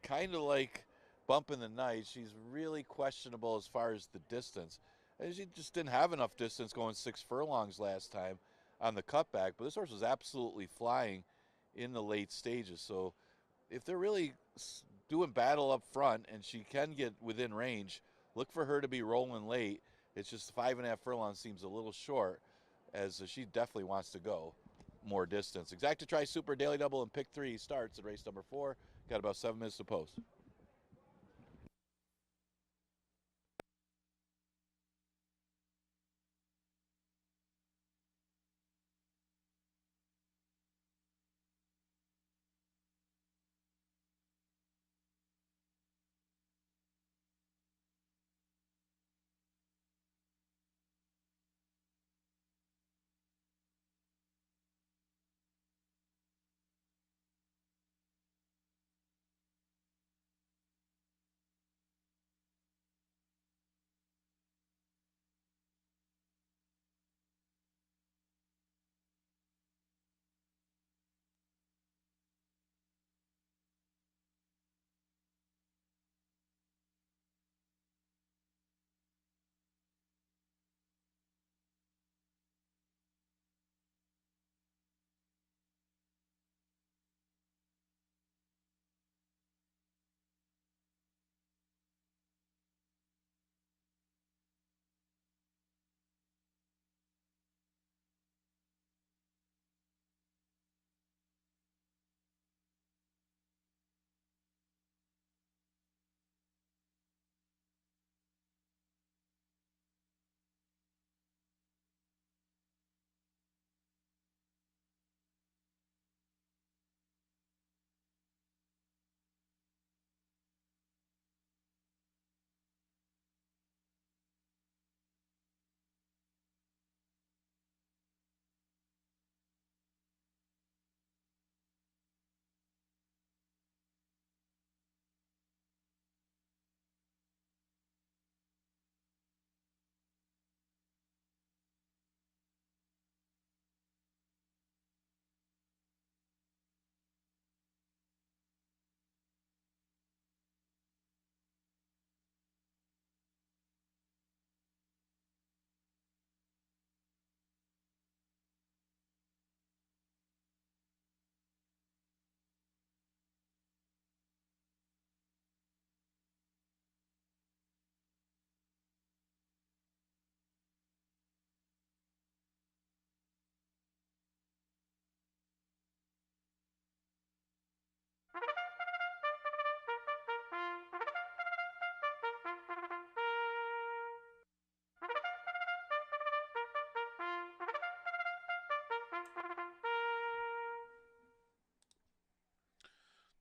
Speaker 4: kind of like Bump in the Night, she's really questionable as far as the distance. And she just didn't have enough distance going 6 furlongs last time on the cutback, but this horse was absolutely flying in the late stages. So if they're really doing battle up front and she can get within range, look for her to be rolling late. It's just 5.5 furlongs seems a little short, as she definitely wants to go more distance. Exacta Tri Super Daily Double and Pick 3 starts at race number 4. Got about 7 minutes to post.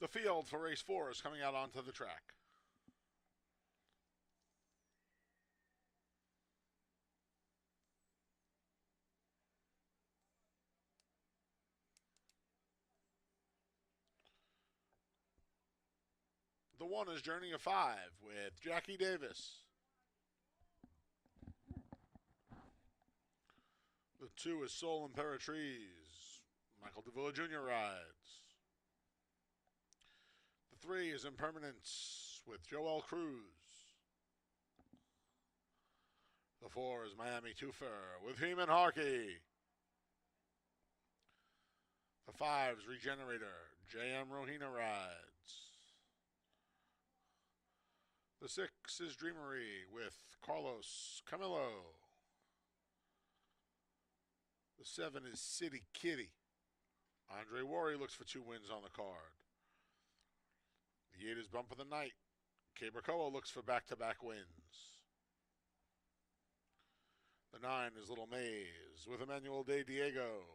Speaker 2: The field for race 4 is coming out onto the track. The 1 is Journey of 5 with Jackie Davis. The 2 is Soul Imperatrice. Michael DeVilla Jr. rides. The 3 is Impermanence with Joel Cruz. The 4 is Miami Twofer with Heeman Harkey. The 5 is Regenerator. J.M. Rohina rides. The 6 is Dreamery with Carlos Camillo. The 7 is City Kitty. Andre Worry looks for 2 wins on the card. The 8 is Bump of the Night. Cabracoa looks for back-to-back wins. The 9 is Little Maze with Emmanuel De Diego.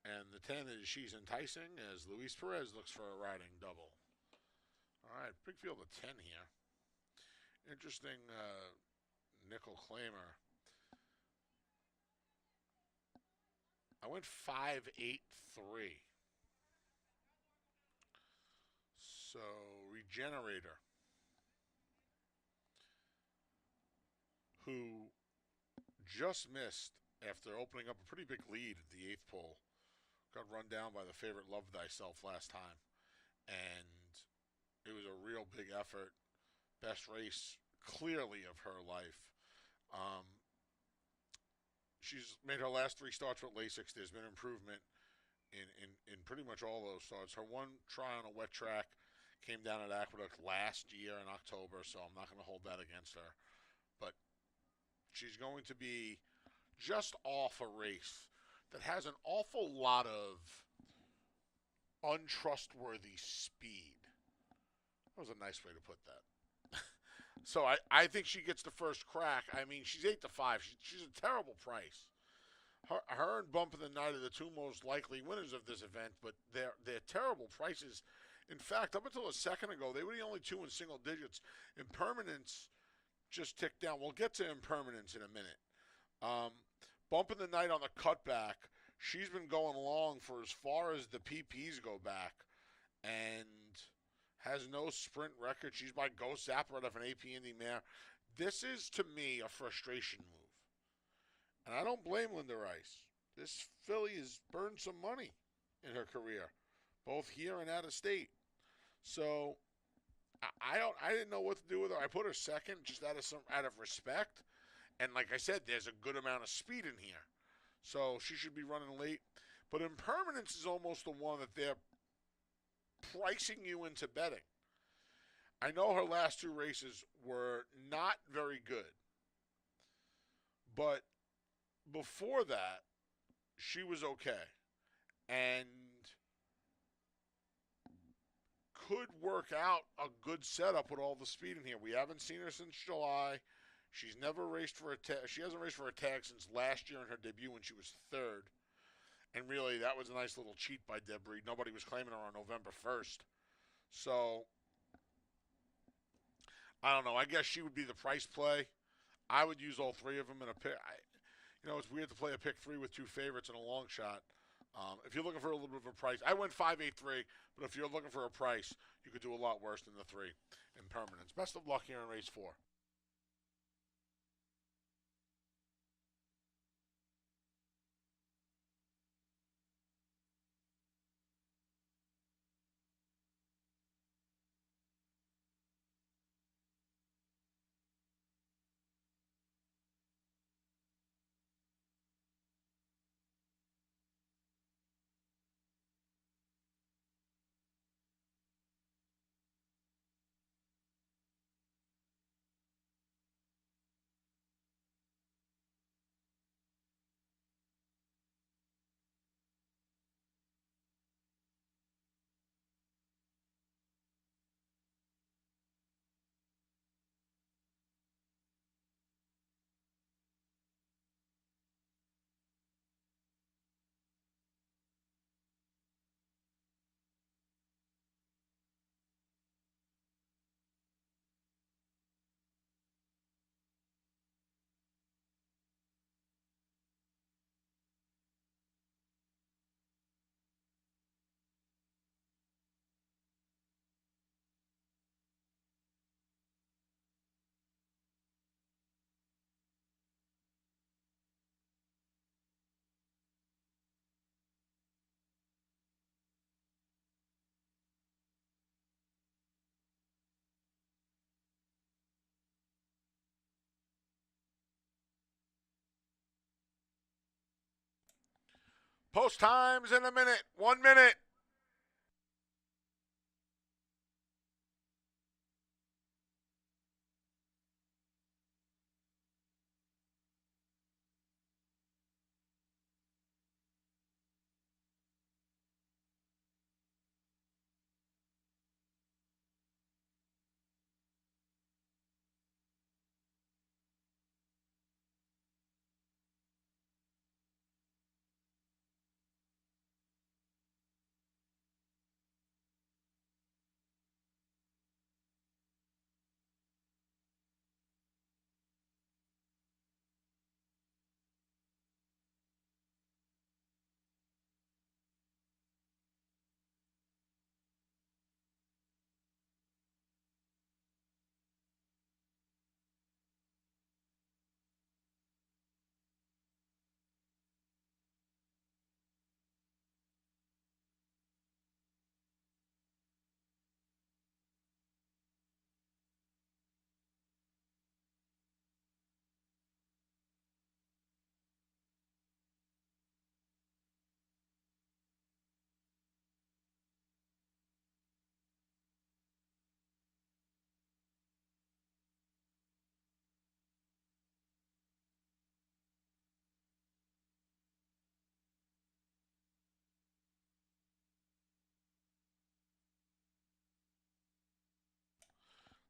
Speaker 2: And the 10 is She's Enticing as Luis Perez looks for a riding double. All right, big field of 10 here. Interesting nickel claimer. I went 5-8-3. So, Regenerator, who just missed after opening up a pretty big lead at the 8th pole, got run down by the favorite Love Thyself last time. And it was a real big effort. Best race, clearly, of her life. She's made her last 3 starts with Lasix. There's been improvement in pretty much all those starts. Her one try on a wet track came down at Aqueduct last year in October, so I'm not going to hold that against her. But she's going to be just off a race that has an awful lot of untrustworthy speed. That was a nice way to put that. So I think she gets the first crack. I mean, she's 8-5. She's a terrible price. Her and Bump of the Night are the 2 most likely winners of this event, but they're terrible prices. In fact, up until a second ago, they were the only 2 in single digits. Impermanence just ticked down. We'll get to Impermanence in a minute. Bump of the Night on the cutback. She's been going along for as far as the PPs go back, and has no sprint record. She's by Ghost Zapper out of an AP Indy mare. This is, to me, a frustration move. And I don't blame Linda Rice. This filly has burned some money in her career, both here and out of state. So I didn't know what to do with her. I put her second just out of respect. And like I said, there's a good amount of speed in here. So she should be running late. But Impermanence is almost the one that they're pricing you into betting. I know her last 2 races were not very good. But before that, she was okay. And could work out a good setup with all the speed in here. We haven't seen her since July. She's never raced for a tag. She hasn't raced for a tag since last year in her debut when she was 3rd. And really, that was a nice little cheat by Debris. Nobody was claiming her on November 1st. So, I don't know. I guess she would be the price play. I would use all 3 of them in a pick. It's weird to play a pick 3 with 2 favorites in a long shot. If you're looking for a little bit of a price, I went 5-8-3, but if you're looking for a price, you could do a lot worse than the 3 Impermanence. Best of luck here in race 4. Post times in a minute. 1 minute.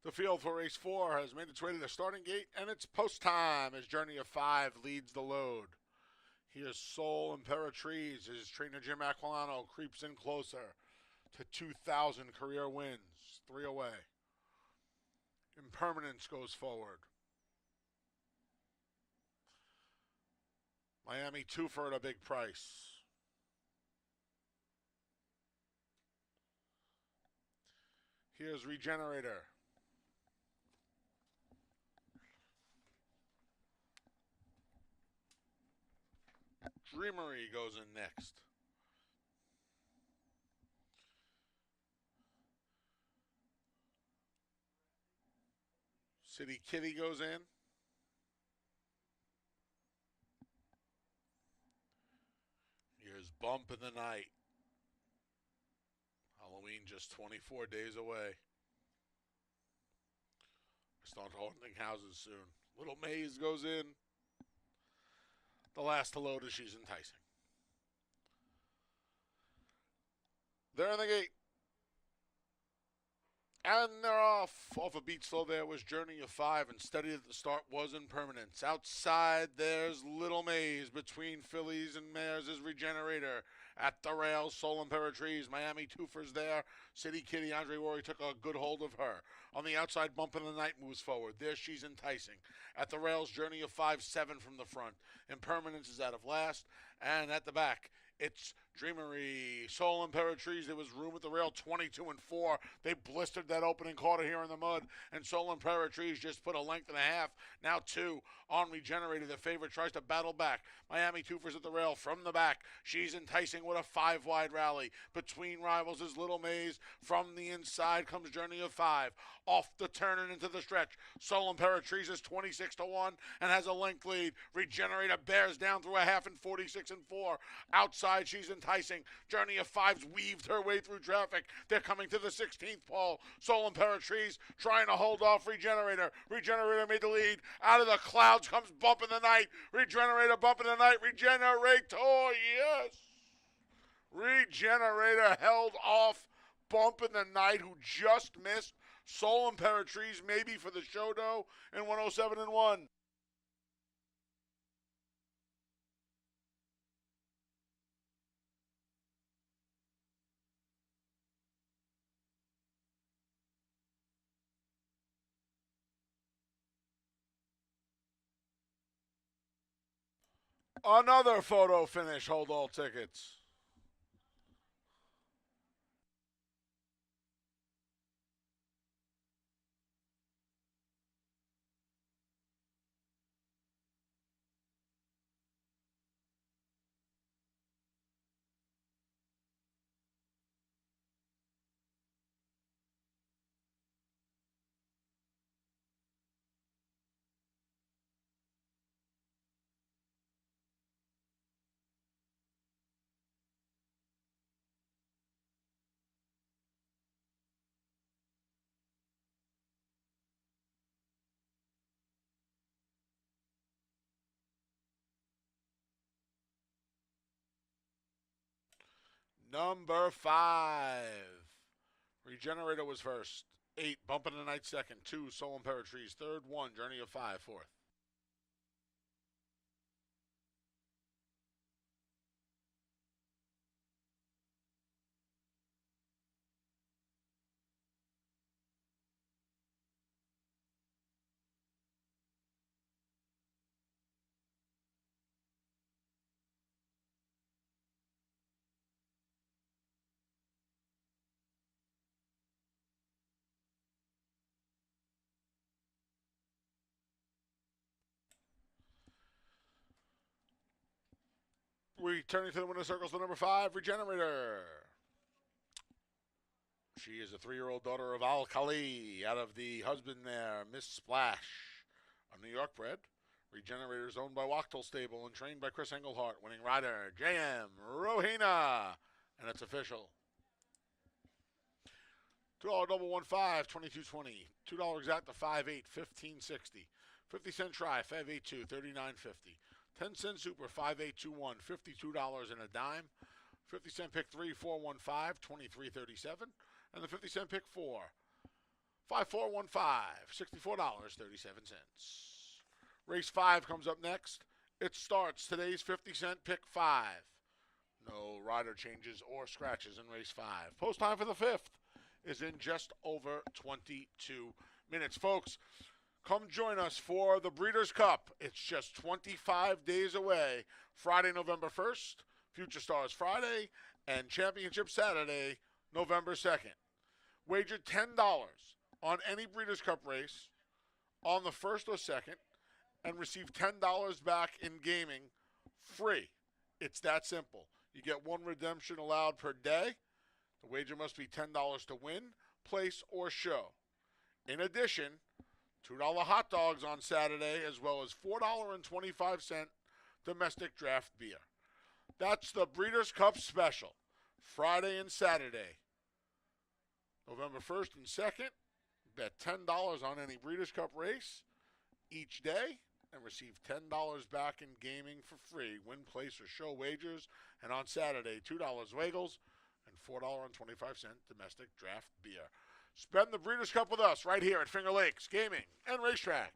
Speaker 2: The field for race 4 has made its way to the starting gate, and it's post time as Journey of 5 leads the load. Here's Soul Imperatrice as trainer Jim Aquilano creeps in closer to 2,000 career wins, 3 away. Impermanence goes forward. Miami Twofer at a big price. Here's Regenerator. Dreamery goes in next. City Kitty goes in. Here's Bump in the Night. Halloween just 24 days away. Start haunting houses soon. Little Maze goes in. The last to load as she's enticing. They're in the gate. And they're off. Off a beat slow there was Journey of 5, and steady at the start was Impermanence. Outside there's Little Maze. Between fillies and mares is Regenerator. At the rails, Soul Imperatrice. Miami Twofer's there. City Kitty, Andre Rory took a good hold of her. On the outside, Bump in the Night moves forward. There she's enticing. At the rails, Journey of 5, 7 from the front. Impermanence is out of last. And at the back, it's Dreamery, Soul Imperatrice. There was room at the rail, 22 and 4. They blistered that opening quarter here in the mud, and Soul Imperatrice just put a length and a half. Now 2 on Regenerator. The favorite tries to battle back. Miami Twofer's at the rail from the back. She's enticing with a 5-wide rally. Between rivals is Little Maze. From the inside comes Journey of 5. Off the turn and into the stretch. Soul Imperatrice is 26 to 1 and has a length lead. Regenerator bears down through a half in 46 and 4. Outside, she's enticing. Journey of 5's weaved her way through traffic. They're coming to the 16th pole. Soul Imperatrice trying to hold off Regenerator. Regenerator made the lead. Out of the clouds comes Bump in the Night. Regenerator, Bump in the Night. Regenerator, yes. Regenerator held off Bump in the Night, who just missed Soul Imperatrice, maybe for the show though, in 107 and 1. Another photo finish. Hold all tickets. Number 5. Regenerator was first. 8, Bump in the Night second. 2, Soul Imperatrice third. 1, Journey of 5 fourth. Returning to the winner's circles, the number 5, Regenerator. She is a 3-year-old daughter of Al Khali, out of the husband there, Miss Splash. A New York bred. Regenerator is owned by Wachtel Stable and trained by Chris Englehart. Winning rider, JM Rohina. And it's official. $2 double 1-5, 22.20. $2 exact to 5-8, 15.60. 50-cent try, 582, 39.50. 10-cent super, 5821, $52 and a dime. 50-cent pick 3, 415, 23.37. And the 50-cent pick 4, 5415, $64.37. Race 5 comes up next. It starts today's 50-cent pick 5. No rider changes or scratches in race 5. Post time for the 5th is in just over 22 minutes. Folks, come join us for the Breeders' Cup. It's just 25 days away. Friday, November 1st, Future Stars Friday, and Championship Saturday, November 2nd. Wager $10 on any Breeders' Cup race on the 1st or 2nd and receive $10 back in gaming free. It's that simple. You get one redemption allowed per day. The wager must be $10 to win, place, or show. In addition, $2 hot dogs on Saturday, as well as $4.25 domestic draft beer. That's the Breeders' Cup special, Friday and Saturday. November 1st and 2nd, bet $10 on any Breeders' Cup race each day and receive $10 back in gaming for free. Win, place, or show wagers. And on Saturday, $2 Wagels and $4.25 domestic draft beer. Spend the Breeders' Cup with us right here at Finger Lakes Gaming and Racetrack.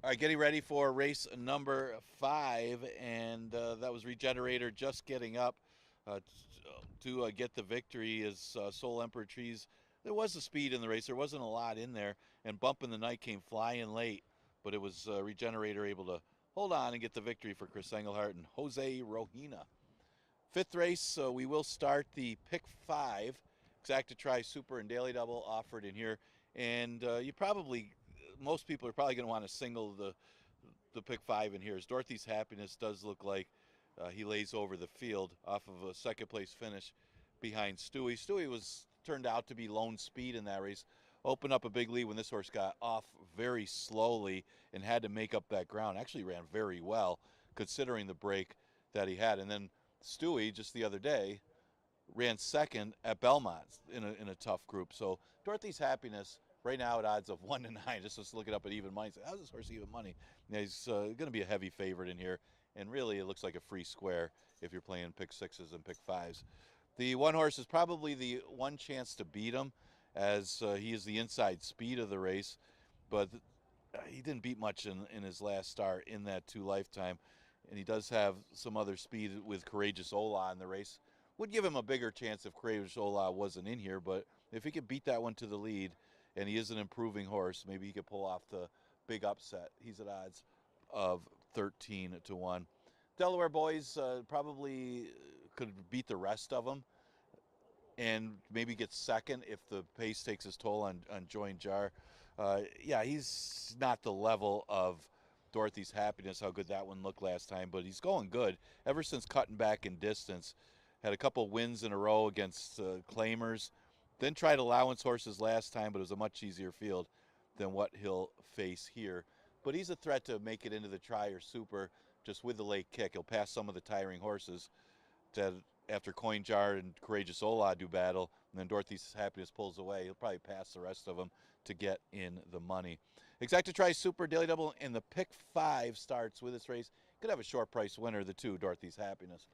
Speaker 4: All right, getting ready for race number 5, and that was Regenerator just getting up to get the victory as Soul Emperor Trees. There was a speed in the race. There wasn't a lot in there, and Bump in the Night came flying late, but it was Regenerator able to hold on and get the victory for Chris Engelhart and Jose Rohina. 5th race, we will start the Pick 5, Exacta Super and Daily Double offered in here, and most people are probably going to want to single the Pick 5 in here. As Dorothy's Happiness does look like he lays over the field off of a second place finish behind Stewie. Stewie turned out to be lone speed in that race. Opened up a big lead when this horse got off very slowly and had to make up that ground. Actually ran very well considering the break that he had. And then Stewie, just the other day, ran second at Belmont in a tough group. So Dorothy's Happiness right now at odds of 1 to 9. Just look it up at even money. Say, how's this horse even money? Yeah, he's going to be a heavy favorite in here. And really, it looks like a free square if you're playing Pick 6s and Pick 5s. The one horse is probably the one chance to beat him, as he is the inside speed of the race. But he didn't beat much in his last start in that 2 Lifetime. And he does have some other speed with Courageous Ola in the race. Would give him a bigger chance if Courageous Ola wasn't in here, but if he could beat that one to the lead, and he is an improving horse, maybe he could pull off the big upset. He's at odds of 13 to 1. Delaware Boys probably could beat the rest of them and maybe get second if the pace takes its toll on Join Jar. Yeah, he's not the level of Dorothy's Happiness, how good that one looked last time, but he's going good ever since cutting back in distance. Had a couple wins in a row against claimers. Then tried allowance horses last time, but it was a much easier field than what he'll face here. But he's a threat to make it into the Tri or Super just with the late kick. He'll pass some of the tiring horses that after Coin Jar and Courageous Ola do battle, and then Dorothy's Happiness pulls away. He'll probably pass the rest of them to get in the money. Exacta Super Daily Double and the Pick 5 starts with this race. Could have a short price winner, the 2, Dorothy's Happiness.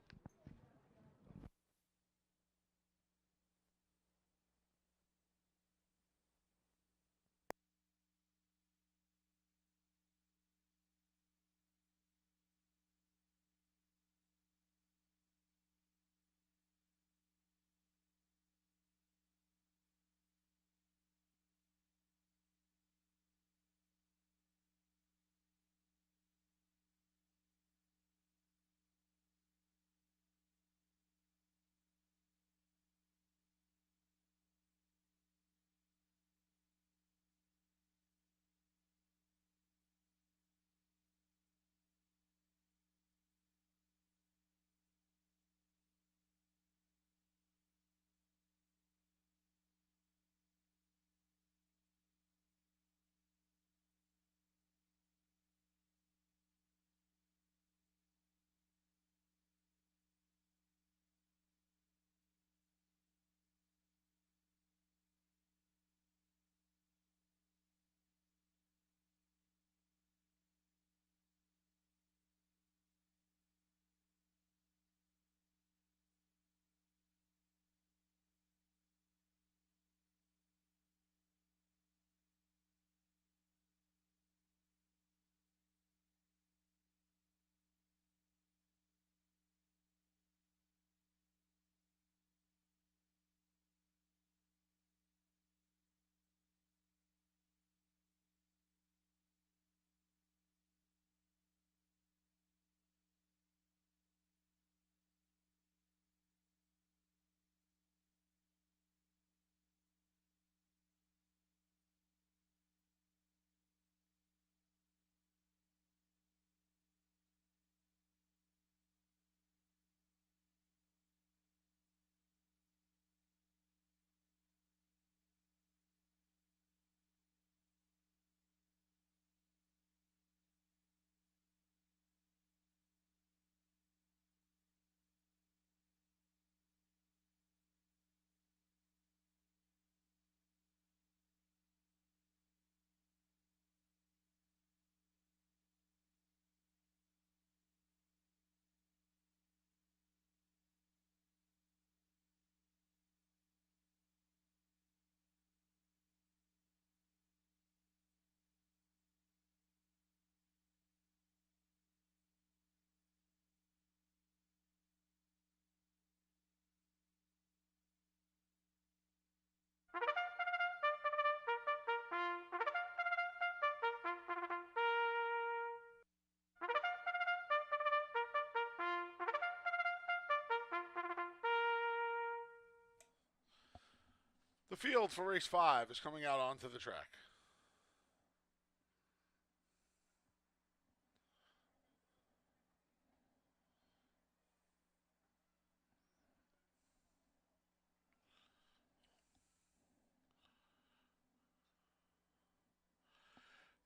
Speaker 2: The field for race 5 is coming out onto the track.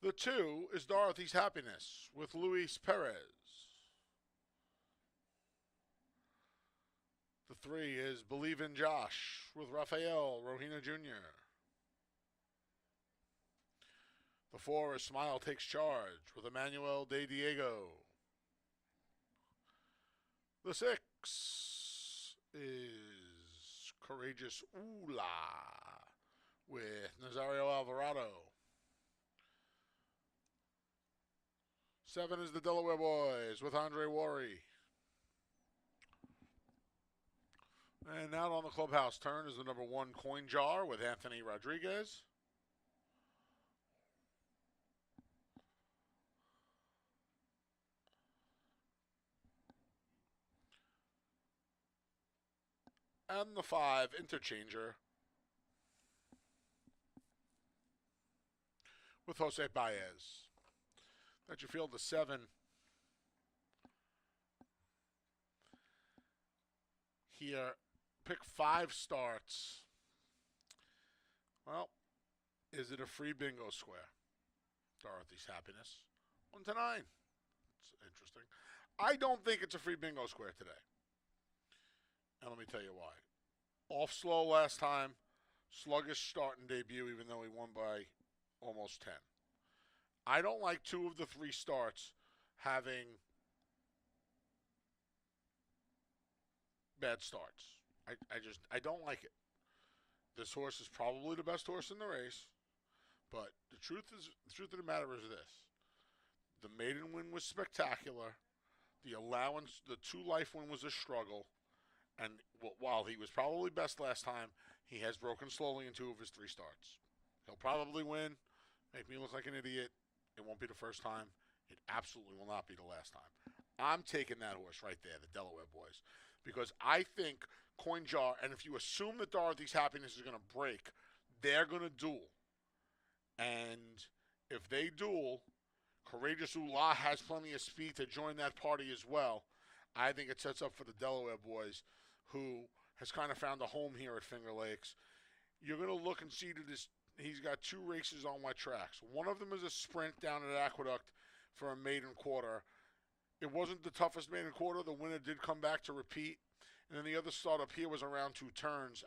Speaker 2: The 2 is Dorothy's Happiness with Luis Perez. The 3 is Believe in Josh with Rafael Rohina Jr. The 4 is Smile Takes Charge with Emmanuel De Diego. The 6 is Courageous Ula with Nazario Alvarado. 7 is the Delaware Boys with Andre Worry. And out on the clubhouse turn is the number 1 Coin Jar with Anthony Rodriguez. And the 5 Interchanger with Jose Baez. At your field, the 7 here. Pick 5 starts. Well, is it a free bingo square? Dorothy's Happiness. 1 to 9. It's interesting. I don't think it's a free bingo square today. And let me tell you why. Off slow last time. Sluggish start and debut, even though he won by almost 10. I don't like 2 of the 3 starts having bad starts. I don't like it. This horse is probably the best horse in the race, but the truth of the matter is this: the maiden win was spectacular. The allowance, the 2 life win was a struggle, and while he was probably best last time, he has broken slowly in 2 of his 3 starts. He'll probably win, make me look like an idiot. It won't be the first time. It absolutely will not be the last time. I'm taking that horse right there, the Delaware Boys, because I think Coin Jar, and if you assume that Dorothy's Happiness is going to break, they're going to duel. And if they duel, Courageous Ula has plenty of speed to join that party as well. I think it sets up for the Delaware Boys, who has kind of found a home here at Finger Lakes. You're going to look and see that he's got 2 races on wet tracks. One of them is a sprint down at Aqueduct for a maiden quarter. It wasn't the toughest maiden quarter. The winner did come back to repeat. And then the other start up here was around 2 turns.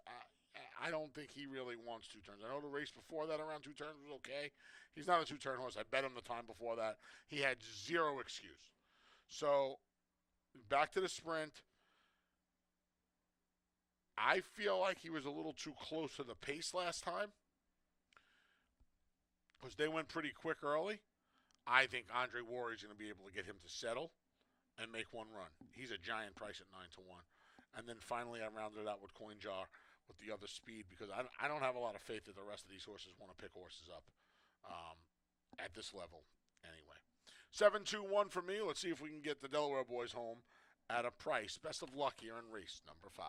Speaker 2: I don't think he really wants 2 turns. I know the race before that around 2 turns was okay. He's not a 2-turn horse. I bet him the time before that. He had 0 excuse. So, back to the sprint. I feel like he was a little too close to the pace last time, because they went pretty quick early. I think Andre Worry is going to be able to get him to settle and make 1 run. He's a giant price at 9 to 1. And then finally I rounded out with Coin Jar with the other speed, because I don't have a lot of faith that the rest of these horses want to pick horses up at this level anyway. 7-2-1 for me. Let's see if we can get the Delaware Boys home at a price. Best of luck here in race number 5.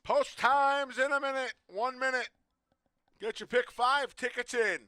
Speaker 2: Post times in a minute. 1 minute. Get your pick 5 tickets in.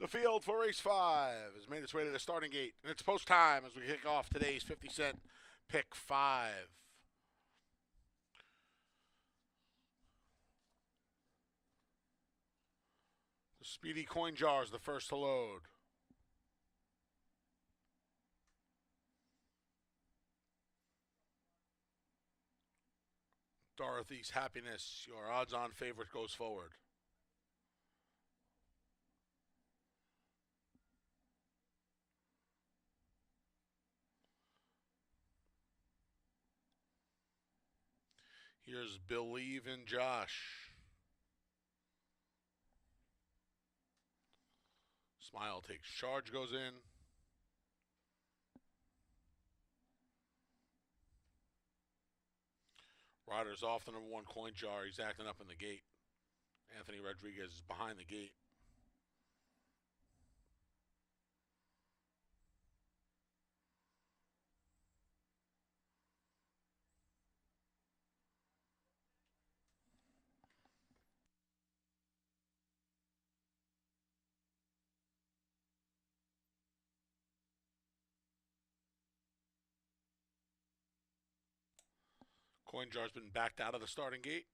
Speaker 2: The field for race 5 has made its way to the starting gate, and it's post time as we kick off today's 50-cent pick 5. The speedy coin jar is the first to load. Dorothy's Happiness, your odds-on favorite, goes forward. Here's Believe in Josh. Smile takes charge, goes in. Ryder's off the number 1 coin jar. He's acting up in the gate. Anthony Rodriguez is behind the gate. Coin jar's been backed out of the starting gate.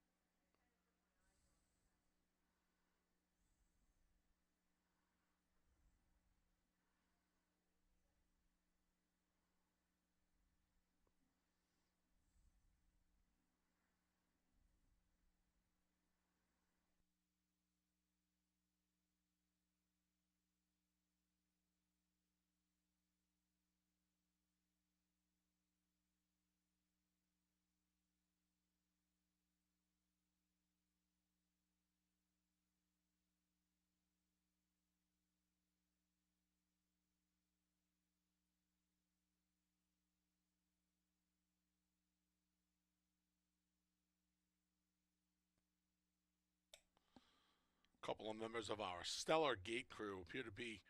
Speaker 2: A couple of members of our stellar gate crew appear to be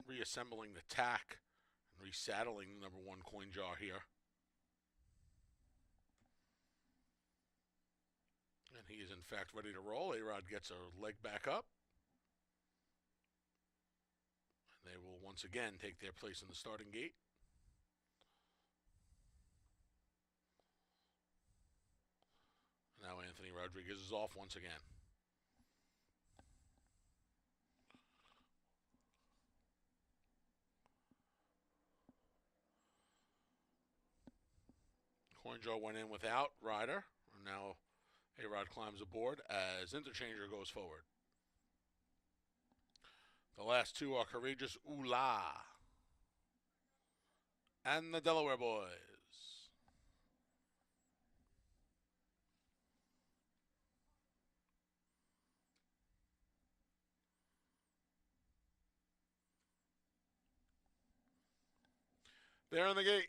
Speaker 2: reassembling the tack and resaddling the number 1 coin jar here. And he is in fact ready to roll. A-Rod gets a leg back up. And they will once again take their place in the starting gate. Now Anthony Rodriguez is off once again. Coinjaw went in without Ryder. Now A-Rod climbs aboard as Interchanger goes forward. The last two are Courageous Oola and the Delaware Boys. They're in the gate.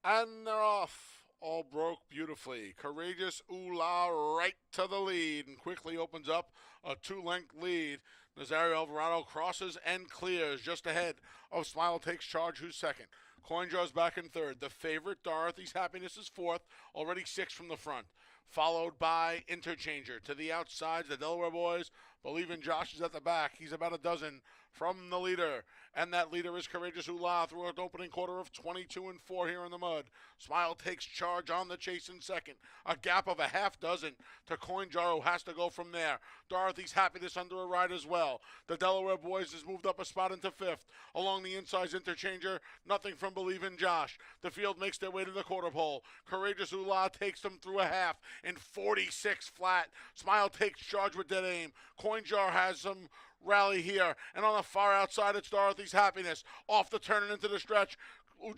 Speaker 2: And they're off. All broke beautifully. Courageous Oola right to the lead and quickly opens up a 2-length lead. Nazario Alvarado crosses and clears just ahead of Smile Takes Charge, who's second. Coinjaw's back in third. The favorite, Dorothy's Happiness, is fourth, already 6 from the front. Followed by Interchanger. To the outside, the Delaware Boys believe in Josh is at the back. He's about a dozen from the leader. And that leader is Courageous Oola through an opening quarter of 22-4 here in the mud. Smile Takes Charge on the chase in second. A gap of a half dozen to Coinjar, who has to go from there. Dorothy's Happiness under a ride as well. The Delaware Boys has moved up a spot into fifth. Along the inside's Interchanger, nothing from Believe in Josh. The field makes their way to the quarter pole. Courageous Oola takes them through a half in 46 flat. Smile Takes Charge with dead aim. Coinjar has some rally here, and on the far outside it's Dorothy's Happiness off the turn and into the stretch.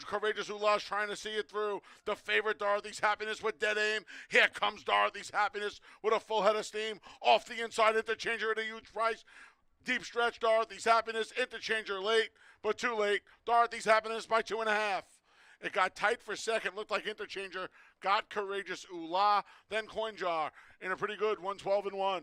Speaker 2: Courageous Oola trying to see it through. The favorite, Dorothy's Happiness, with dead aim. Here comes Dorothy's Happiness with a full head of steam off the inside. Interchanger at a huge price. Deep stretch, Dorothy's Happiness. Interchanger late, but too late. Dorothy's Happiness by 2.5. It got tight for second. Looked like Interchanger got Courageous Oola. Then Coinjar in a pretty good 112-1.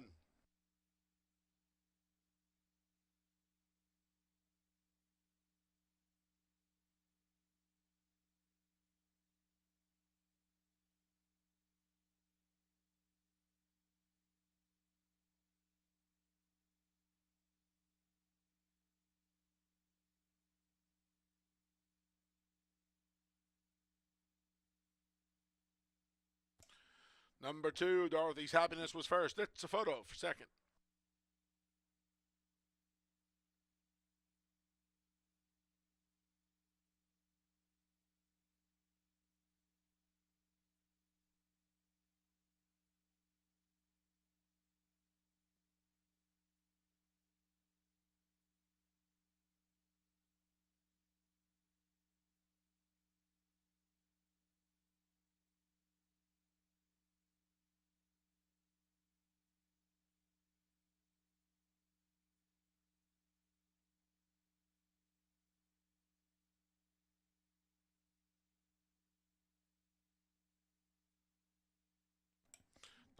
Speaker 2: Number 2, Dorothy's Happiness was first. It's a photo for second.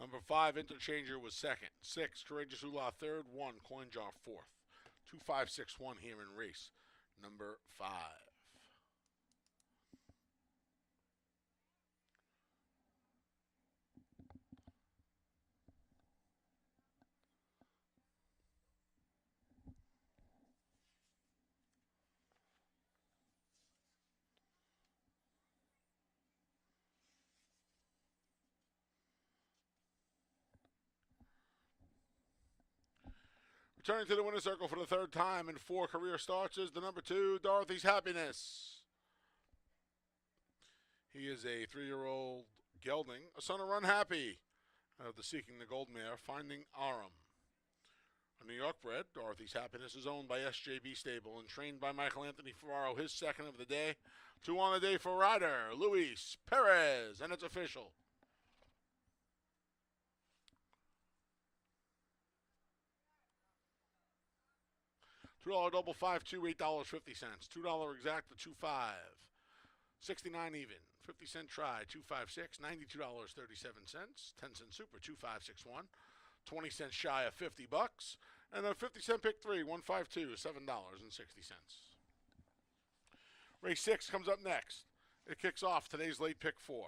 Speaker 2: Number 5, Interchanger was second. 6, Courageous Oola third. 1, Coinjar fourth. 2-5-6-1 here in race number 5. Returning to the winner's circle for the third time in 4 career starts is the number 2, Dorothy's Happiness. He is a 3-year-old gelding, a son of Run Happy, of the Seeking the Gold Mare, Finding Aram. A New York bred, Dorothy's Happiness is owned by SJB Stable and trained by Michael Anthony Ferraro, his second of the day. 2 on the day for rider, Luis Perez, and it's official. $2 double 5-2, $8.50. $2 exact to 2.5. 69 even. 50-cent try, 2.56. $92.37. 10-cent super, 2.561. 20 cents shy of $50. And a 50-cent pick 3, 152, $7.60. Race 6 comes up next. It kicks off today's late pick 4.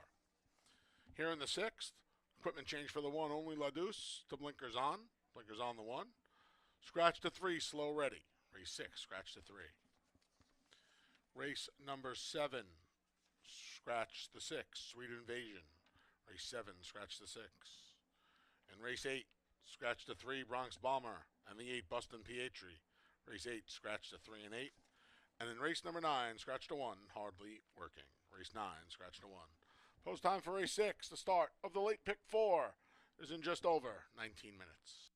Speaker 2: Here in the 6th, equipment change for the 1, only La Deuce to blinkers on. Blinkers on the 1. Scratch to 3, slow ready. Race 6, scratch to 3. Race number 7, scratch the 6, Sweet Invasion. Race 7, scratch the 6. And race 8, scratch to 3, Bronx Bomber. And the 8, Bustin' Pietri. Race 8, scratch to 3 and 8. And in race number 9, scratch to 1, hardly working. Race 9, scratch to 1. Post time for race 6, the start of the late pick 4, is in just over 19 minutes.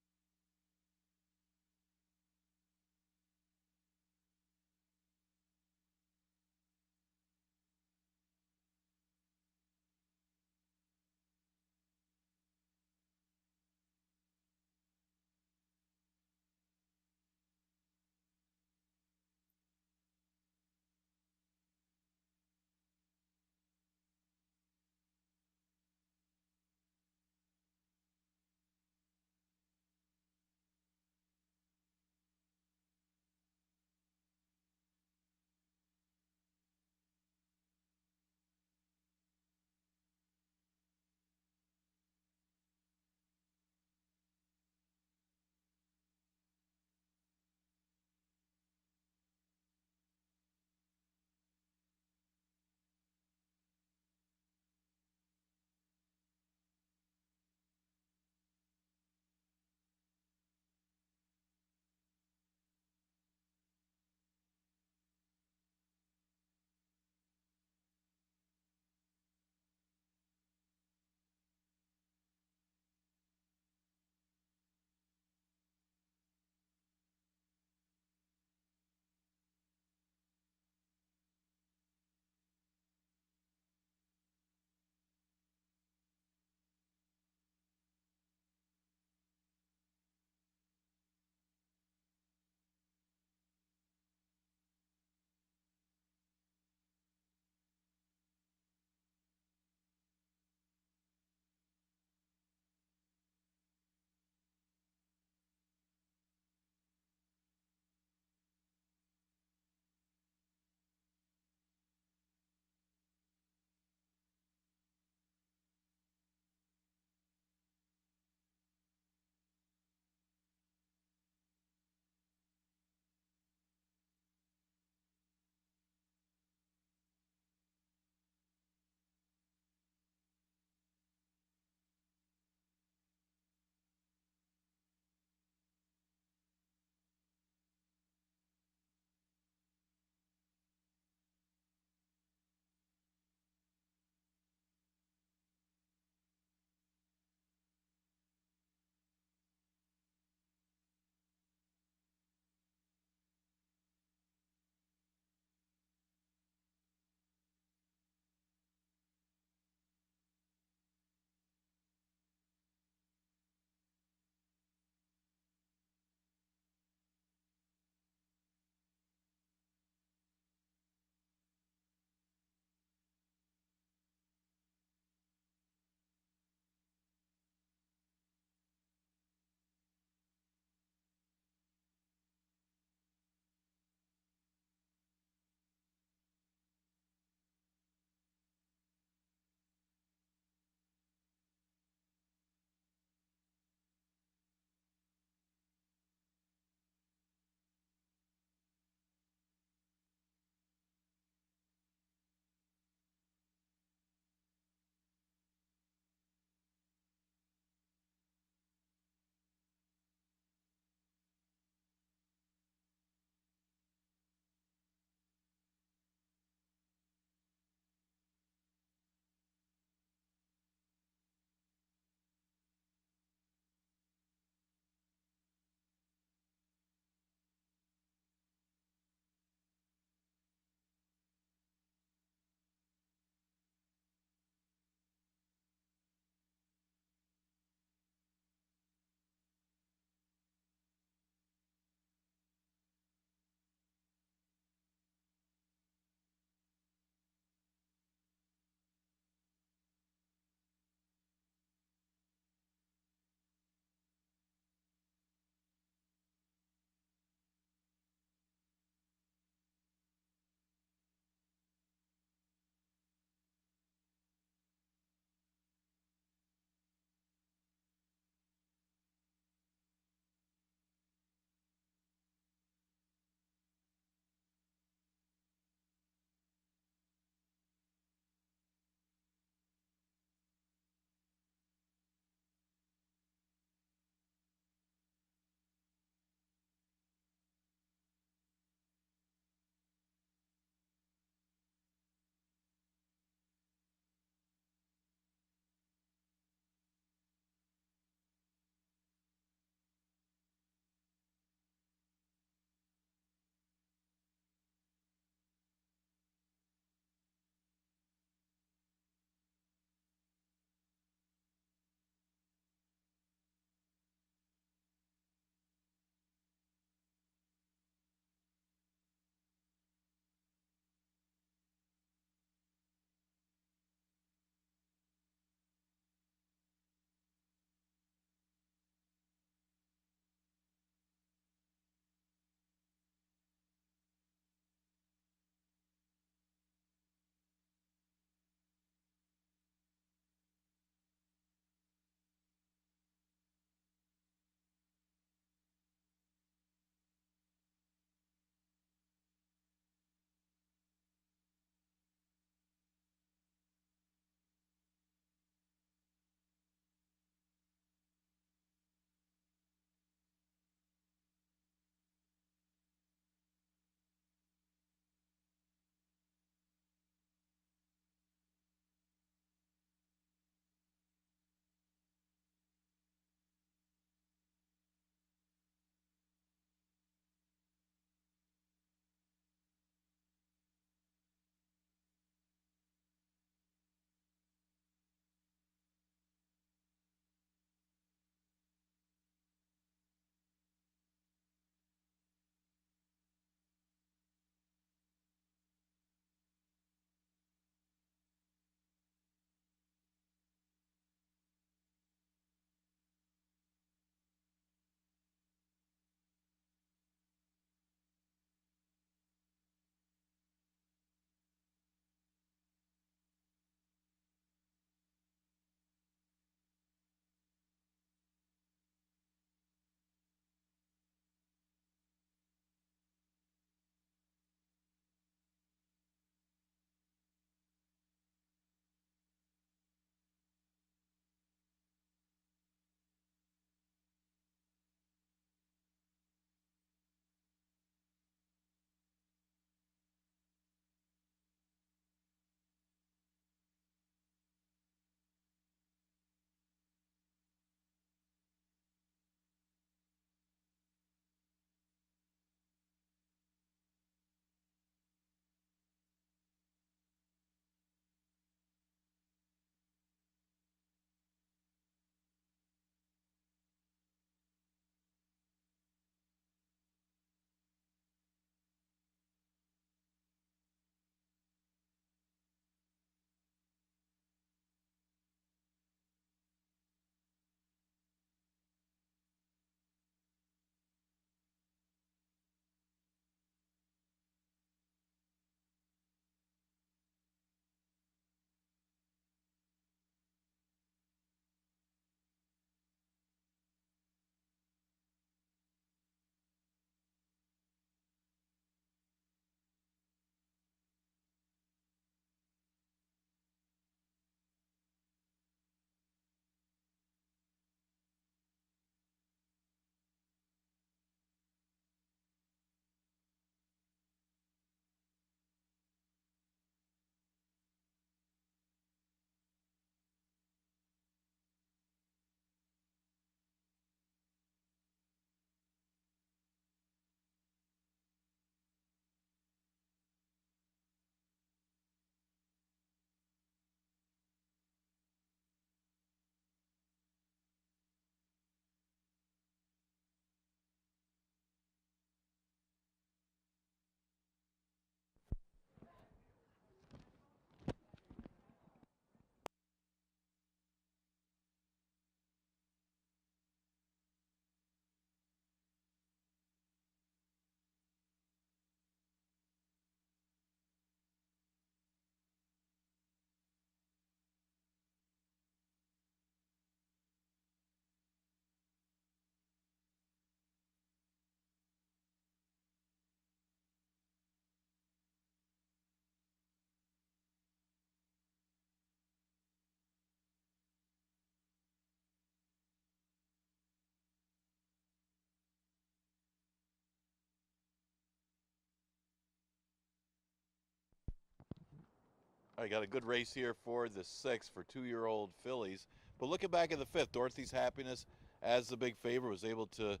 Speaker 4: I got a good race here for the 6 for 2-year-old fillies. But looking back at the 5th, Dorothy's Happiness, as the big favorite, was able to, it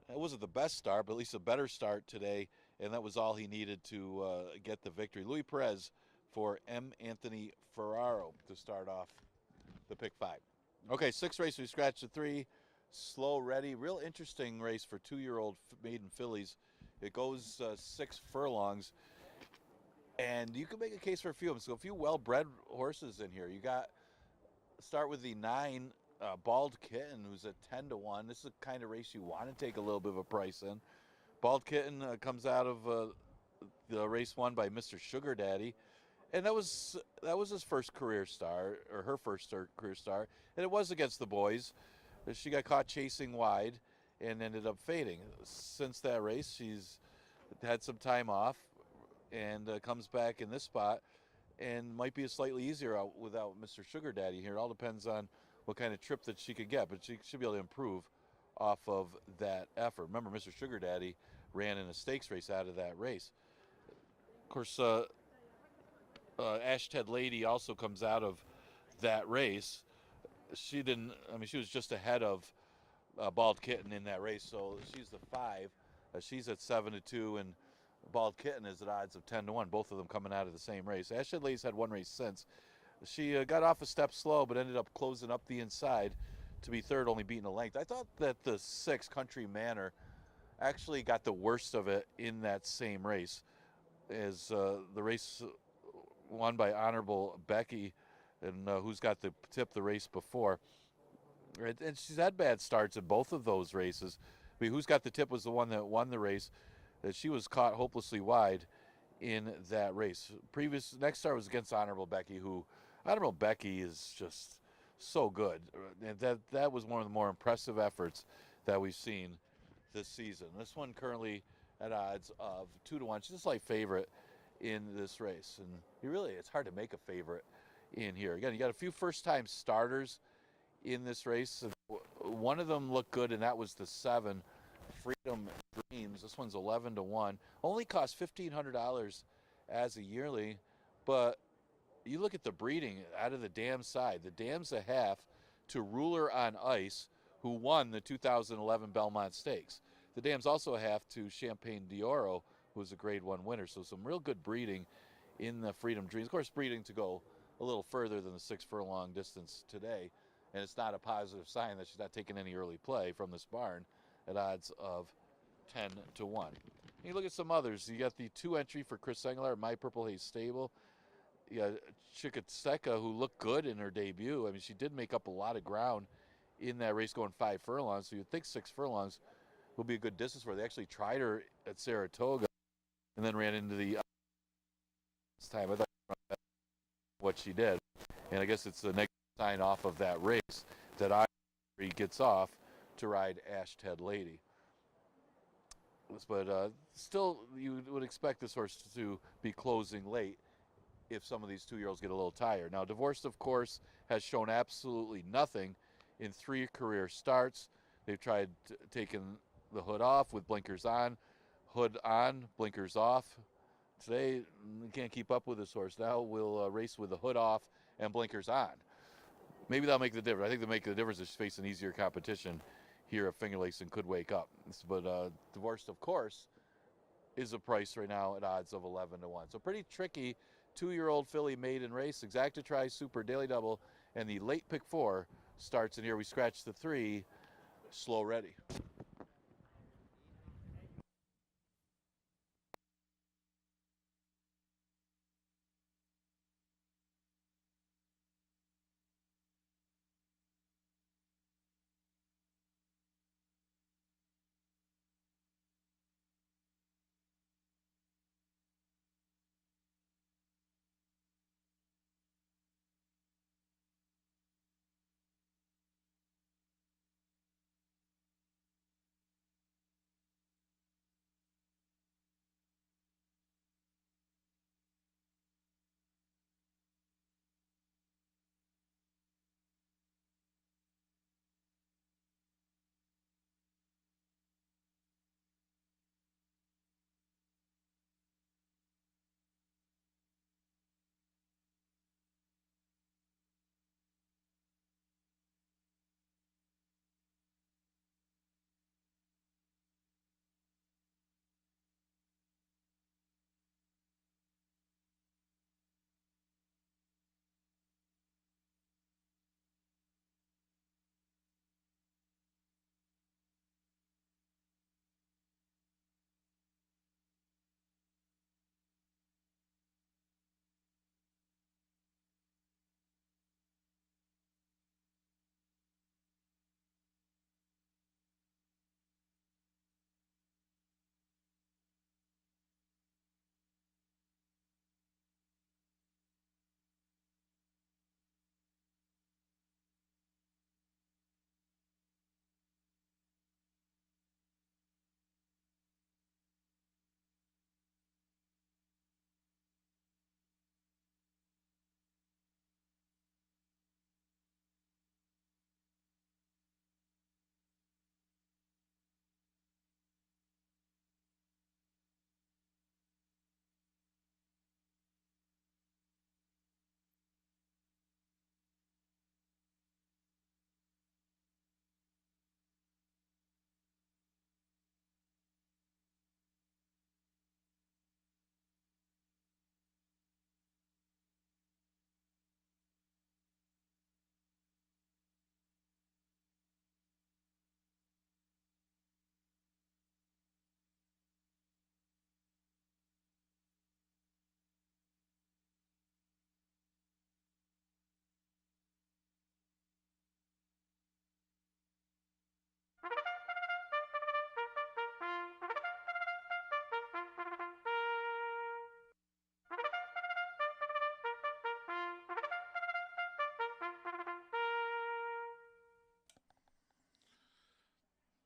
Speaker 4: wasn't the best start, but at least a better start today, and that was all he needed to get the victory. Louis Perez for M. Anthony Ferraro to start off the pick 5. Okay, 6th race, we scratched the 3. Slow Ready. Real interesting race for 2-year-old maiden fillies. It goes 6 furlongs. And you can make a case for a few of them. So a few well-bred horses in here. You got, start with the 9 Bald Kitten, who's at 10-1. This is the kind of race you want to take a little bit of a price in. Bald Kitten comes out of the race won by Mr. Sugar Daddy. And that was his first career star, or her first career star. And it was against the boys. She got caught chasing wide and ended up fading. Since that race, she's had some time off and comes back in this spot and might be a slightly easier out without Mr. Sugar Daddy here. It all depends on what kind of trip that she could get, but she should be able to improve off of that effort. Remember, Mr. Sugar Daddy ran in a stakes race out of that race. Of course, Ashted Lady also comes out of that race. She didn't, I mean, she was just ahead of Bald Kitten in that race, so she's the 5. She's at 7-2, and Bald Kitten is at odds of 10-1, both of them coming out of the same race. Ashted Lady's had one race since. She got off a step slow, but ended up closing up the inside to be third, only beating a length. I thought that the 6 Country Manor actually got the worst of it in that same race, as the race won by Honorable Becky, and who's got the tip the race before. And she's had bad starts in both of those races. I mean, who's got the tip was the one that won the race. That she was caught hopelessly wide in that race. Next start was against Honorable Becky, who Honorable Becky is just so good. And that was one of the more impressive efforts that we've seen this season. This one currently at odds of 2-1. She's a slight favorite in this race, and it's hard to make a favorite in here. Again, you got a few first-time starters in this race. One of them looked good, and that was the 7 Freedom Dreams. This one's 11-1. Only costs $1,500 as a yearly, but you look at the breeding out of the dam side. The dam's a half to Ruler on Ice, who won the 2011 Belmont Stakes. The dam's also a half to Champagne d'Oro, who was a Grade 1 winner. So some real good breeding in the Freedom Dreams. Of course, breeding to go a little further than the 6 furlong distance today, and it's not a positive sign that she's not taking any early play from this barn at odds of 10-1. You look at some others. You got the 2 entry for Chris Engelhardt, My Purple Haze Stable. You got Chikateka, who looked good in her debut. I mean, she did make up a lot of ground in that race going 5 furlongs, so you'd think 6 furlongs will be a good distance for her. They actually tried her at Saratoga and then ran into the time. I thought what she did, and I guess it's a negative sign off of that race that gets off to ride Ashted Lady. But still, you would expect this horse to be closing late if some of these 2-year-olds get a little tired. Now, Divorced, of course, has shown absolutely nothing in 3 career starts. They've tried taking the hood off with blinkers on, blinkers off. Today, we can't keep up with this horse. Now we'll race with the hood off and blinkers on. Maybe that'll make the difference. I think the make the difference is facing easier competition here at Finger Lakes and could wake up. But Divorced, of course, is a price right now at odds of 11-1. So pretty tricky 2-year-old filly maiden race. Exacta Tri Super Daily Double, and the late pick 4 starts in here. We scratch the 3, Slow Ready.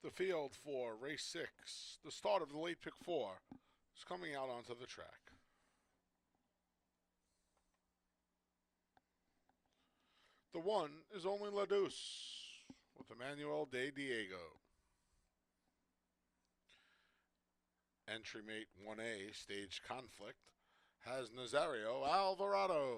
Speaker 2: The field for race 6, the start of the late pick 4, is coming out onto the track. The 1 is Only La Deuce with Emmanuel de Diego. Entry mate 1A, Stage Conflict, has Nazario Alvarado.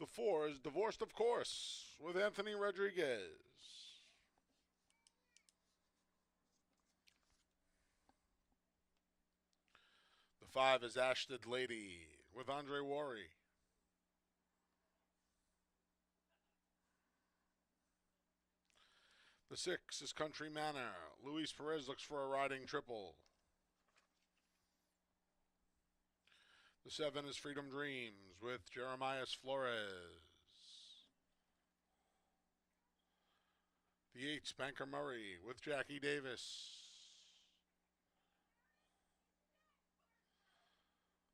Speaker 2: The 4 is Divorced of Course with Anthony Rodriguez. The 5 is Ashted Lady with Andre Worry. The 6 is Country Manor. Luis Perez looks for a riding triple. The 7 is Freedom Dreams with Jeremias Flores. The 8's Banker Murray with Jackie Davis.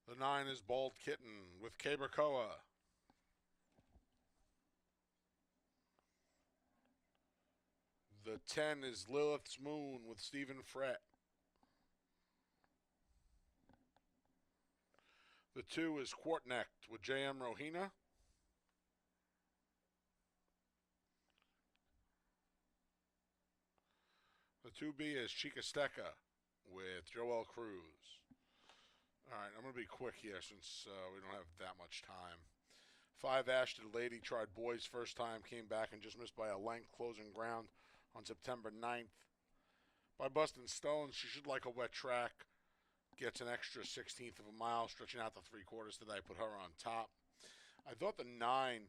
Speaker 2: The 9 is Bald Kitten with Cabercoa. The 10 is Lilith's Moon with Stephen Frett. The 2 is Quartnecht with J.M. Rohina. The 2B is Chicasteca with Joel Cruz. All right, I'm going to be quick here since we don't have that much time. 5 Ashton Lady tried boys first time, came back and just missed by a length, closing ground on September 9th. By Bustin' Stones, she should like a wet track. Gets an extra 16th of a mile, stretching out to 3/4 today. Put her on top. I thought the 9,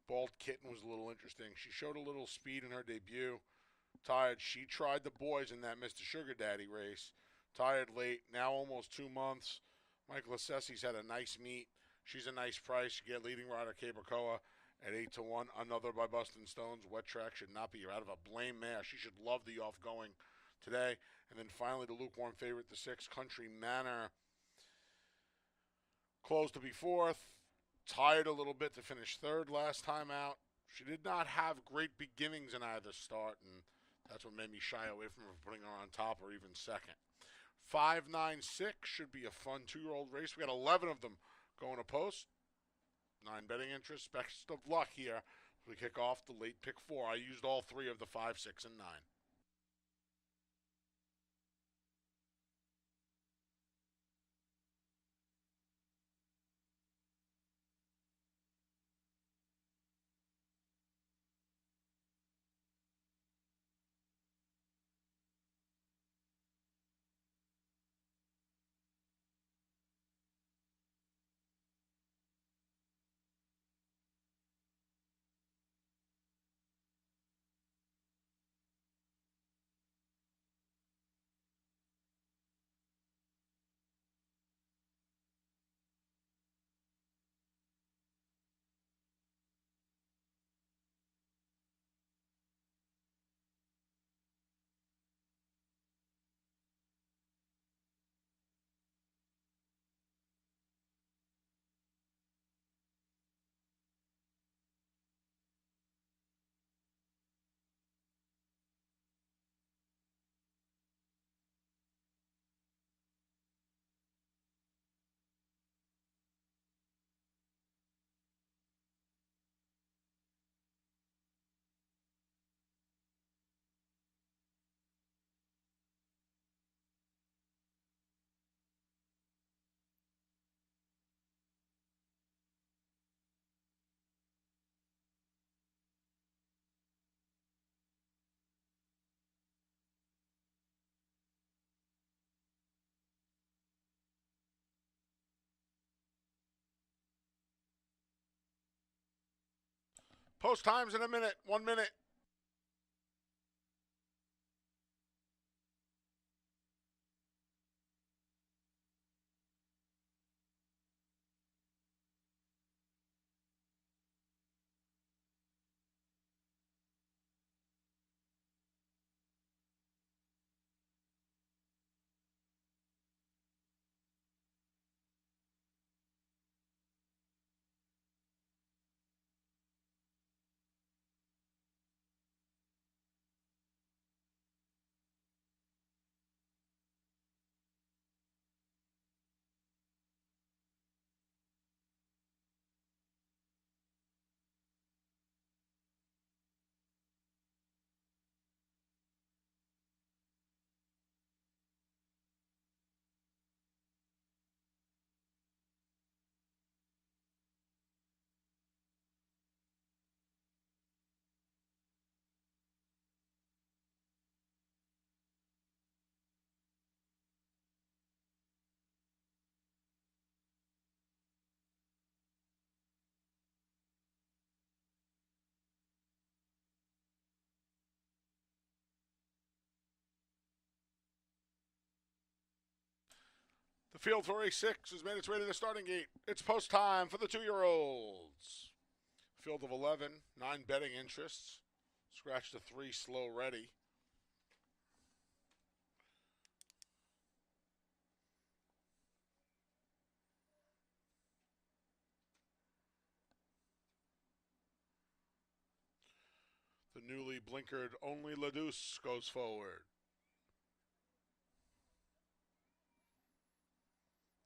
Speaker 2: Bald Kitten, was a little interesting. She showed a little speed in her debut. Tired. She tried the boys in that Mr. Sugar Daddy race. Tired late. Now almost 2 months. Michael Assessi's had a nice meet. She's a nice price. You get leading rider Cabercoa at 8-1. Another by Bustin' Stones. Wet track should not be. You're out of a blame mare. She should love the off-going today. And then finally the lukewarm favorite, the 6, Country Manor. Closed to be 4th. Tired a little bit to finish 3rd last time out. She did not have great beginnings in either start, and that's what made me shy away from her putting her on top or even 2nd. 5-9-6 should be a fun 2-year-old race. We got 11 of them going to post. 9 betting interests. Best of luck here as we kick off the late pick 4. I used all 3 of the 5, 6, and 9. Post times in a minute. 1 minute. The field for race 6 has made its way to the starting gate. It's post time for the 2-year-olds. Field of 11, 9 betting interests. Scratch the 3 slow ready. The newly blinkered Only Ladouce goes forward.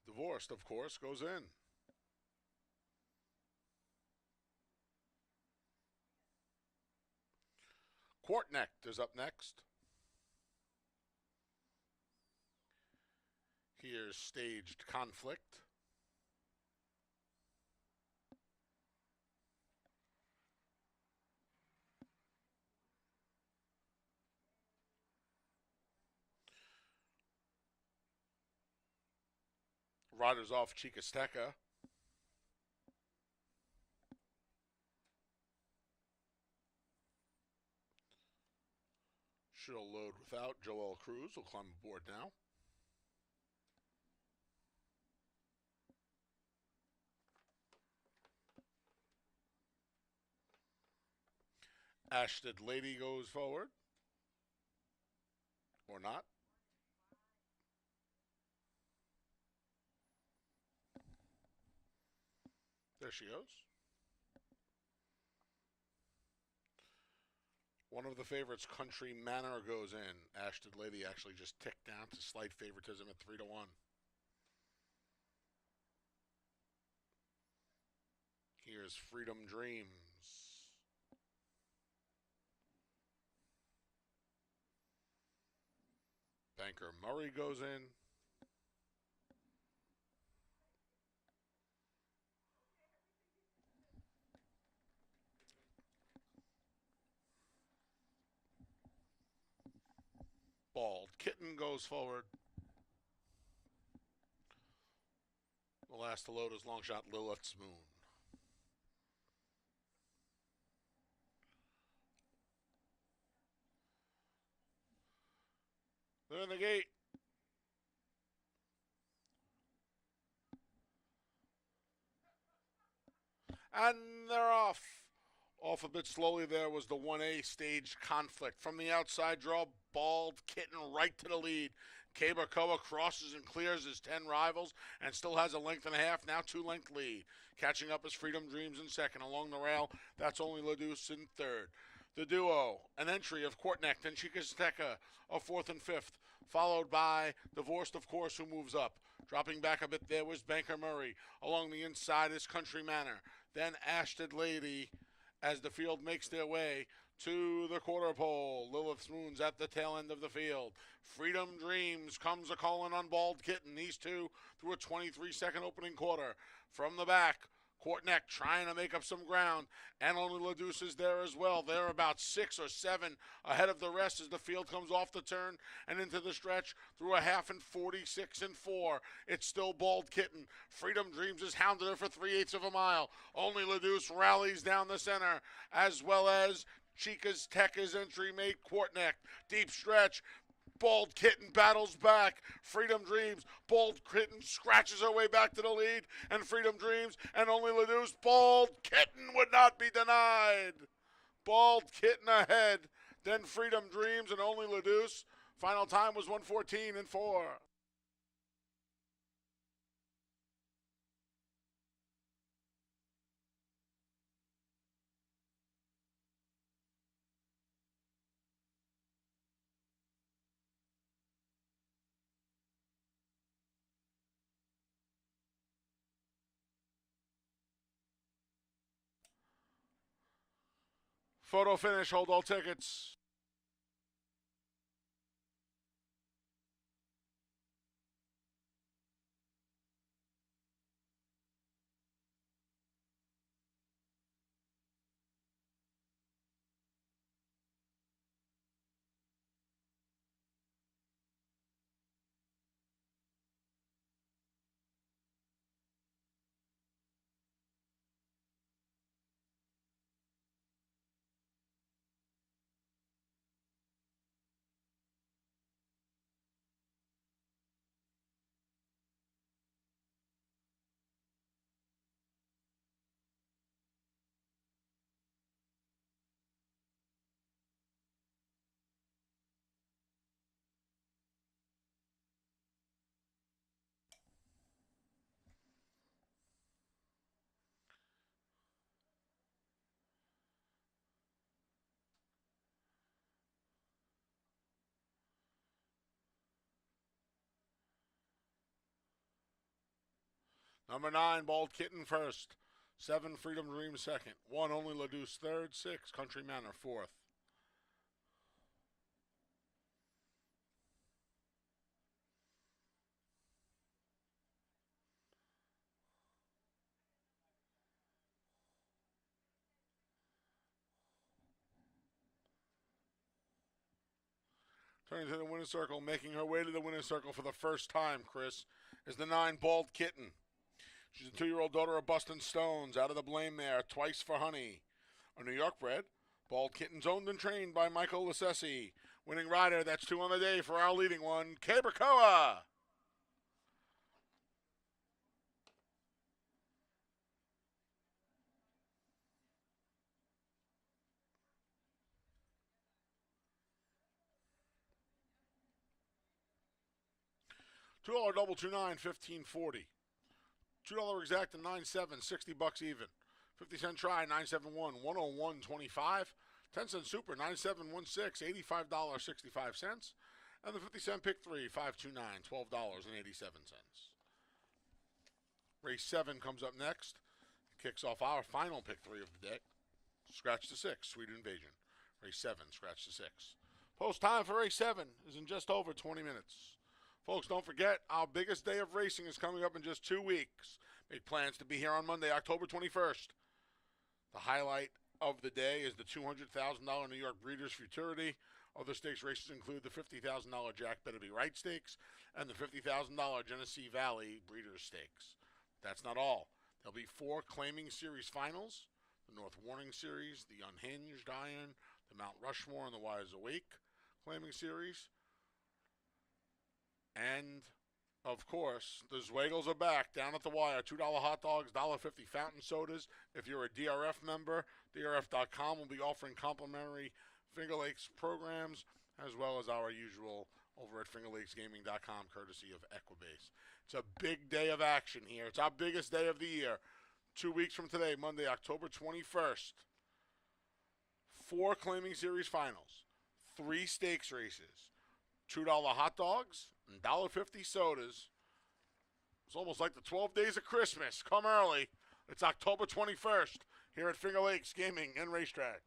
Speaker 2: Divorced, of course, goes in. Quartnecht is up next. Here's Staged Conflict. Riders off Chicasteca. She'll load without. Joel Cruz will climb aboard now. Ashted Lady goes forward. Or not. There she goes. One of the favorites, Country Manor, goes in. Ashted Lady actually just ticked down to slight favoritism at 3-1. Here's Freedom Dreams. Banker Murray goes in. Bald Kitten goes forward. The last to load is long shot Lilith's Moon. They're in the gate. And they're off. Off a bit slowly there was the 1A Staged Conflict. From the outside draw, Bald Kitten right to the lead. Kabakoa crosses and clears his 10 rivals and still has a length and a half, now 2-length lead. Catching up is Freedom Dreams in second. Along the rail, that's Only Ladouce in third. The duo, an entry of Quartnecht and Chicasteca, a fourth and fifth, followed by Divorced, of course, who moves up. Dropping back a bit there was Banker Murray. Along the inside is Country Manor. Then Ashted Lady as the field makes their way to the quarter pole. Lilith's Moon's at the tail end of the field. Freedom Dreams comes a calling on Bald Kitten. These two through a 23-second opening quarter. From the back, Quartnecht trying to make up some ground, and Only Ladouce is there as well. They're about 6 or 7 ahead of the rest as the field comes off the turn and into the stretch through a half and 46 and 4. It's still Bald Kitten. Freedom Dreams has hounded her for 3/8 of a mile. Only Ladouce rallies down the center, as well as Chicasteca's entry mate Quartnecht. Deep stretch. Bald Kitten battles back. Freedom Dreams. Bald Kitten scratches her way back to the lead. And Freedom Dreams and Only Ladouce. Bald Kitten would not be denied. Bald Kitten ahead. Then Freedom Dreams and Only Ladouce. Final time was 1:14 and 4. Photo finish, hold all tickets. Number 9, Bald Kitten first. 7, Freedom Dream second. 1, Only LaDuce third. 6, Country Manor fourth. Turning to the winner's circle, making her way to the winner's circle for the first time, Chris, is the 9, Bald Kitten. She's a 2-year-old daughter of Bustin' Stones, out of the blame there, Twice for Honey. A New York bred, Bald Kitten's owned and trained by Michael Lassesi. Winning rider, that's 2 on the day for our leading one, Cabracoa. $2 double 2-9, 15.40. $2 exact and 9.7, $60 even. 50-cent try, 971, 101.25. 10-cent super, 9716, $85.65. And the 50-cent pick 3, 529, $12.87. Race 7 comes up next. Kicks off our final pick 3 of the day. Scratch to 6, Sweet Invasion. Race 7, scratch to 6. Post time for race 7 is in just over 20 minutes. Folks, don't forget, our biggest day of racing is coming up in just 2 weeks. Make plans to be here on Monday, October 21st. The highlight of the day is the $200,000 New York Breeders' Futurity. Other stakes races include the $50,000 Jack Better Be Right Stakes and the $50,000 Genesee Valley Breeders' Stakes. That's not all. There'll be 4 claiming series finals: the North Warning Series, the Unhinged Iron, the Mount Rushmore, and the Wise Awake claiming series. And, of course, the Zweigels are back down at the wire. $2 hot dogs, $1.50 fountain sodas. If you're a DRF member, DRF.com will be offering complimentary Finger Lakes programs, as well as our usual over at FingerLakesGaming.com, courtesy of Equibase. It's a big day of action here. It's our biggest day of the year. 2 weeks from today, Monday, October 21st. 4 claiming series finals, 3 stakes races, $2 hot dogs, and $1.50 sodas. It's almost like the 12 days of Christmas. Come early. It's October 21st here at Finger Lakes Gaming and Racetrack.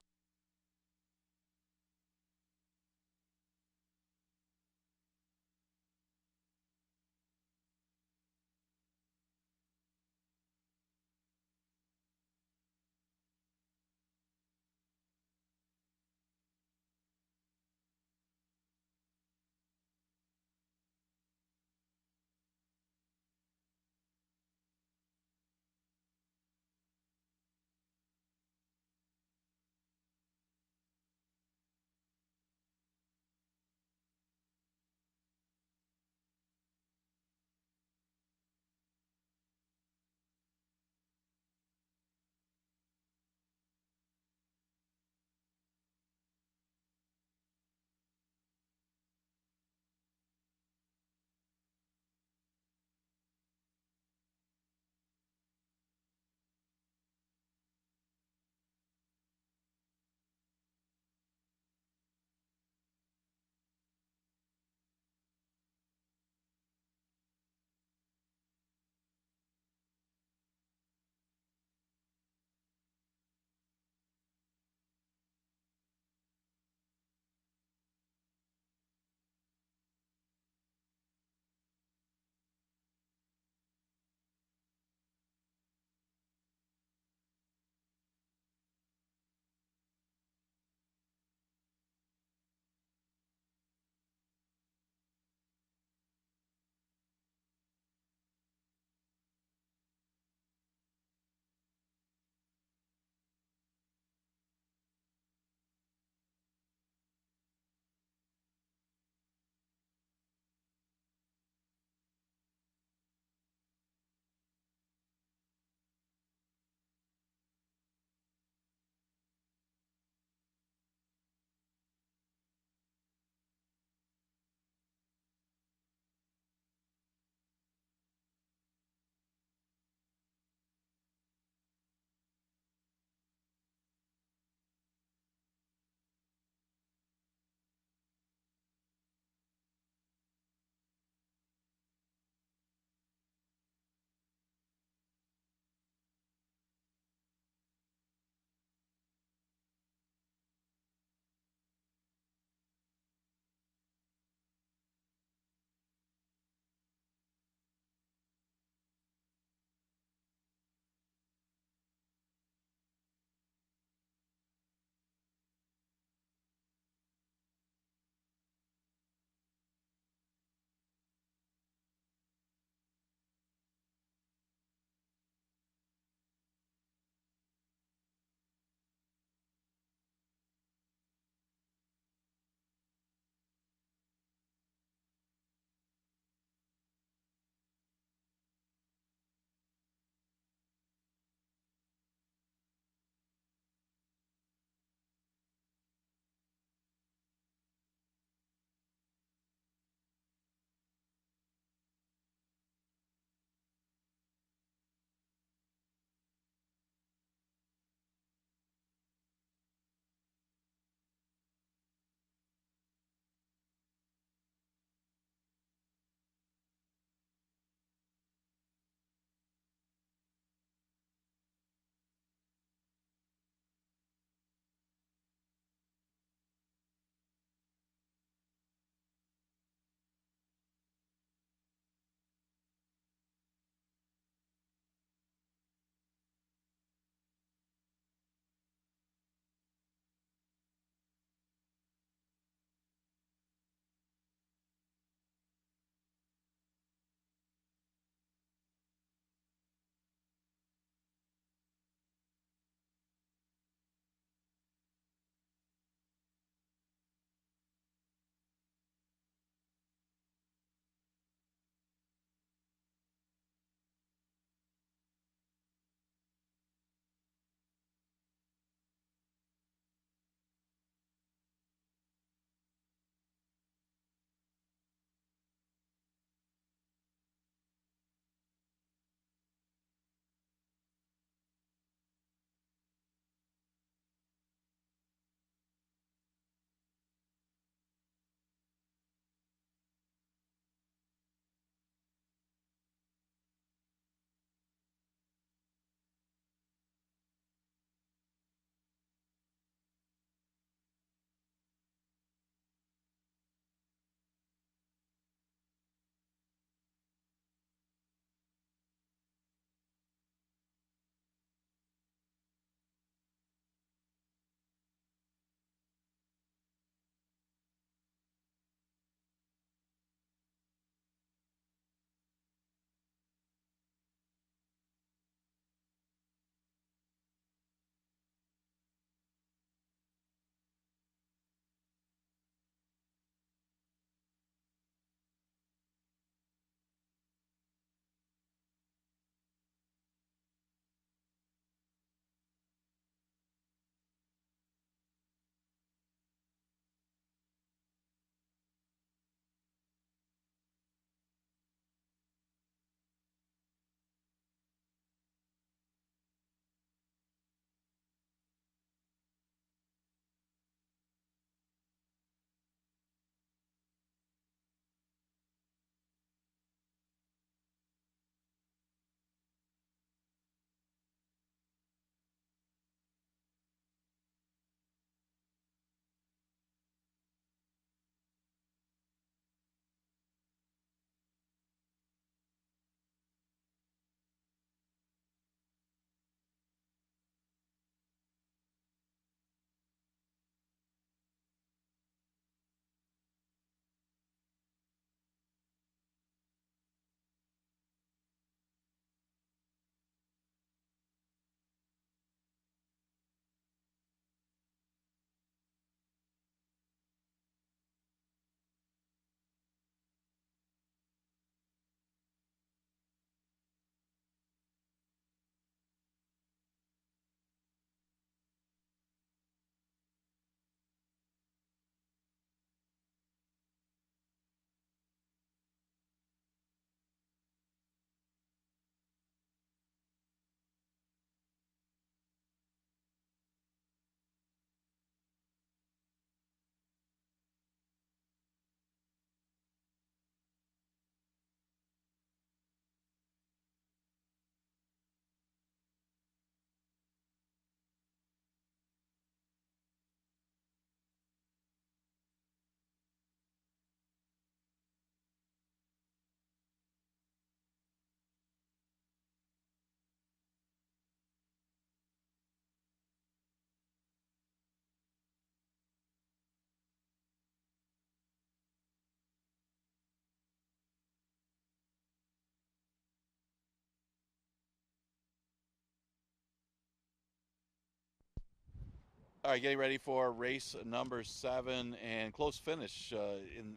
Speaker 4: All right, getting ready for race number 7 and close finish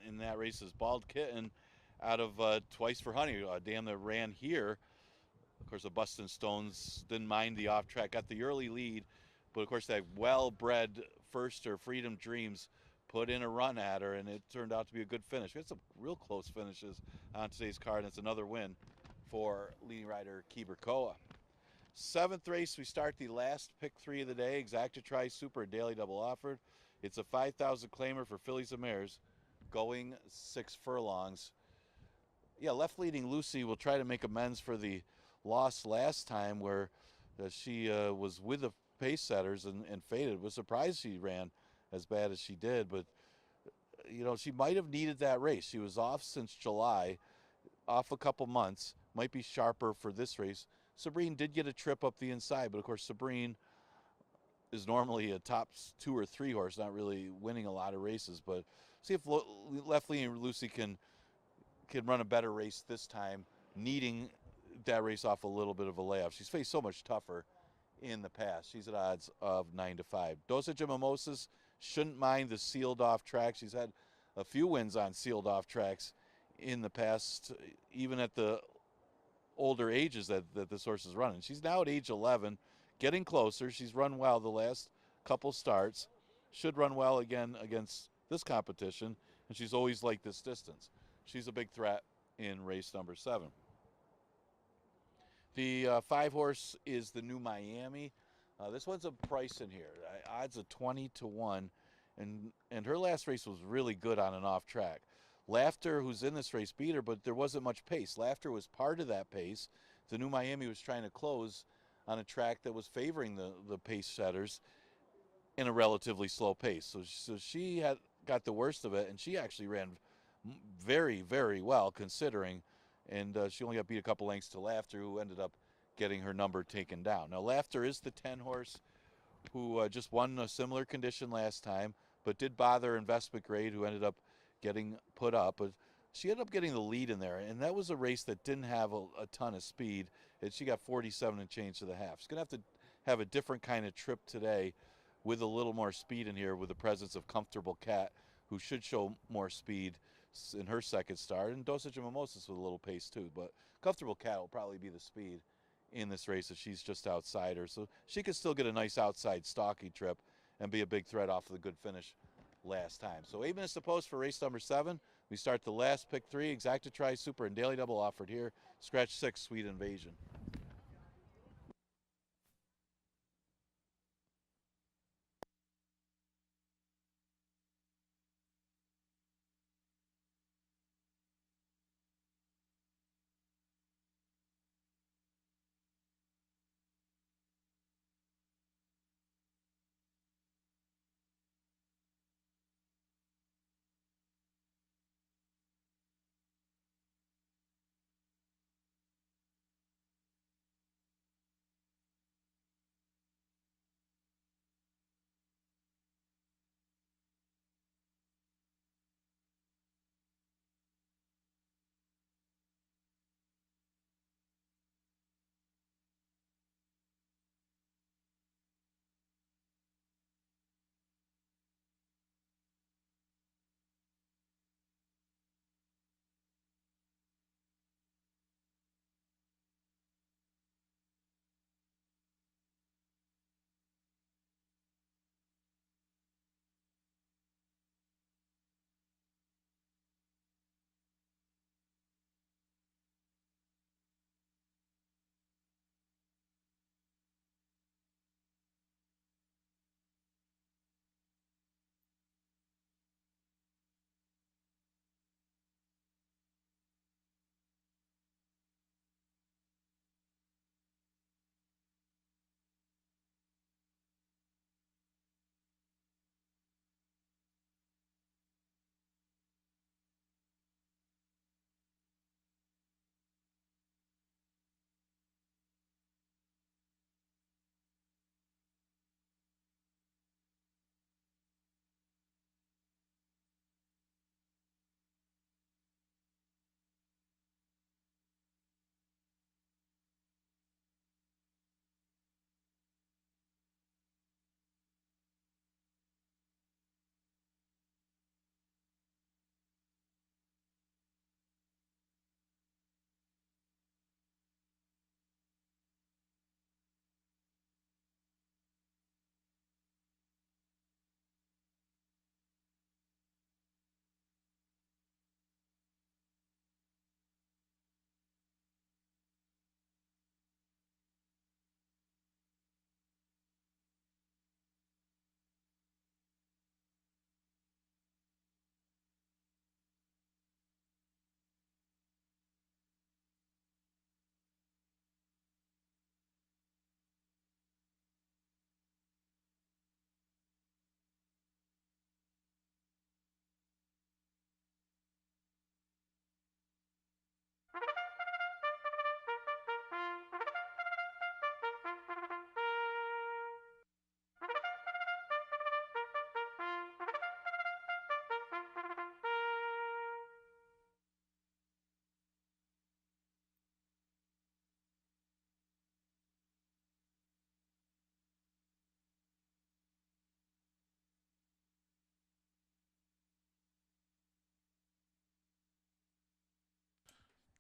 Speaker 4: in that race is Bald Kitten out of Twice for Honey, a dam that ran here. Of course, the Bustin' Stones didn't mind the off track, got the early lead, but of course that well-bred Firster Freedom Dreams put in a run at her, and it turned out to be a good finish. We had some real close finishes on today's card, and it's another win for leading rider Keeber Koa. 7th race, we start the last pick 3 of the day, Exacta Tri Super Daily Double offered. It's a 5,000 claimer for fillies and mares, going 6 furlongs. Yeah, left leading Lucy will try to make amends for the loss last time where she was with the pace setters and faded. Was surprised she ran as bad as she did, but you know, she might have needed that race. She was off since July, off a couple months, might be sharper for this race. Sabrine did get a trip up the inside, but of course Sabrine is normally a top 2 or 3 horse, not really winning a lot of races, but see if left leading Lucy can run a better race this time, needing that race off a little bit of a layoff. She's faced so much tougher in the past. She's at odds of 9-5. Dosage of Mimosas shouldn't mind the sealed off track. She's had a few wins on sealed off tracks in the past, even at the older ages that this horse is running. She's now at age 11, getting closer. She's run well the last couple starts. Should run well again against this competition, and she's always liked this distance. She's a big threat in race number 7. The 5 horse is the New Miami. This one's a price in here. Odds of 20-1, and her last race was really good on an off track. Laughter, who's in this race, beat her, but there wasn't much pace. Laughter was part of that pace. The New Miami was trying to close on a track that was favoring the pace setters in a relatively slow pace. So she had got the worst of it, and she actually ran very, very well considering, and she only got beat a couple lengths to Laughter, who ended up getting her number taken down. Now, Laughter is the 10 horse who just won a similar condition last time, but did bother Investment Grade, who ended up getting put up. But she ended up getting the lead in there, and that was a race that didn't have a ton of speed, and she got 47 and change to the half. She's going to have a different kind of trip today with a little more speed in here, with the presence of Comfortable Cat, who should show more speed in her second start, and Dosage of Mimosas with a little pace too. But Comfortable Cat will probably be the speed in this race if she's just outside her. So she could still get a nice outside stocky trip and be a big threat off of the good finish last time. So 8 minutes to post for race number 7. We start the last pick 3, Exacta Tri Super and Daily Double offered here. Scratch 6, Sweet Invasion.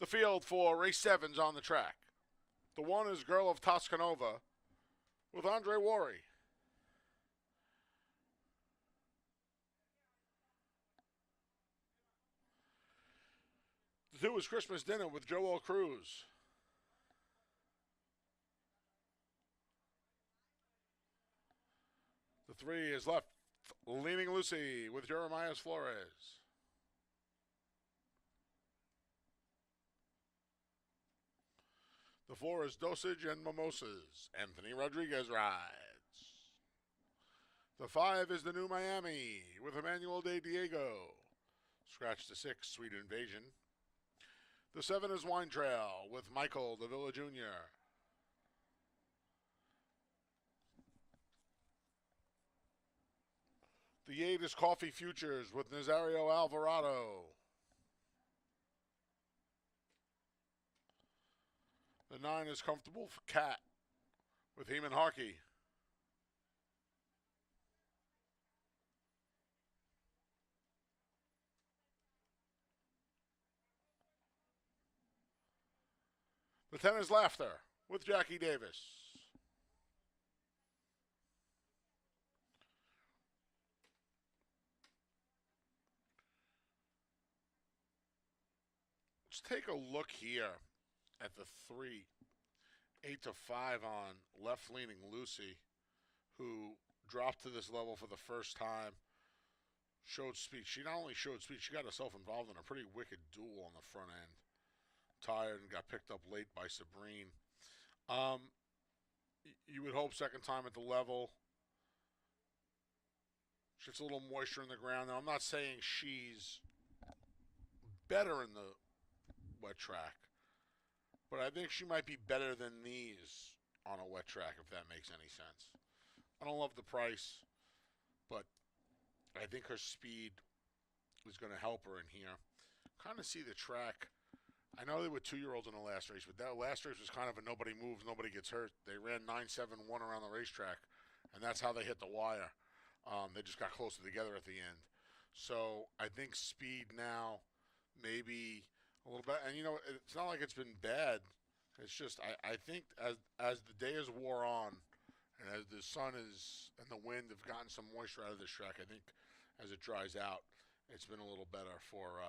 Speaker 2: The field for race 7's on the track. The 1 is Girl of Toscanova with Andre Worry. The 2 is Christmas Dinner with Joel Cruz. The 3 is Left Leaning Lucy with Jeremiah Flores. The 4 is Dosage and Mimosas. Anthony Rodriguez rides. The 5 is the New Miami with Emmanuel De Diego. Scratch the 6, Sweet Invasion. The 7 is Wine Trail with Michael De Villa Jr. The 8 is Coffee Futures with Nazario Alvarado. The 9 is Comfortable Cat with Heeman Harkey. The 10 is Laughter with Jackie Davis. Let's take a look here at the 3, 8 to 5 on Left Leaning Lucy, who dropped to this level for the first time. Showed speed. She not only showed speed, she got herself involved in a pretty wicked duel on the front end. Tired and got picked up late by Sabrine. You would hope second time at the level. She gets a little moisture in the ground. Now, I'm not saying she's better in the wet track, but I think she might be better than these on a wet track, if that makes any sense. I don't love the price, but I think her speed is going to help her in here. Kind of see the track. I know they were 2-year-olds in the last race, but that last race was kind of a nobody moves, nobody gets hurt. They ran 9.71 around the racetrack, and that's how they hit the wire. They just got closer together at the end. So I think speed now, maybe a little bit. And, you know, it's not like it's been bad. It's just I think as the day has wore on, and as the sun is and the wind have gotten some moisture out of this track, I think as it dries out, it's been a little better for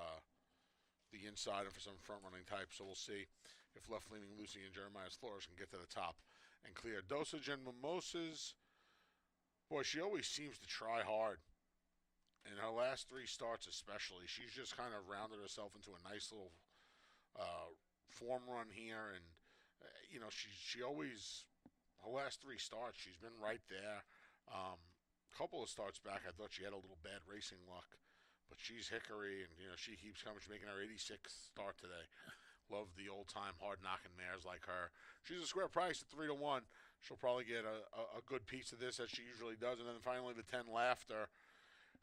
Speaker 2: the inside and for some front-running types. So we'll see if left-leaning Lucy and Jeremiah Flores can get to the top and clear. Dosage and Mimosas, boy, she always seems to try hard. In her last 3 starts especially, she's just kind of rounded herself into a nice little form run here. And, you know, she always, her last 3 starts, she's been right there. A couple of starts back, I thought she had a little bad racing luck. But she's hickory, and, you know, she keeps coming. She's making her 86th start today. Love the old-time hard-knocking mares like her. She's a square price at 3 to 1. She'll probably get a good piece of this, as she usually does. And then finally the 10, Laughter.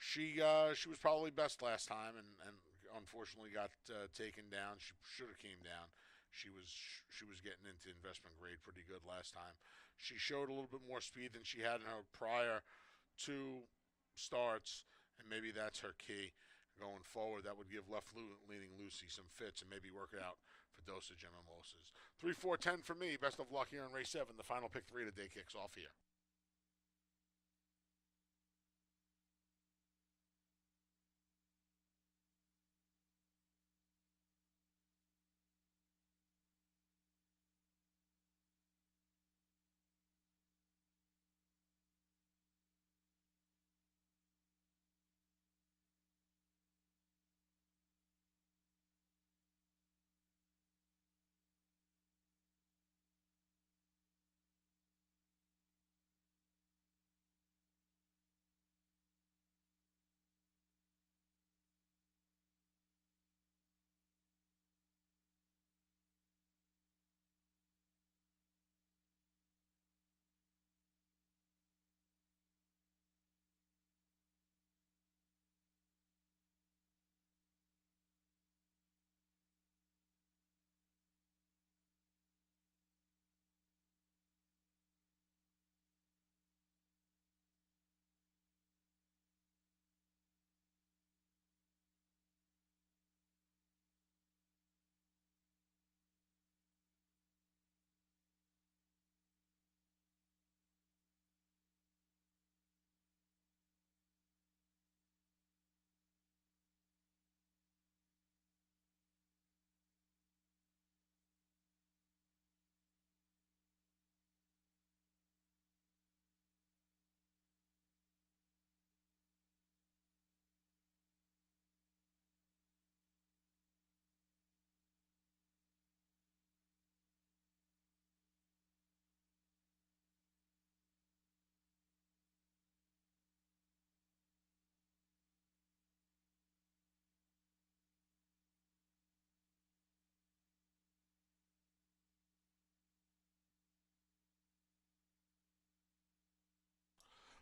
Speaker 2: She was probably best last time, and unfortunately got taken down. She should have came down. She was getting into investment grade pretty good last time. She showed a little bit more speed than she had in her prior 2 starts. And maybe that's her key going forward. That would give left-leaning Lucy some fits and maybe work it out for Dosage and Mimosas. 3, 4, 10 for me. Best of luck here in race 7. The final pick 3 of the day kicks off here.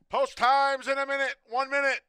Speaker 2: Post times in a minute. 1 minute.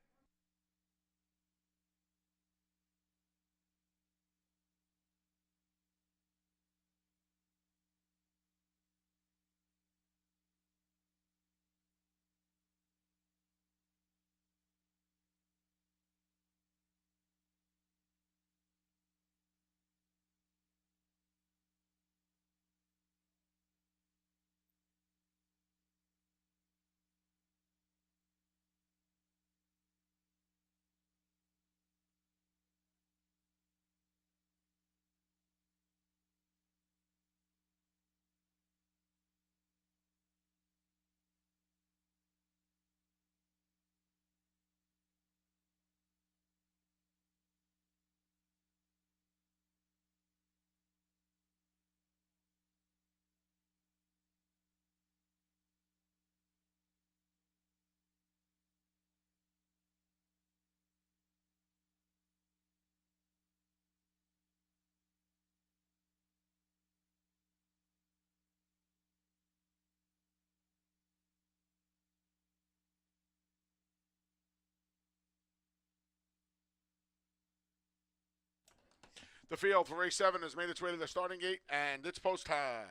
Speaker 2: The field for race 7 has made its way to the starting gate, and it's post time.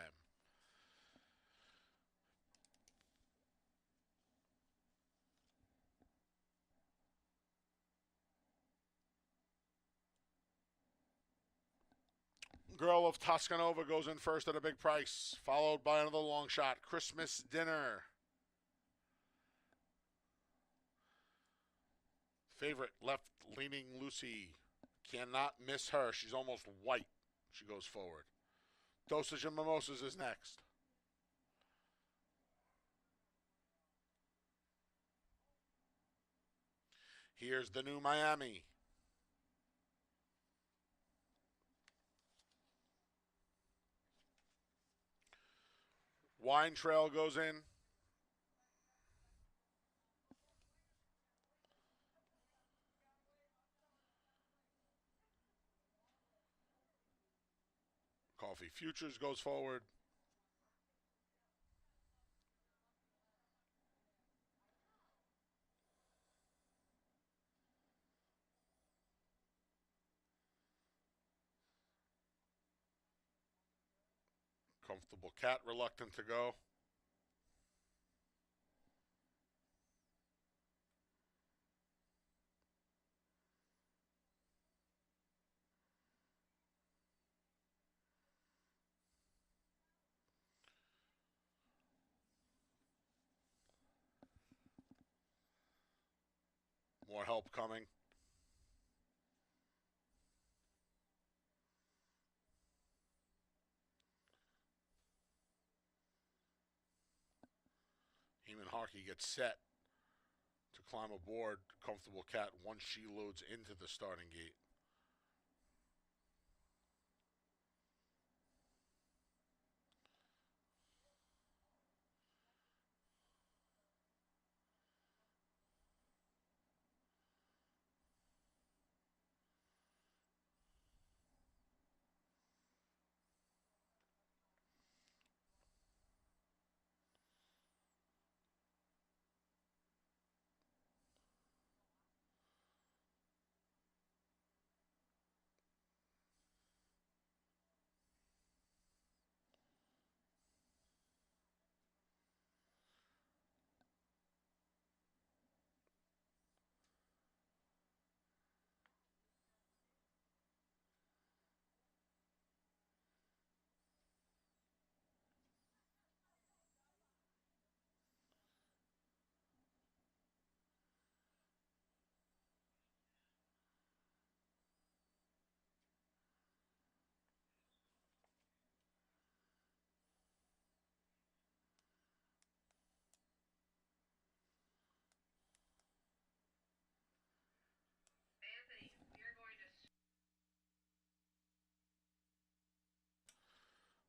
Speaker 2: Girl of Toscanova goes in first at a big price, followed by another long shot, Christmas Dinner. Favorite, left-leaning Lucy. Cannot miss her. She's almost white. She goes forward. Dosage and Mimosas is next. Here's the new Miami. Wine Trail goes in. Coffee Futures goes forward. Comfortable Cat reluctant to go. More help coming. Heeman Harkey gets set to climb aboard Comfortable Cat once she loads into the starting gate.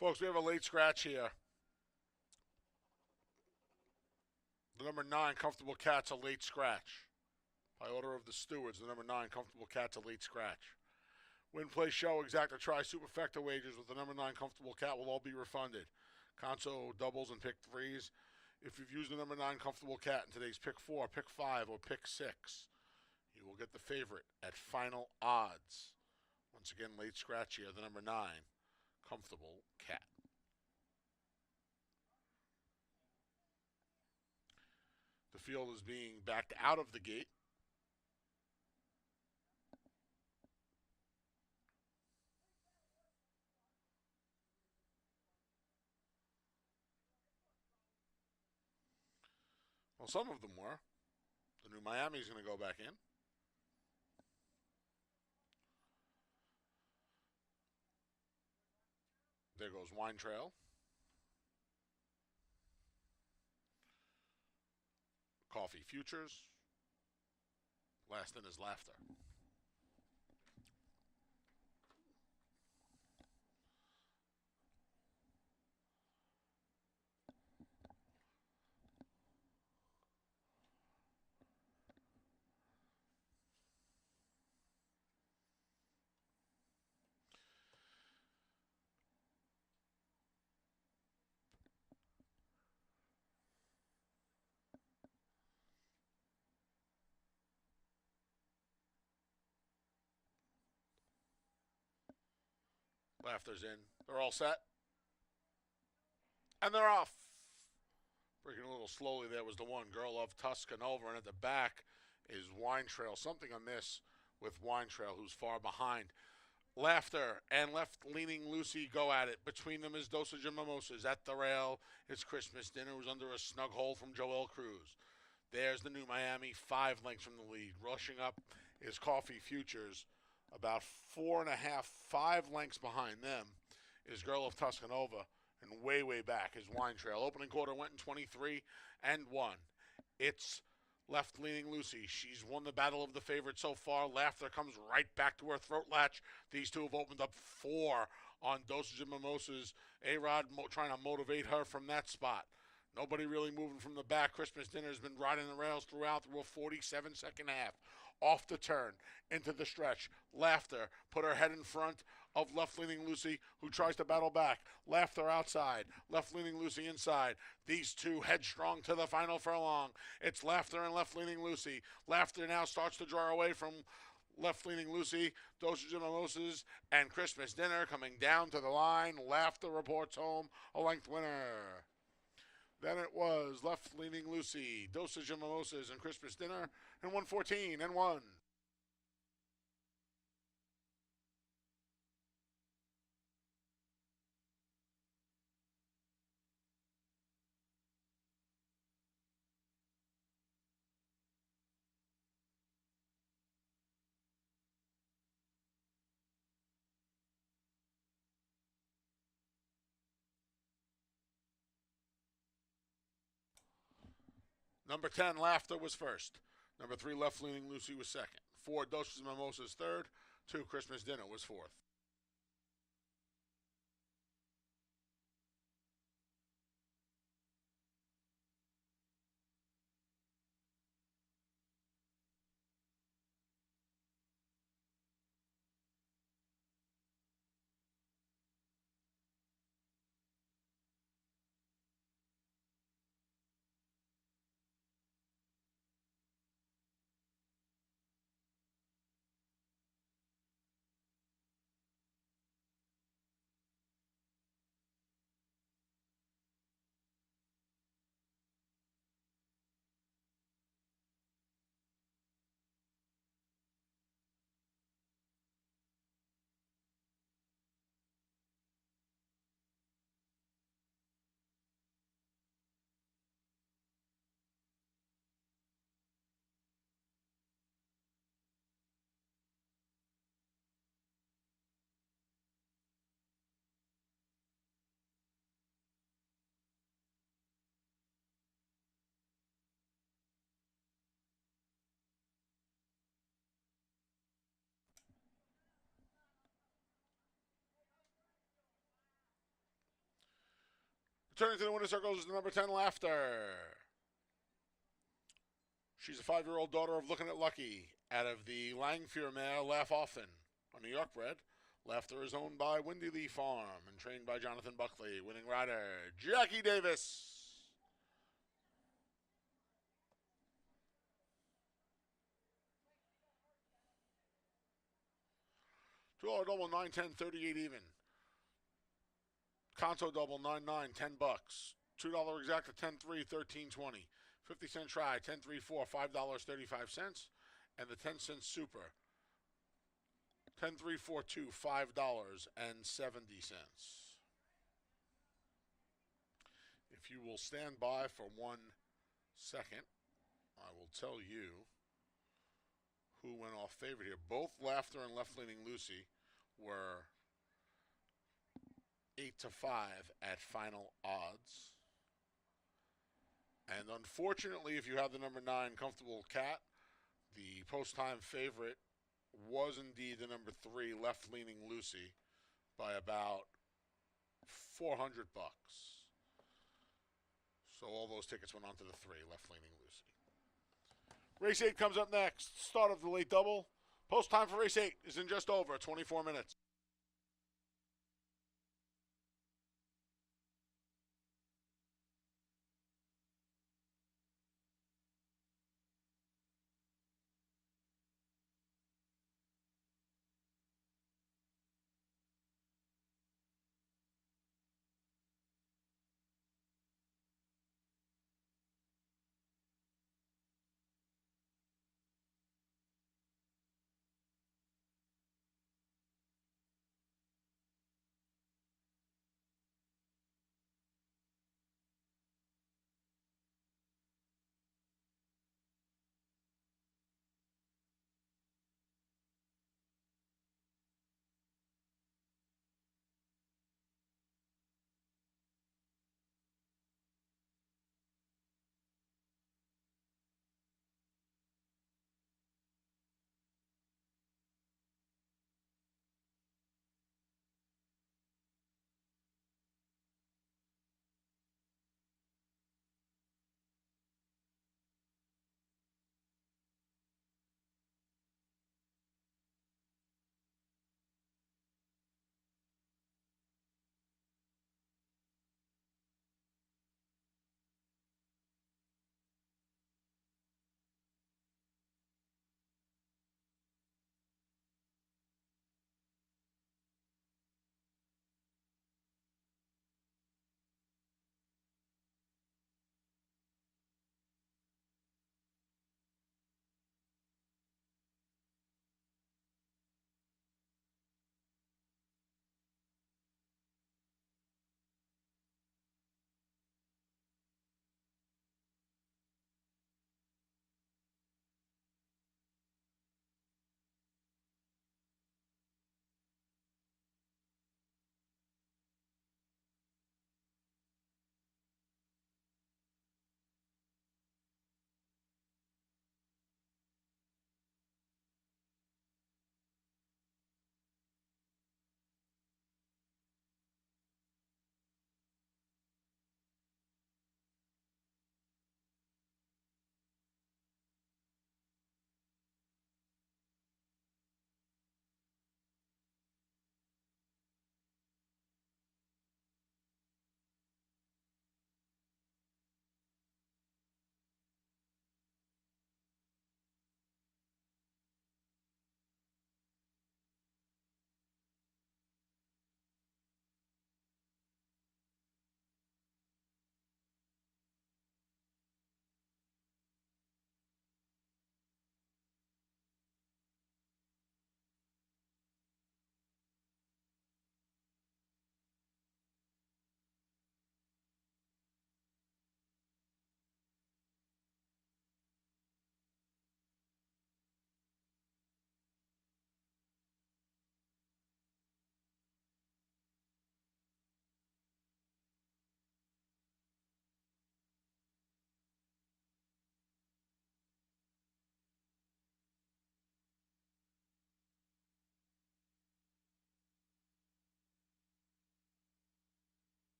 Speaker 2: Folks, we have a late scratch here. The number 9, Comfortable Cat's a late scratch. By order of the stewards, the number 9, Comfortable Cat's a late scratch. Win, play, show, exacta, try, superfecta wagers with the number 9, Comfortable Cat will all be refunded. Conso doubles and pick threes. If you've used the number 9 Comfortable Cat in today's pick 4, pick 5, or pick 6, you will get the favorite at final odds. Once again, late scratch here, the number 9 Comfortable Cat. The field is being backed out of the gate. Well, some of them were. The new Miami's going to go back in. There goes Wine Trail. Coffee Futures. Last in is Laughter. Laughter's in. They're all set. And they're off. Breaking a little slowly there was the one. Girl of Tuscanova. And at the back is Wine Trail. Something amiss with Wine Trail, who's far behind. Laughter and Left-Leaning Lucy go at it. Between them is Dosage and Mimosas. At the rail is Christmas Dinner, who's under a snug hole from Joel Cruz. There's the new Miami, 5 lengths from the lead. Rushing up is Coffee Futures. About 4.5, 5 lengths behind them is Girl of Tuscanova. And way, way back is Wine Trail. Opening quarter went in 23-1. It's Left-Leaning Lucy. She's won the battle of the favorite so far. Laughter comes right back to her throat latch. These two have opened up 4 on Dosage and Mimosas. A-Rod trying to motivate her from that spot. Nobody really moving from the back. Christmas Dinner's been riding the rails through a 47-second half. Off the turn, into the stretch. Laughter put her head in front of Left-Leaning Lucy, who tries to battle back. Laughter outside, Left-Leaning Lucy inside. These two headstrong to the final furlong. It's Laughter and Left-Leaning Lucy. Laughter now starts to draw away from Left-Leaning Lucy. Dosage and Mimosas and Christmas Dinner coming down to the line. Laughter reports home a length winner. Then it was Left-Leaning Lucy, Dosage and Mimosas, and Christmas Dinner, and 114-1. Number 10, Laughter, was first. Number 3, Left-Leaning Lucy, was second. 4, Dosage and Mimosas, third. 2, Christmas Dinner, was fourth. Returning to the winner's circle is the number 10, Laughter. She's a 5-year-old daughter of Looking at Lucky out of the Langfear mare Laugh Often. A New York bred, Laughter is owned by Windy Lee Farm and trained by Jonathan Buckley. Winning rider, Jackie Davis. $2 double, 9, 10, 38 even. Conto double, 9, 9, 10 bucks. $2 exacta, 10, 3, 13, 20. 50-cent try, 10, 3, 4, $5.35. And the 10-cent super, 10, 3, 4, 2, $5.70. If you will stand by for 1 second, I will tell you who went off favorite here. Both Laughter and Left Leaning Lucy were 8-5 at final odds. And unfortunately, if you have the number 9 Comfortable Cat, the post-time favorite was indeed the number 3 Left Leaning Lucy by about $400. So all those tickets went on to the 3 Left Leaning Lucy. Race 8 comes up next. Start of the late double. Post time for race 8 is in just over 24 minutes.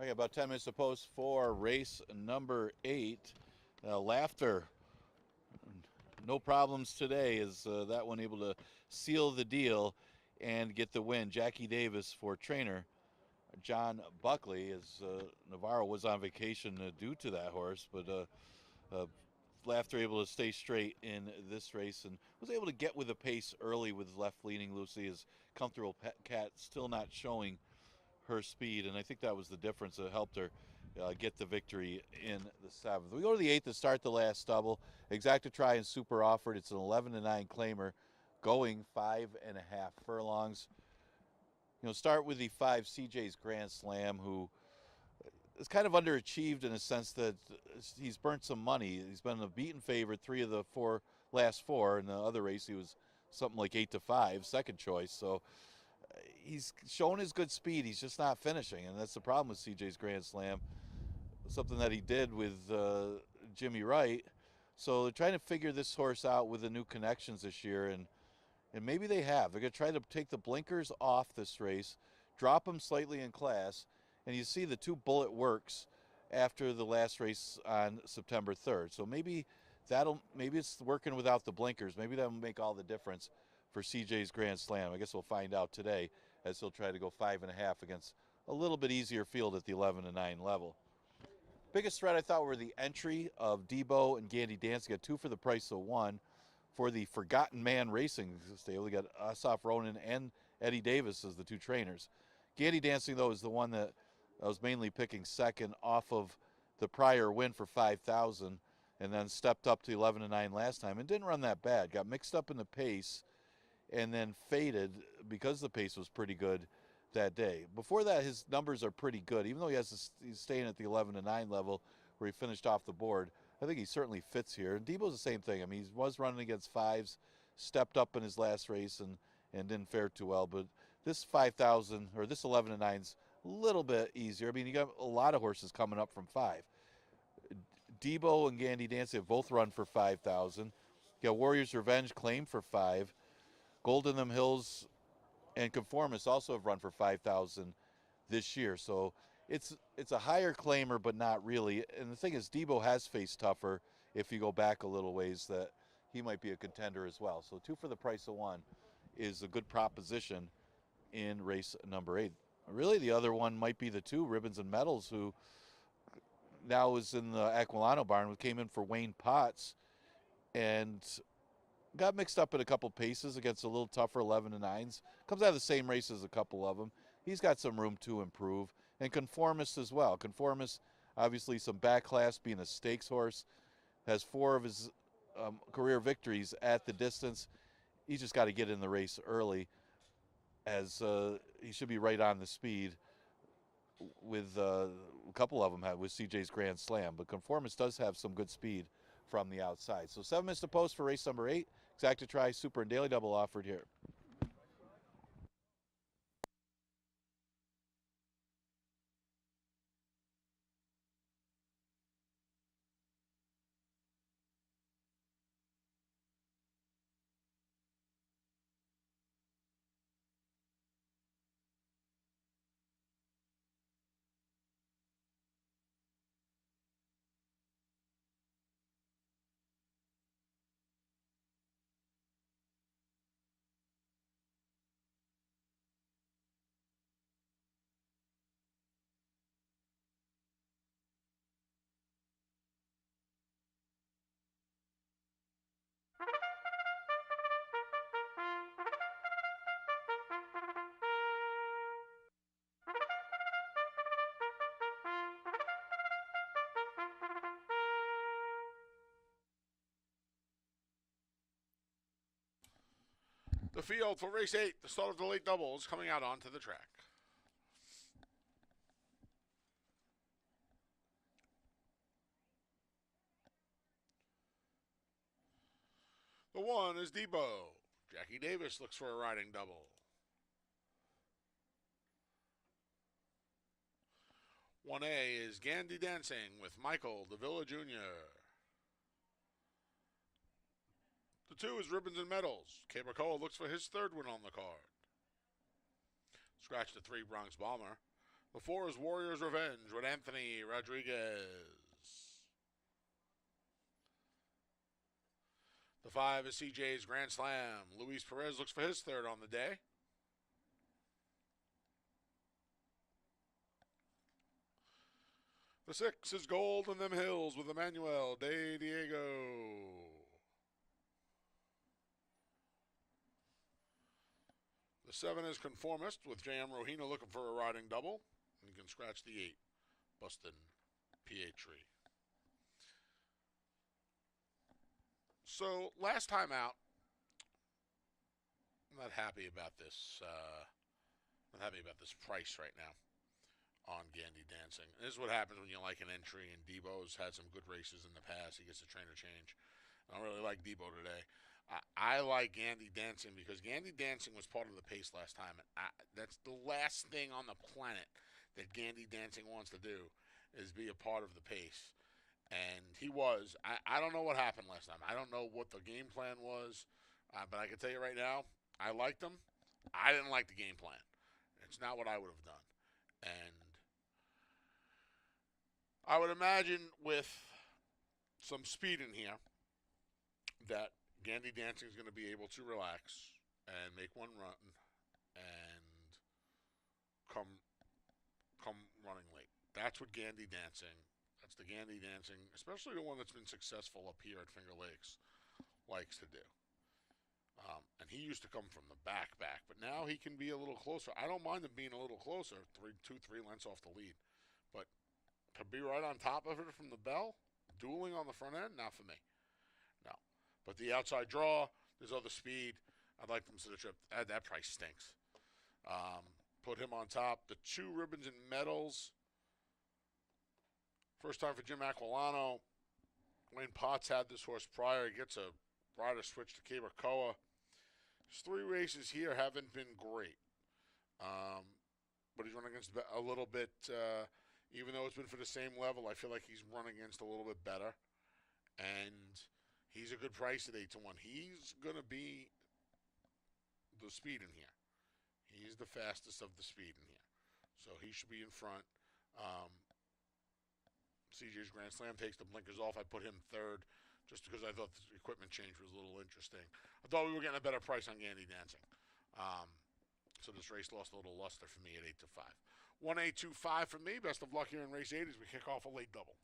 Speaker 4: Okay, about 10 minutes to post for race number 8. Laughter, no problems today. Is that one able to seal the deal and get the win? Jackie Davis for trainer John Buckley, as Navarro was on vacation due to that horse, but Laughter able to stay straight in this race and was able to get with the pace early with left leaning Lucy. His comfortable cat still not showing her speed, and I think that was the difference that helped her get the victory in the 7th. We go to the 8th to start the last double. Exacta Try and Super Offered. It's an 11-9 claimer going 5.5 furlongs. Start with the 5 CJ's Grand Slam, who is kind of underachieved in a sense that he's burnt some money. He's been a beaten favorite 3 of the last 4. In the other race, he was something like 8-5, second choice. So he's shown his good speed. He's just not finishing, and that's the problem with CJ's Grand Slam. Something that he did with Jimmy Wright. So they're trying to figure this horse out with the new connections this year, and maybe they have. They're going to try to take the blinkers off this race, drop him slightly in class, and you see the 2 bullet works after the last race on September 3rd. So maybe it's working without the blinkers. Maybe that'll make all the difference for CJ's Grand Slam. I guess we'll find out today, as he'll try to go 5.5 against a little bit easier field at the 11-9 level. Biggest threat I thought were the entry of Debo and Gandy Dance. Got 2 for the price of 1 for the Forgotten Man Racing stable. We got Asaf Ronan and Eddie Davis as the 2 trainers. Gandy Dancing, though, is the one that I was mainly picking second off of the prior win for 5,000, and then stepped up to 11-9 last time and didn't run that bad. Got mixed up in the pace and then faded because the pace was pretty good that day. Before that, his numbers are pretty good, even though he's staying at the 11-9 level where he finished off the board. I think he certainly fits here. And Debo's the same thing. I mean, he was running against 5s, stepped up in his last race and didn't fare too well. But this 5,000 or this 11-9's a little bit easier. I mean, you got a lot of horses coming up from 5. Debo and Gandy Dance have both run for 5,000. You got Warrior's Revenge claim for 5. Golden Them Hills and Conformist also have run for 5,000 this year. So it's a higher claimer, but not really. And the thing is, Debo has faced tougher. If you go back a little ways, that he might be a contender as well. So 2 for the price of 1 is a good proposition in race number 8. Really, the other one might be the 2 Ribbons and Medals, who now is in the Aquilano barn, who came in for Wayne Potts and got mixed up in a couple paces against a little tougher 11-9s. Comes out of the same race as a couple of them. He's got some room to improve. And Conformist as well. Conformist, obviously some back class, being a stakes horse, has 4 of his career victories at the distance. He's just got to get in the race early, as he should be right on the speed with a couple of them with CJ's Grand Slam. But Conformist does have some good speed from the outside. So 7 minutes to post for race number 8. Exacta Try, Super, and Daily Double offered here.
Speaker 2: The field for race 8, the start of the late doubles, coming out onto the track. The 1 is Debo. Jackie Davis looks for a riding double. 1A is Gandy Dancing with Michael DeVilla Jr. The 2 is Ribbons and Medals. Cabercoa looks for his 3rd win on the card. Scratch the 3, Bronx Bomber. The 4 is Warriors Revenge with Anthony Rodriguez. The 5 is CJ's Grand Slam. Luis Perez looks for his third on the day. The 6 is Gold in Them Hills with Emmanuel De Diego. The 7 is Conformist with J.M. Rohina looking for a riding double. And you can scratch the 8, Bustin Pietri. So, last time out, I'm not happy about this. Not happy about this price right now on Gandy Dancing. This is what happens when you like an entry, and Debo's had some good races in the past. He gets a trainer change. I don't really like Debo today. I like Gandy Dancing because Gandy Dancing was part of the pace last time. That's the last thing on the planet that Gandy Dancing wants to do is be a part of the pace. And he was. I don't know what happened last time. I don't know what the game plan was. But I can tell you right now, I liked him. I didn't like the game plan. It's not what I would have done. And I would imagine with some speed in here that Gandy Dancing is going to be able to relax and make one run and come running late. That's what Gandy Dancing, that's the Gandy Dancing, especially the one that's been successful up here at Finger Lakes, likes to do. And he used to come from the back, but now he can be a little closer. I don't mind him being a little closer, 3 lengths off the lead. But to be right on top of it from the bell, dueling on the front end, not for me. No. But the outside draw, there's other speed. I'd like them to the trip. That price stinks. Put him on top. The 2 ribbons and medals. First time for Jim Aquilano. Wayne Potts had this horse prior. He gets a rider switch to Cabercoa. His 3 races here haven't been great. But he's run against a little bit, even though it's been for the same level, I feel like he's run against a little bit better. And he's a good price at 8-1. He's going to be the speed in here. He's the fastest of the speed in here. So he should be in front. CJ's Grand Slam takes the blinkers off. I put him third just because I thought the equipment change was a little interesting. I thought we were getting a better price on Gandy Dancing. So this race lost a little luster for me at 8-5. 1-8-2-5 for me. Best of luck here in race 8 as we kick off a late double.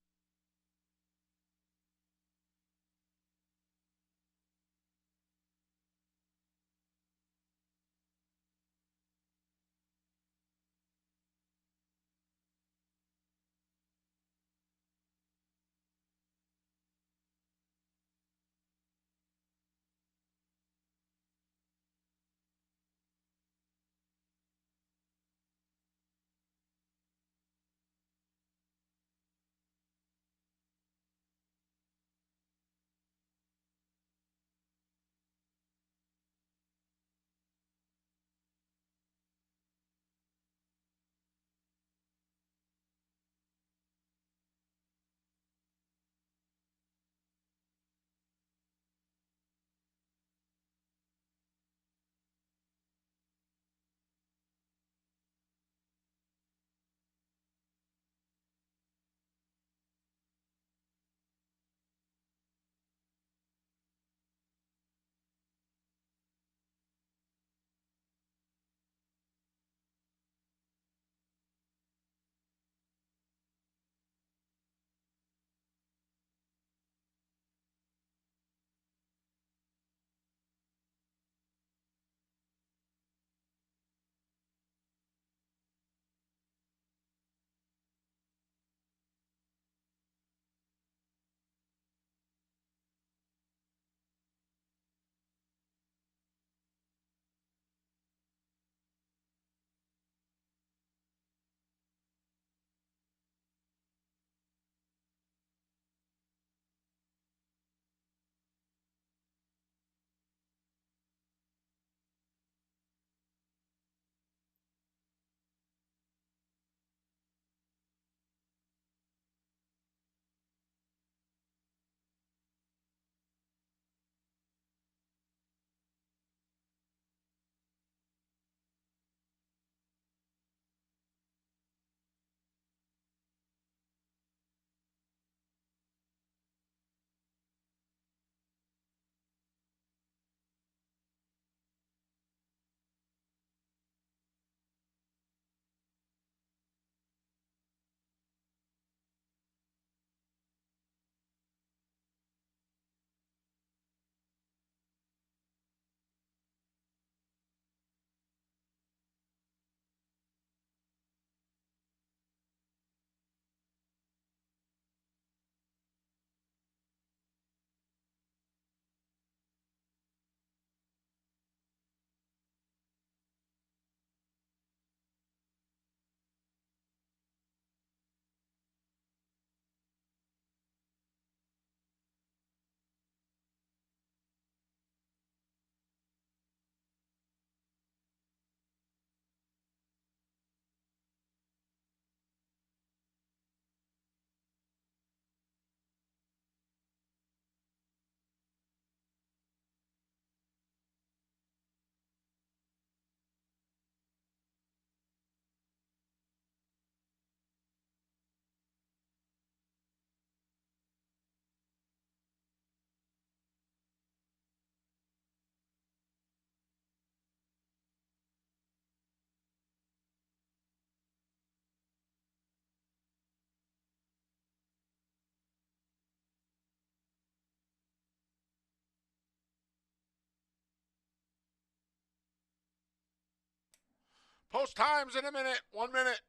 Speaker 2: Time's in a minute. 1 minute.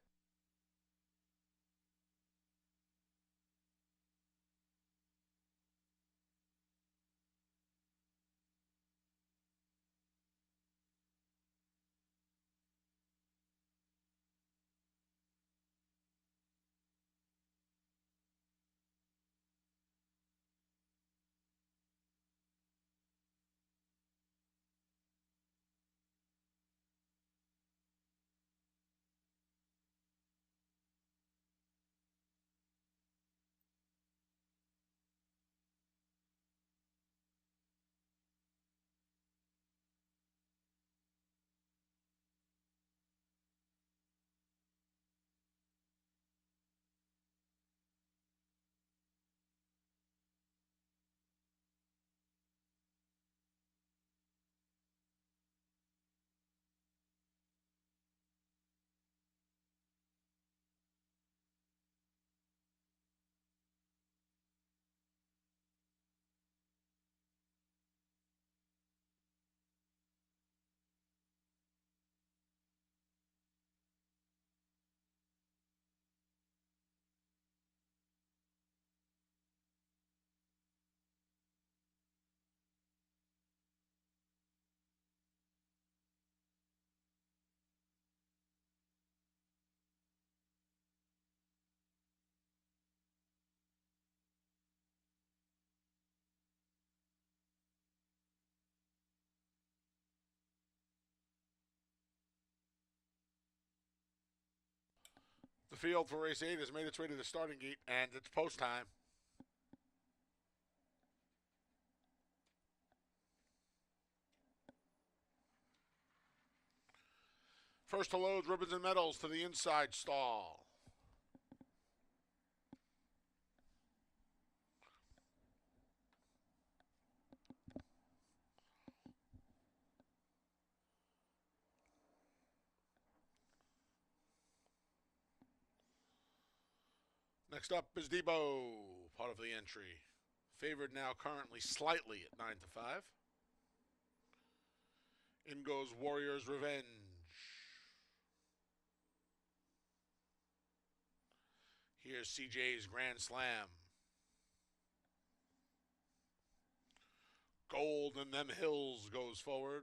Speaker 2: The field for race 8 has made its way to the starting gate, and it's post time. First to load ribbons and medals to the inside stall. Next up is Debo, part of the entry. Favored now currently slightly at 9 to 5. In goes Warriors Revenge. Here's CJ's Grand Slam. Gold in Them Hills goes forward.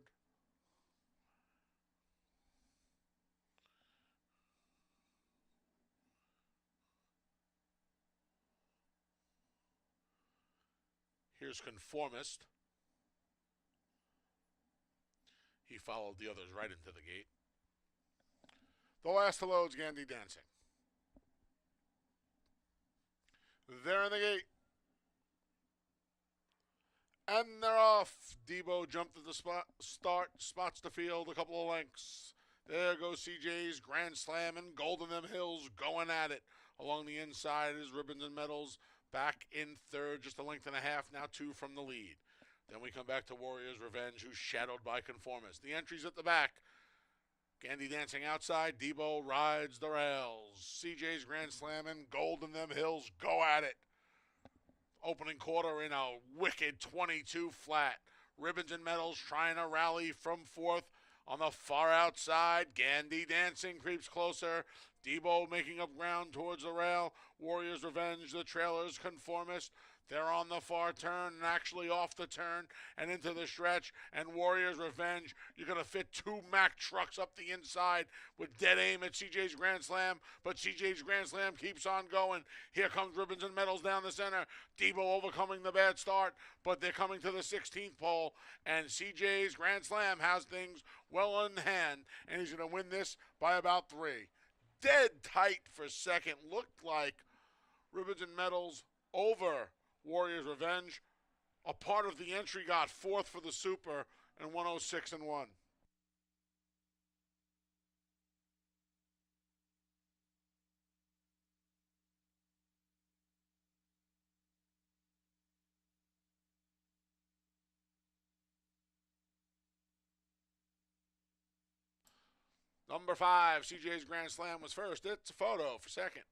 Speaker 2: Here's Conformist. He followed the others right into the gate. The last to load's Gandy Dancing. They're in the gate. And they're off. Debo jumped at the start, spots the field a couple of lengths. There goes CJ's Grand Slam and Golden Them Hills going at it. Along the inside is Ribbons and Medals. Back in third, just a length and a half, now 2 from the lead. Then we come back to Warriors Revenge, who's shadowed by Conformist. The entry's at the back. Gandy Dancing outside. Debo rides the rails. CJ's Grand Slam and Golden Them Hills go at it. Opening quarter in a wicked 22 flat. Ribbons and Medals trying to rally from fourth. On the far outside, Gandy Dancing creeps closer. Debo making up ground towards the rail. Warriors Revenge, the trailers Conformist. They're on the far turn and actually off the turn and into the stretch. And Warriors Revenge, you're going to fit 2 Mack trucks up the inside with dead aim at CJ's Grand Slam. But CJ's Grand Slam keeps on going. Here comes Ribbons and Medals down the center. Debo overcoming the bad start, but they're coming to the 16th pole. And CJ's Grand Slam has things well in hand, and he's going to win this by about 3. Dead tight for second. Looked like Ribbons and Medals over Warriors Revenge. A part of the entry got 4th for the Super and 106 and 1. Number 5, CJ's Grand Slam was first. It's a photo for second.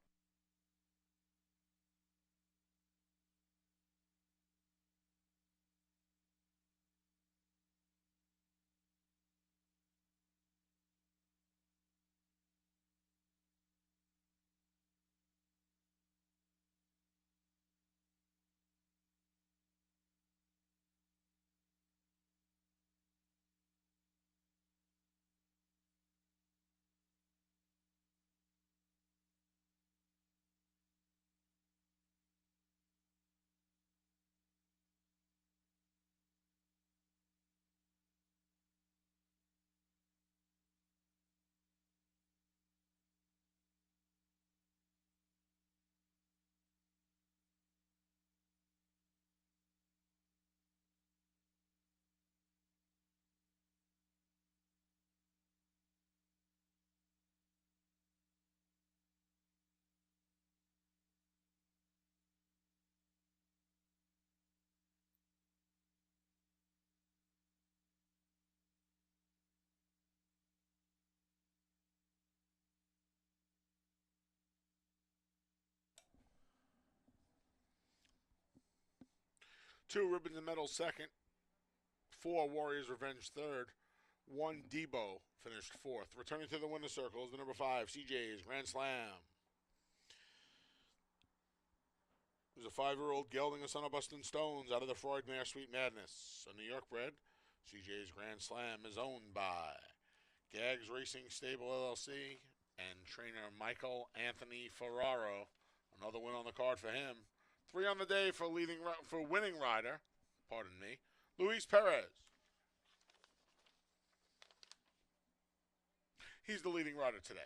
Speaker 2: 2 Ribbons and Medals second, 4 Warriors Revenge third, 1 Debo finished fourth. Returning to the winner's circle is the number 5 CJ's Grand Slam. There's a 5-year-old gelding of son of Bustin' Stones out of the Freud Mare Sweet Madness. A New York bred, CJ's Grand Slam is owned by Gags Racing Stable LLC and trainer Michael Anthony Ferraro. Another win on the card for him. 3 on the day for winning rider, pardon me, Luis Perez. He's the leading rider today.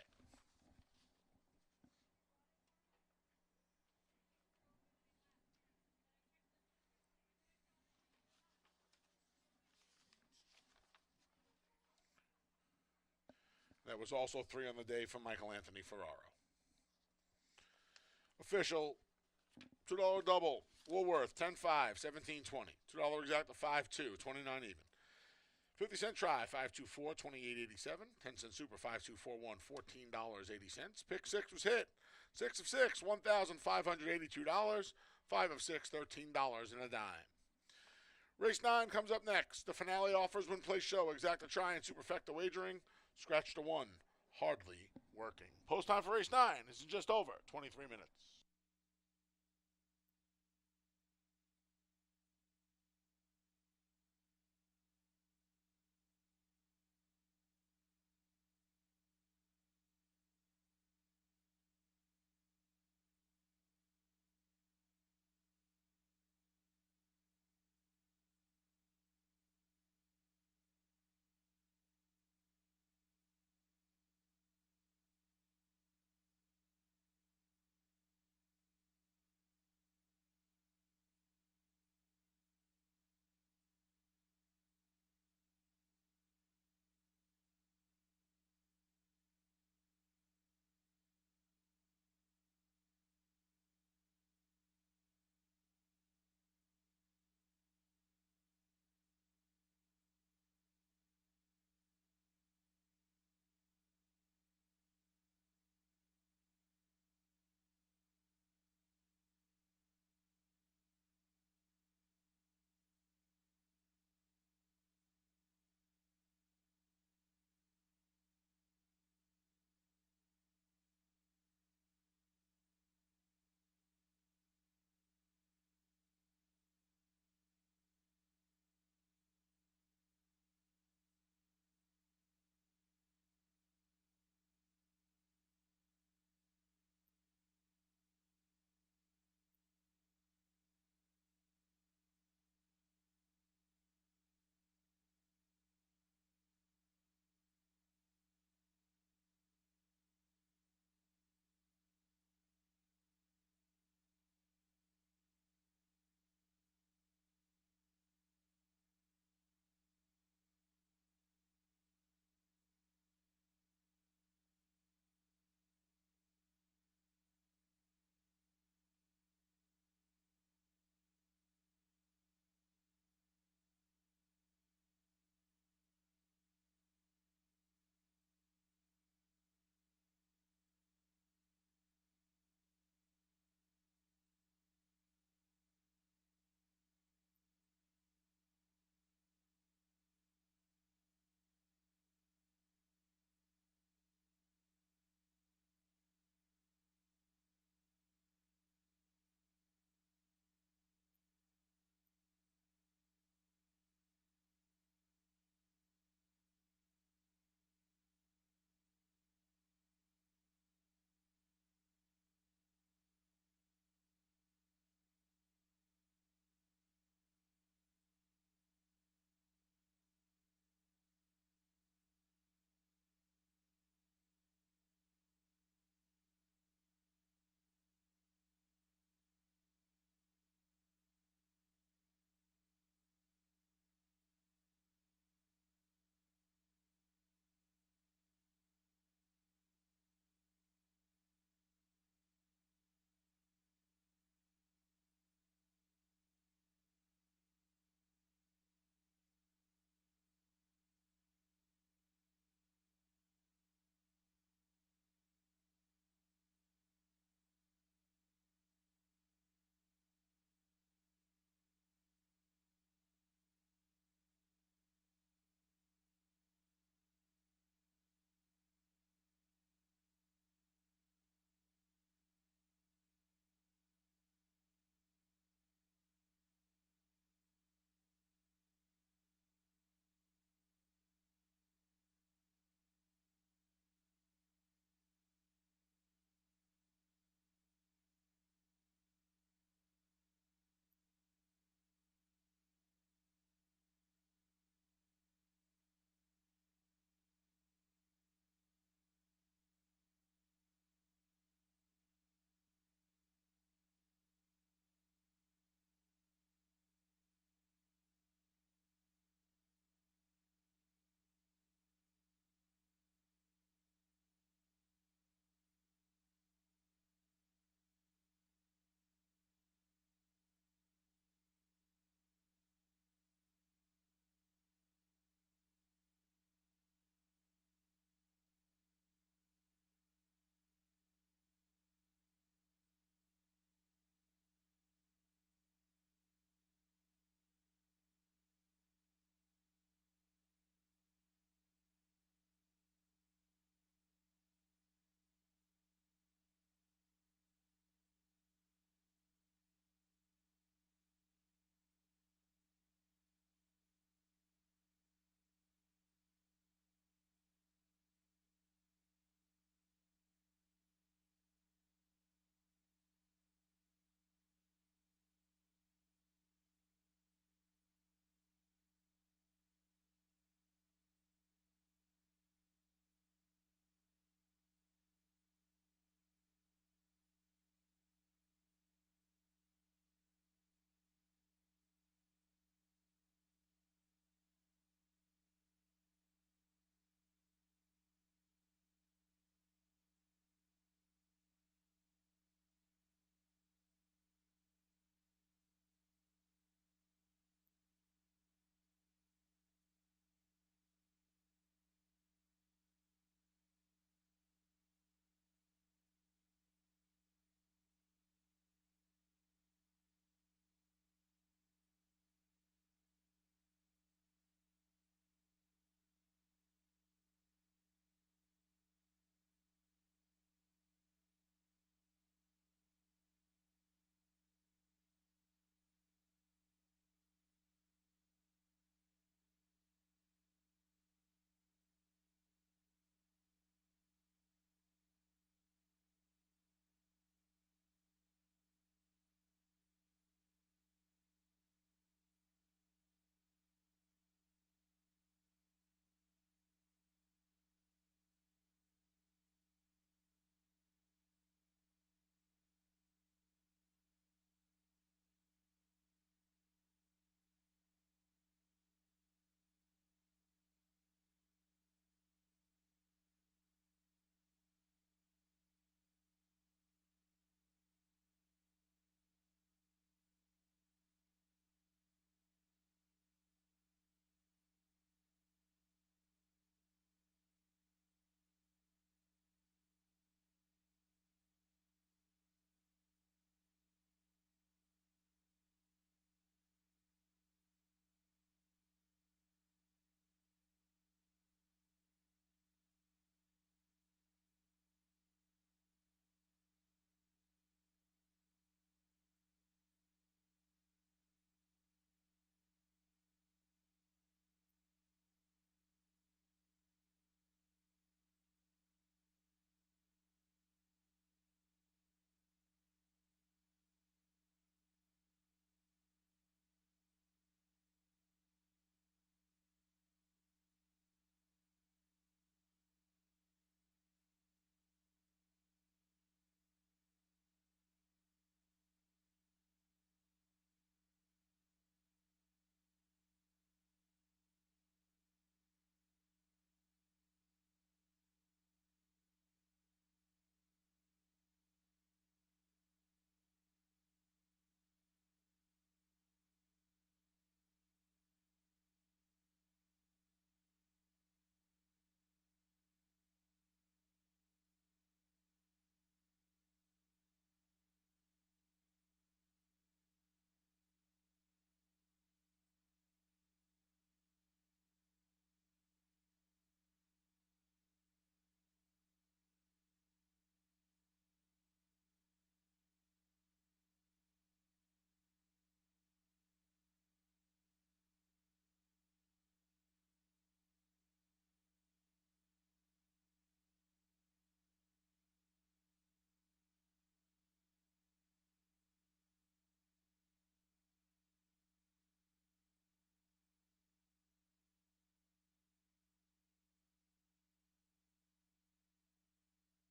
Speaker 2: That was also 3 on the day for Michael Anthony Ferraro. Official, $2 double. Woolworth, 10-5, 17-20. $2 exact to 5-2, 29 even. 50-cent try, 524, 28.87. 10-cent super, 5241, $14.80. Pick 6 was hit. 6 of 6, $1,582. 5 of 6, $13 and a dime. Race 9 comes up next. The finale offers win place show. Exacta try and superfecta wagering. Scratch to 1. Hardly working. Post time for race 9 is just over 23 minutes.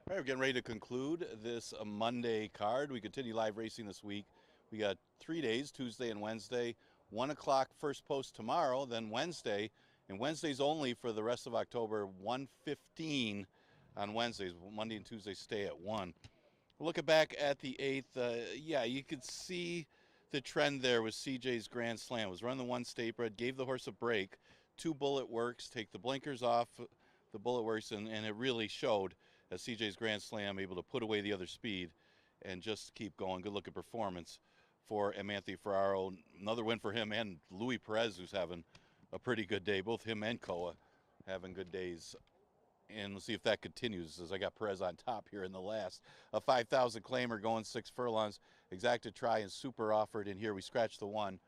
Speaker 4: All right, we're getting ready to conclude this Monday card. We continue live racing this week. We got 3 days, Tuesday and Wednesday. 1 o'clock first post tomorrow, then Wednesday. And Wednesdays only for the rest of October, 1:15 on Wednesdays. Monday and Tuesday stay at 1. Looking back at the 8th, yeah, you could see the trend there with CJ's Grand Slam. Was running the one Statebred, gave the horse a break. 2 bullet works, take the blinkers off the bullet works, and it really showed as CJ's Grand Slam, able to put away the other speed and just keep going. Good looking performance for Anthony Ferraro. Another win for him and Louis Perez, who's having a pretty good day. Both him and Koa having good days. And let's see if that continues as I got Perez on top here in the last. A 5,000 claimer going 6 furlongs. Exacted try and super offered in here. We scratched the 1.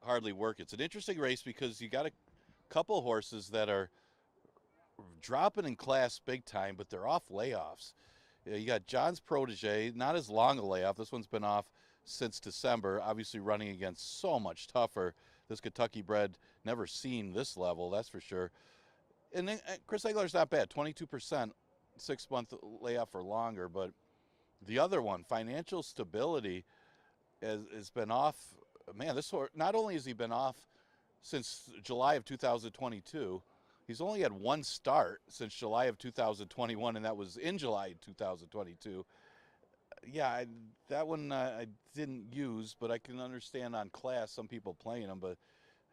Speaker 4: Hardly work. It's an interesting race because you got a couple horses that are dropping in class big time, but they're off layoffs. You got John's Protege, not as long a layoff. This one's been off since December, obviously running against so much tougher. This Kentucky bred, never seen this level, that's for sure. And then Chris Egler's not bad, 22%, 6-month layoff or longer. But the other one, Financial Stability, has been off. Man, this horse, not only has he been off since July of 2022, he's only had 1 start since July of 2021, and that was in July 2022. Yeah, that one I didn't use, but I can understand on class some people playing him, but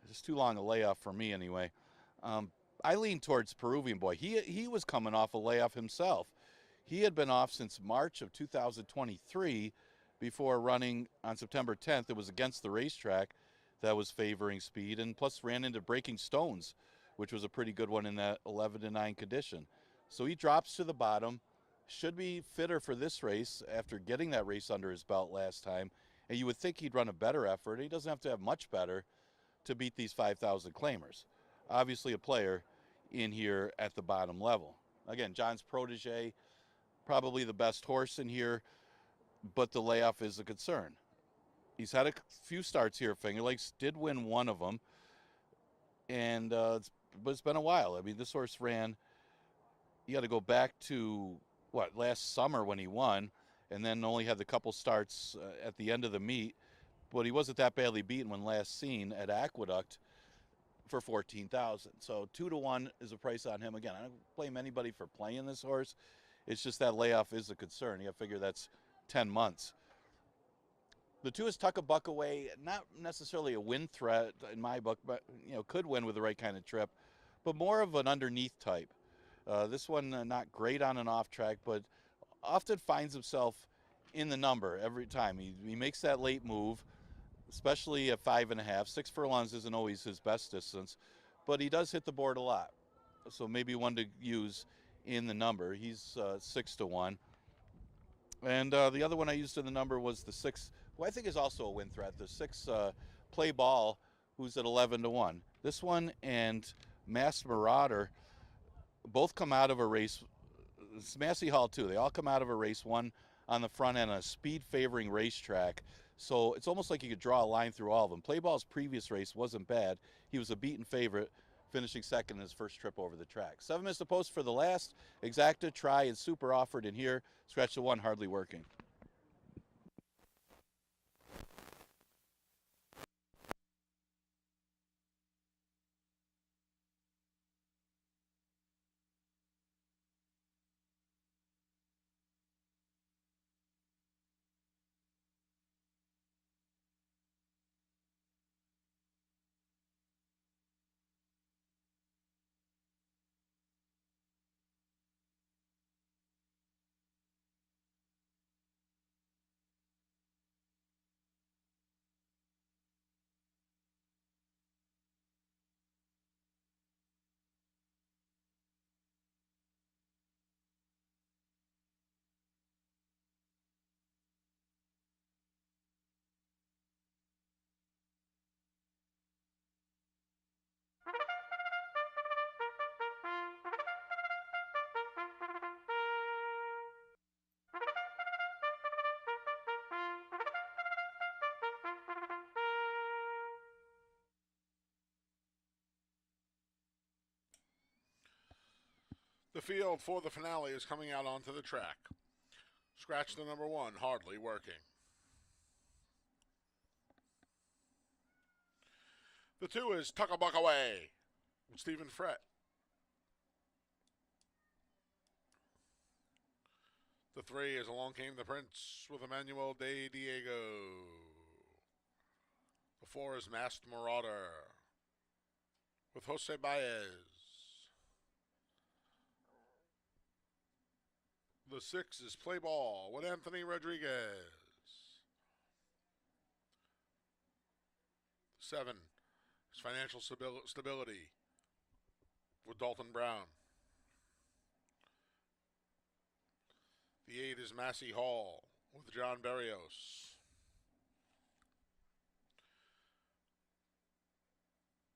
Speaker 4: it's too long a layoff for me anyway. I lean towards Peruvian Boy. He was coming off a layoff himself. He had been off since March of 2023 before running on September 10th. It was against the racetrack that was favoring speed, and plus ran into Breaking Stones, which was a pretty good one in that 11-9 condition. So he drops to the bottom, should be fitter for this race after getting that race under his belt last time. And you would think he'd run a better effort. He doesn't have to have much better to beat these 5,000 claimers. Obviously a player in here at the bottom level. Again, John's Protege, probably the best horse in here, but the layoff is a concern. He's had a few starts here at Finger Lakes, did win one of them, and but it's been a while. I mean, this horse ran, you got to go back to, last summer when he won, and then only had the couple starts at the end of the meet, but he wasn't that badly beaten when last seen at Aqueduct for 14,000. So 2-1 is a price on him. Again, I don't blame anybody for playing this horse. It's just that layoff is a concern. You got to figure that's 10 months. The 2 is tuck a buck away, not necessarily a win threat in my book, but could win with the right kind of trip, but more of an underneath type. This one not great on an off track, but often finds himself in the number every time. He makes that late move, especially at 5.5. 6 furlongs isn't always his best distance, but he does hit the board a lot. So maybe one to use in the number. He's 6-1. And the other one I used in the number was the 6, who I think is also a win threat. The 6 Play Ball, who's at 11-1. This one and Masked Marauder both come out of a race. It's Massey Hall too. They all come out of a race, one on the front end, a speed favoring racetrack. So it's almost like you could draw a line through all of them. Play Ball's previous race wasn't bad. He was a beaten favorite, finishing second in his first trip over the track. 7 minutes to post for the last. Exacta, try, and super offered in here. Scratch the 1, hardly working.
Speaker 2: The field for the finale is coming out onto the track. Scratch the number 1, hardly working. The 2 is Tuck a Buck Away with Stephen Frett. The 3 is Along Came the Prince with Emmanuel de Diego. The 4 is Masked Marauder with Jose Baez. The 6 is Play Ball with Anthony Rodriguez. 7 is Financial Stability with Dalton Brown. The 8 is Massey Hall with John Berrios.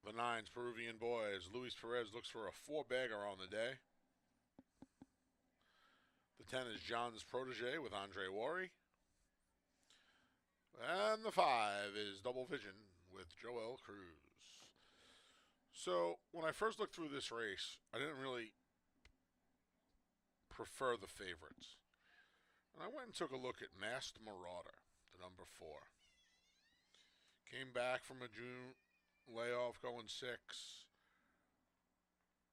Speaker 2: The 9's Peruvian Boys. Luis Perez looks for a 4-bagger on the day. The 10 is John's Protege with Andre Worry. And the 5 is Double Vision with Joel Cruz. So, when I first looked through this race, I didn't really prefer the favorites. And I went and took a look at Masked Marauder, the number 4. Came back from a June layoff going 6.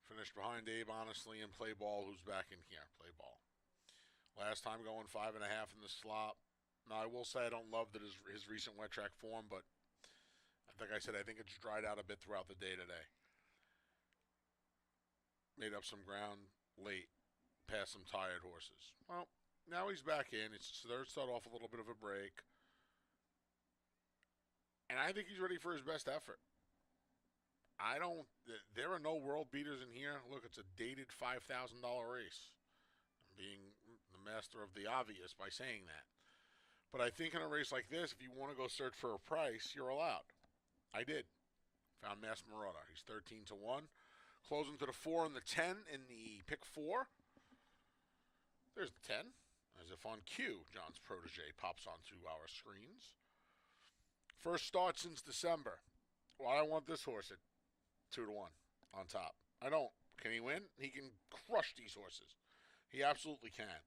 Speaker 2: Finished behind Abe Honestly and Play Ball, who's back in here. Play Ball. Last time going 5.5 in the slop. Now, I will say I don't love that his recent wet track form, but like I said, I think it's dried out a bit throughout the day today. Made up some ground late, past some tired horses. Well, now he's back in. It's third start off a little bit of a break. And I think he's ready for his best effort. There are no world beaters in here. Look, it's a dated $5,000 race. I'm being the master of the obvious by saying that. But I think in a race like this, if you want to go search for a price, you're allowed. I did. Found Masked Marauder. He's 13 to 1. Closing to the 4 and the 10 in the pick 4. There's the 10. As if on cue, John's Protege pops onto our screens. First start since December. Well, I want this horse at 2 to 1 on top. I don't. Can he win? He can crush these horses. He absolutely can.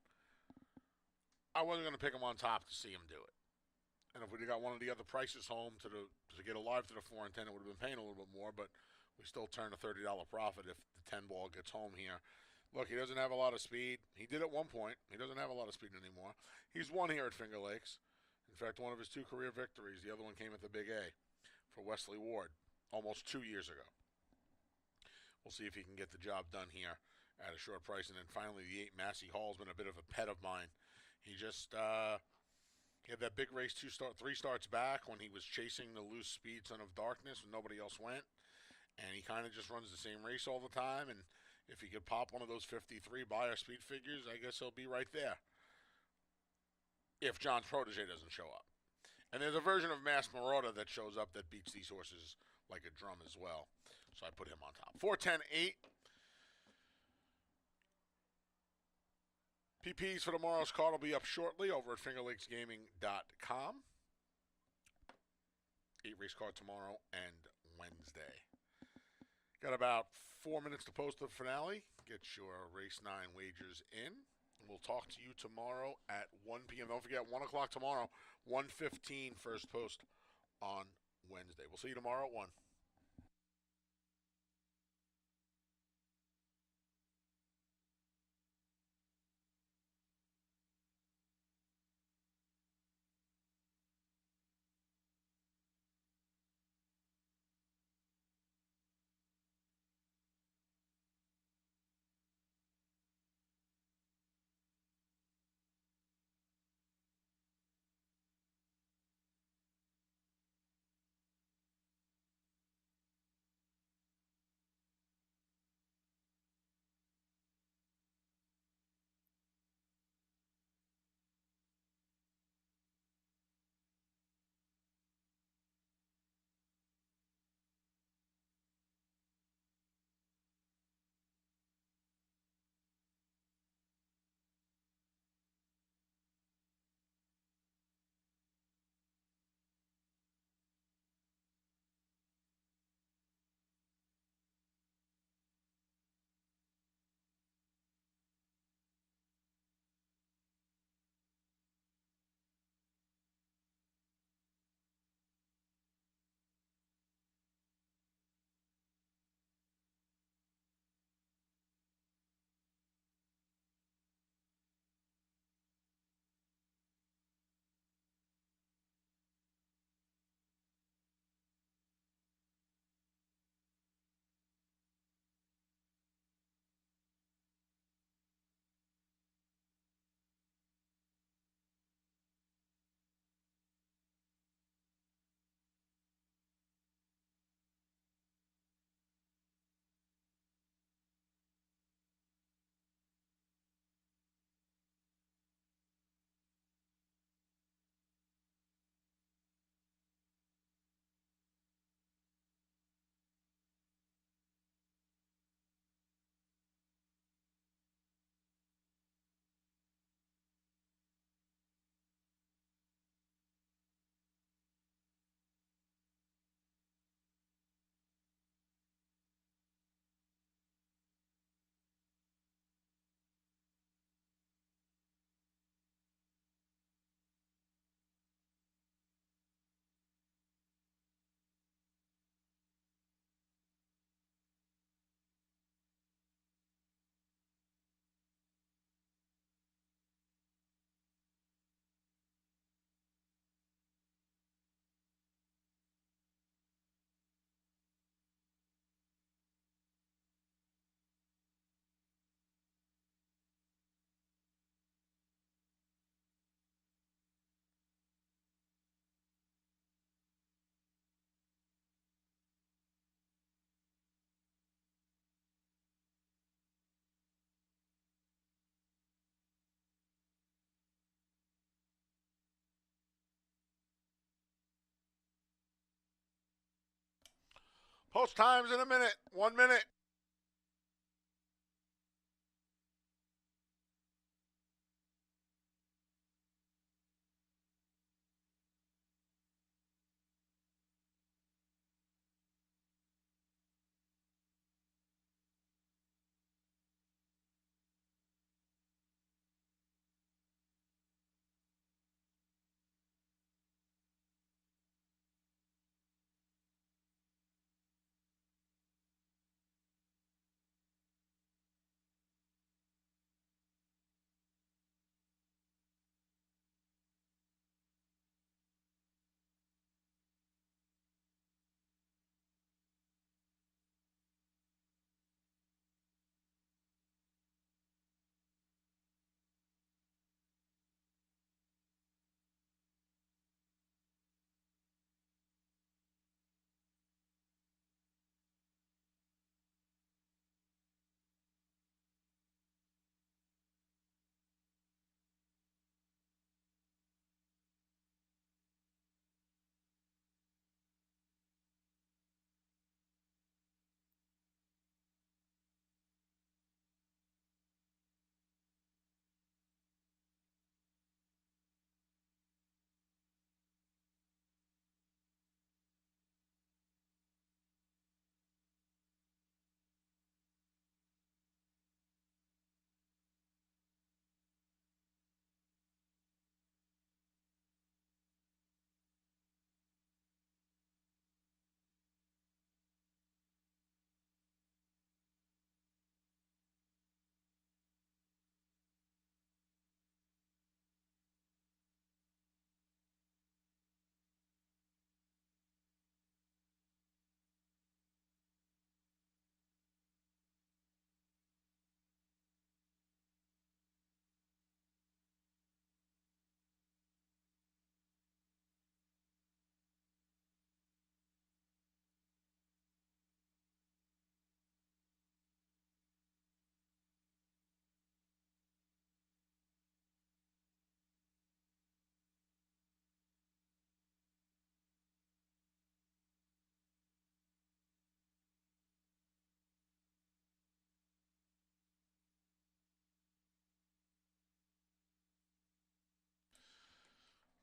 Speaker 2: I wasn't going to pick him on top to see him do it. And if we'd got one of the other prices home to get alive to the 4 and 10, it would have been paying a little bit more, but we still turn a $30 profit if the 10 ball gets home here. Look, he doesn't have a lot of speed. He did at one point. He doesn't have a lot of speed anymore. He's won here at Finger Lakes. In fact, one of his 2 career victories, the other one came at the Big A for Wesley Ward almost 2 years ago. We'll see if he can get the job done here at a short price. And then finally, the 8 Massey Hall has been a bit of a pet of mine. He just he had that big race 3 starts back when he was chasing the loose speed Son of Darkness when nobody else went. And he kind of just runs the same race all the time. And if he could pop one of those 53 buyer speed figures, I guess he'll be right there. If John's Protege doesn't show up. And there's a version of Masked Marauder that shows up that beats these horses like a drum as well. So I put him on top. 4, 10, 8. PPs for tomorrow's card will be up shortly over at fingerlakesgaming.com. 8 race card tomorrow and Wednesday. Got about 4 minutes to post the finale. Get your race 9 wagers in. We'll talk to you tomorrow at 1 p.m. Don't forget, 1 o'clock tomorrow, 1:15 first post on Wednesday. We'll see you tomorrow at 1. Post time's in a minute. 1 minute.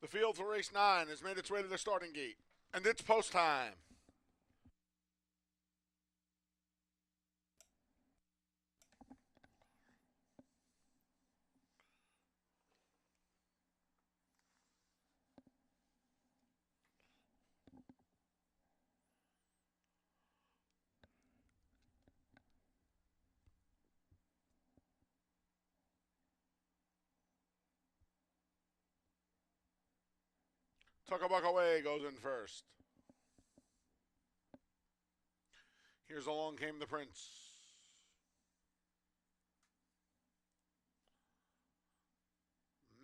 Speaker 2: The field for race 9 has made its way to the starting gate, and it's post time. Tuckabuck Away goes in first. Here's Along Came the Prince.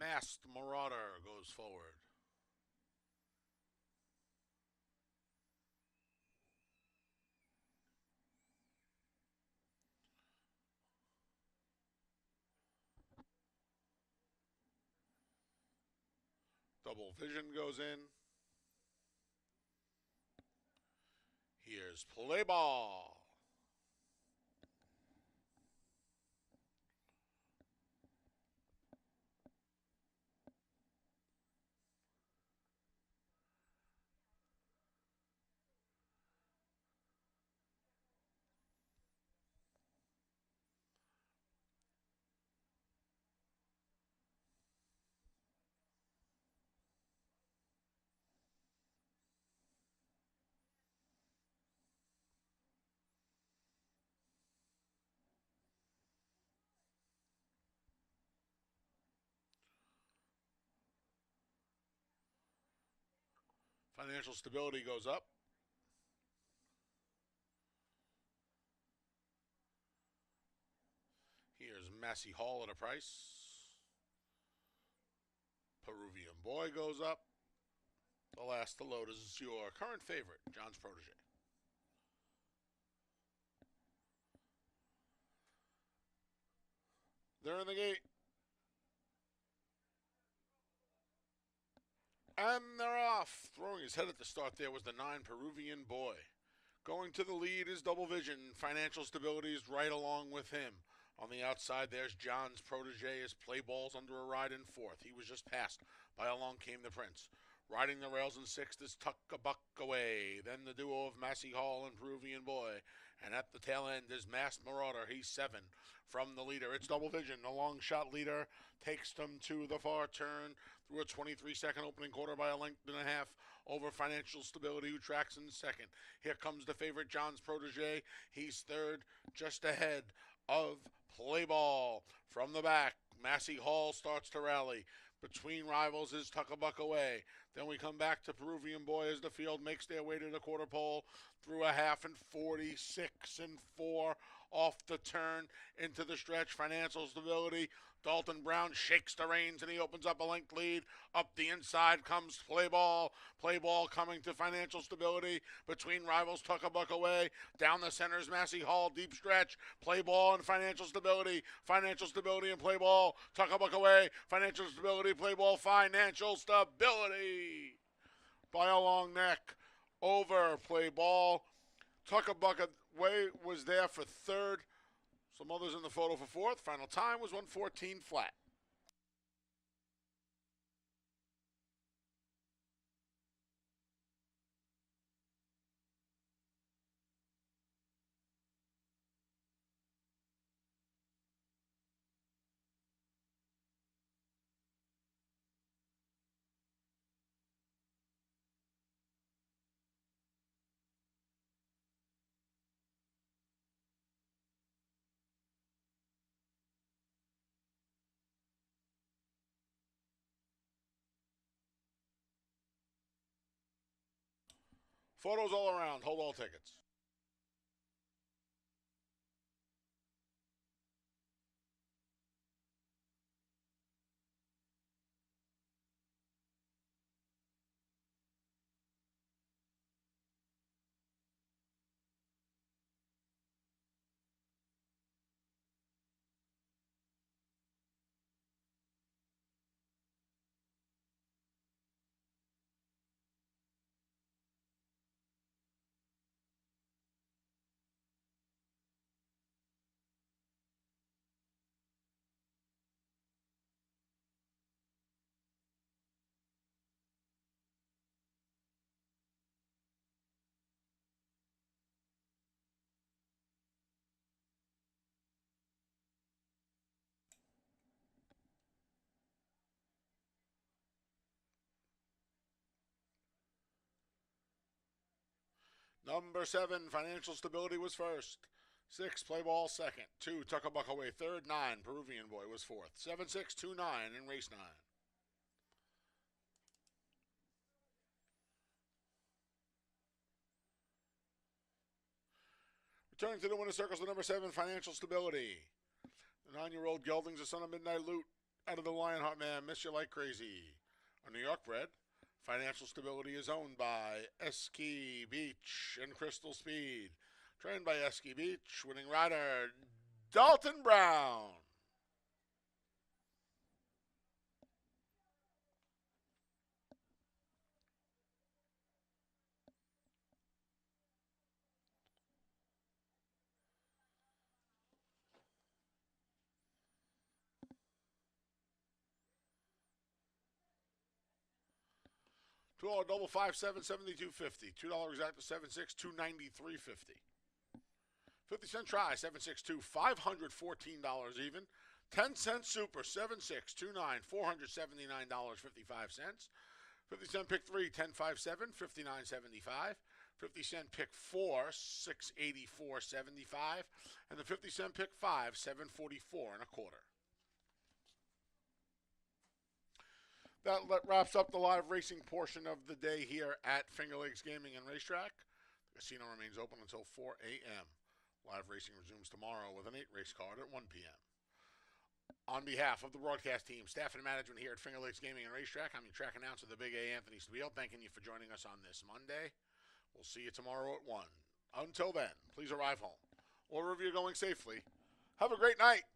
Speaker 2: Masked Marauder goes forward. Double Vision goes in. Here's Play Ball. Financial Stability goes up. Here's Massey Hall at a price. Peruvian Boy goes up. The last to load is your current favorite, John's Protege. They're in the gate. And they're off. Throwing his head at the start there was the 9 Peruvian Boy. Going to the lead is Double Vision. Financial Stability is right along with him. On the outside, there's John's protege as Play Ball's under a ride in fourth. He was just passed by Along Came the Prince. Riding the rails in sixth is Tuck a Buck Away. Then the duo of Massey Hall and Peruvian Boy. And at the tail end is Masked Marauder. He's 7 from the leader. It's Double Vision. The long shot leader takes them to the far turn through a 23-second opening quarter by a length and a half over Financial Stability, who tracks in second. Here comes the favorite, John's protege. He's third, just ahead of Play Ball. From the back, Massey Hall starts to rally. Between rivals is Tuck a Buck Away. Then we come back to Peruvian Boy as the field makes their way to the quarter pole through a half and 46 and 4 off the turn into the stretch. Financial Stability. Dalton Brown shakes the reins and he opens up a length lead. Up the inside comes Play Ball. Play Ball coming to Financial Stability. Between rivals, Tuck a Buck Away. Down the centers, Massey Hall, deep stretch. Play Ball and Financial Stability. Financial Stability and Play Ball. Tuck a Buck Away. Financial Stability, Play Ball, Financial Stability. By a long neck. Over Play Ball. Tuck a Buck Away was there for third. Some others in the photo for fourth. Final time was 1:14 flat. Photos all around. Hold all tickets. Number 7, Financial Stability was first. 6, Play Ball second. 2, Tuck a Buck Away third. 9, Peruvian Boy was fourth. 7-6, 2-9 in race 9. Returning to the winner's circles, the number 7, Financial Stability. The 9-year-old gelding's a son of Midnight Loot out of the Lionheart Man. Miss You Like Crazy. A New York bred. Financial Stability is owned by Esky Beach and Crystal Speed. Trained by Esky Beach, winning rider Dalton Brown. $2 double 5-7 72.50. $2 exact to 7-6 293.50. 50-cent try 7-6 $514 even. 10-cent super 7-6 2-9 $479.55. 50-cent pick 3 10-5-7 $59.75. 50-cent pick 4 $684.75. And the 50-cent pick 5 $744 and a quarter. That wraps up the live racing portion of the day here at Finger Lakes Gaming and Racetrack. The casino remains open until 4 a.m. Live racing resumes tomorrow with an 8-race card at 1 p.m. On behalf of the broadcast team, staff, and management here at Finger Lakes Gaming and Racetrack, I'm your track announcer, the Big A, Anthony Stabile, thanking you for joining us on this Monday. We'll see you tomorrow at 1. Until then, please arrive home. Or if you're going safely, have a great night.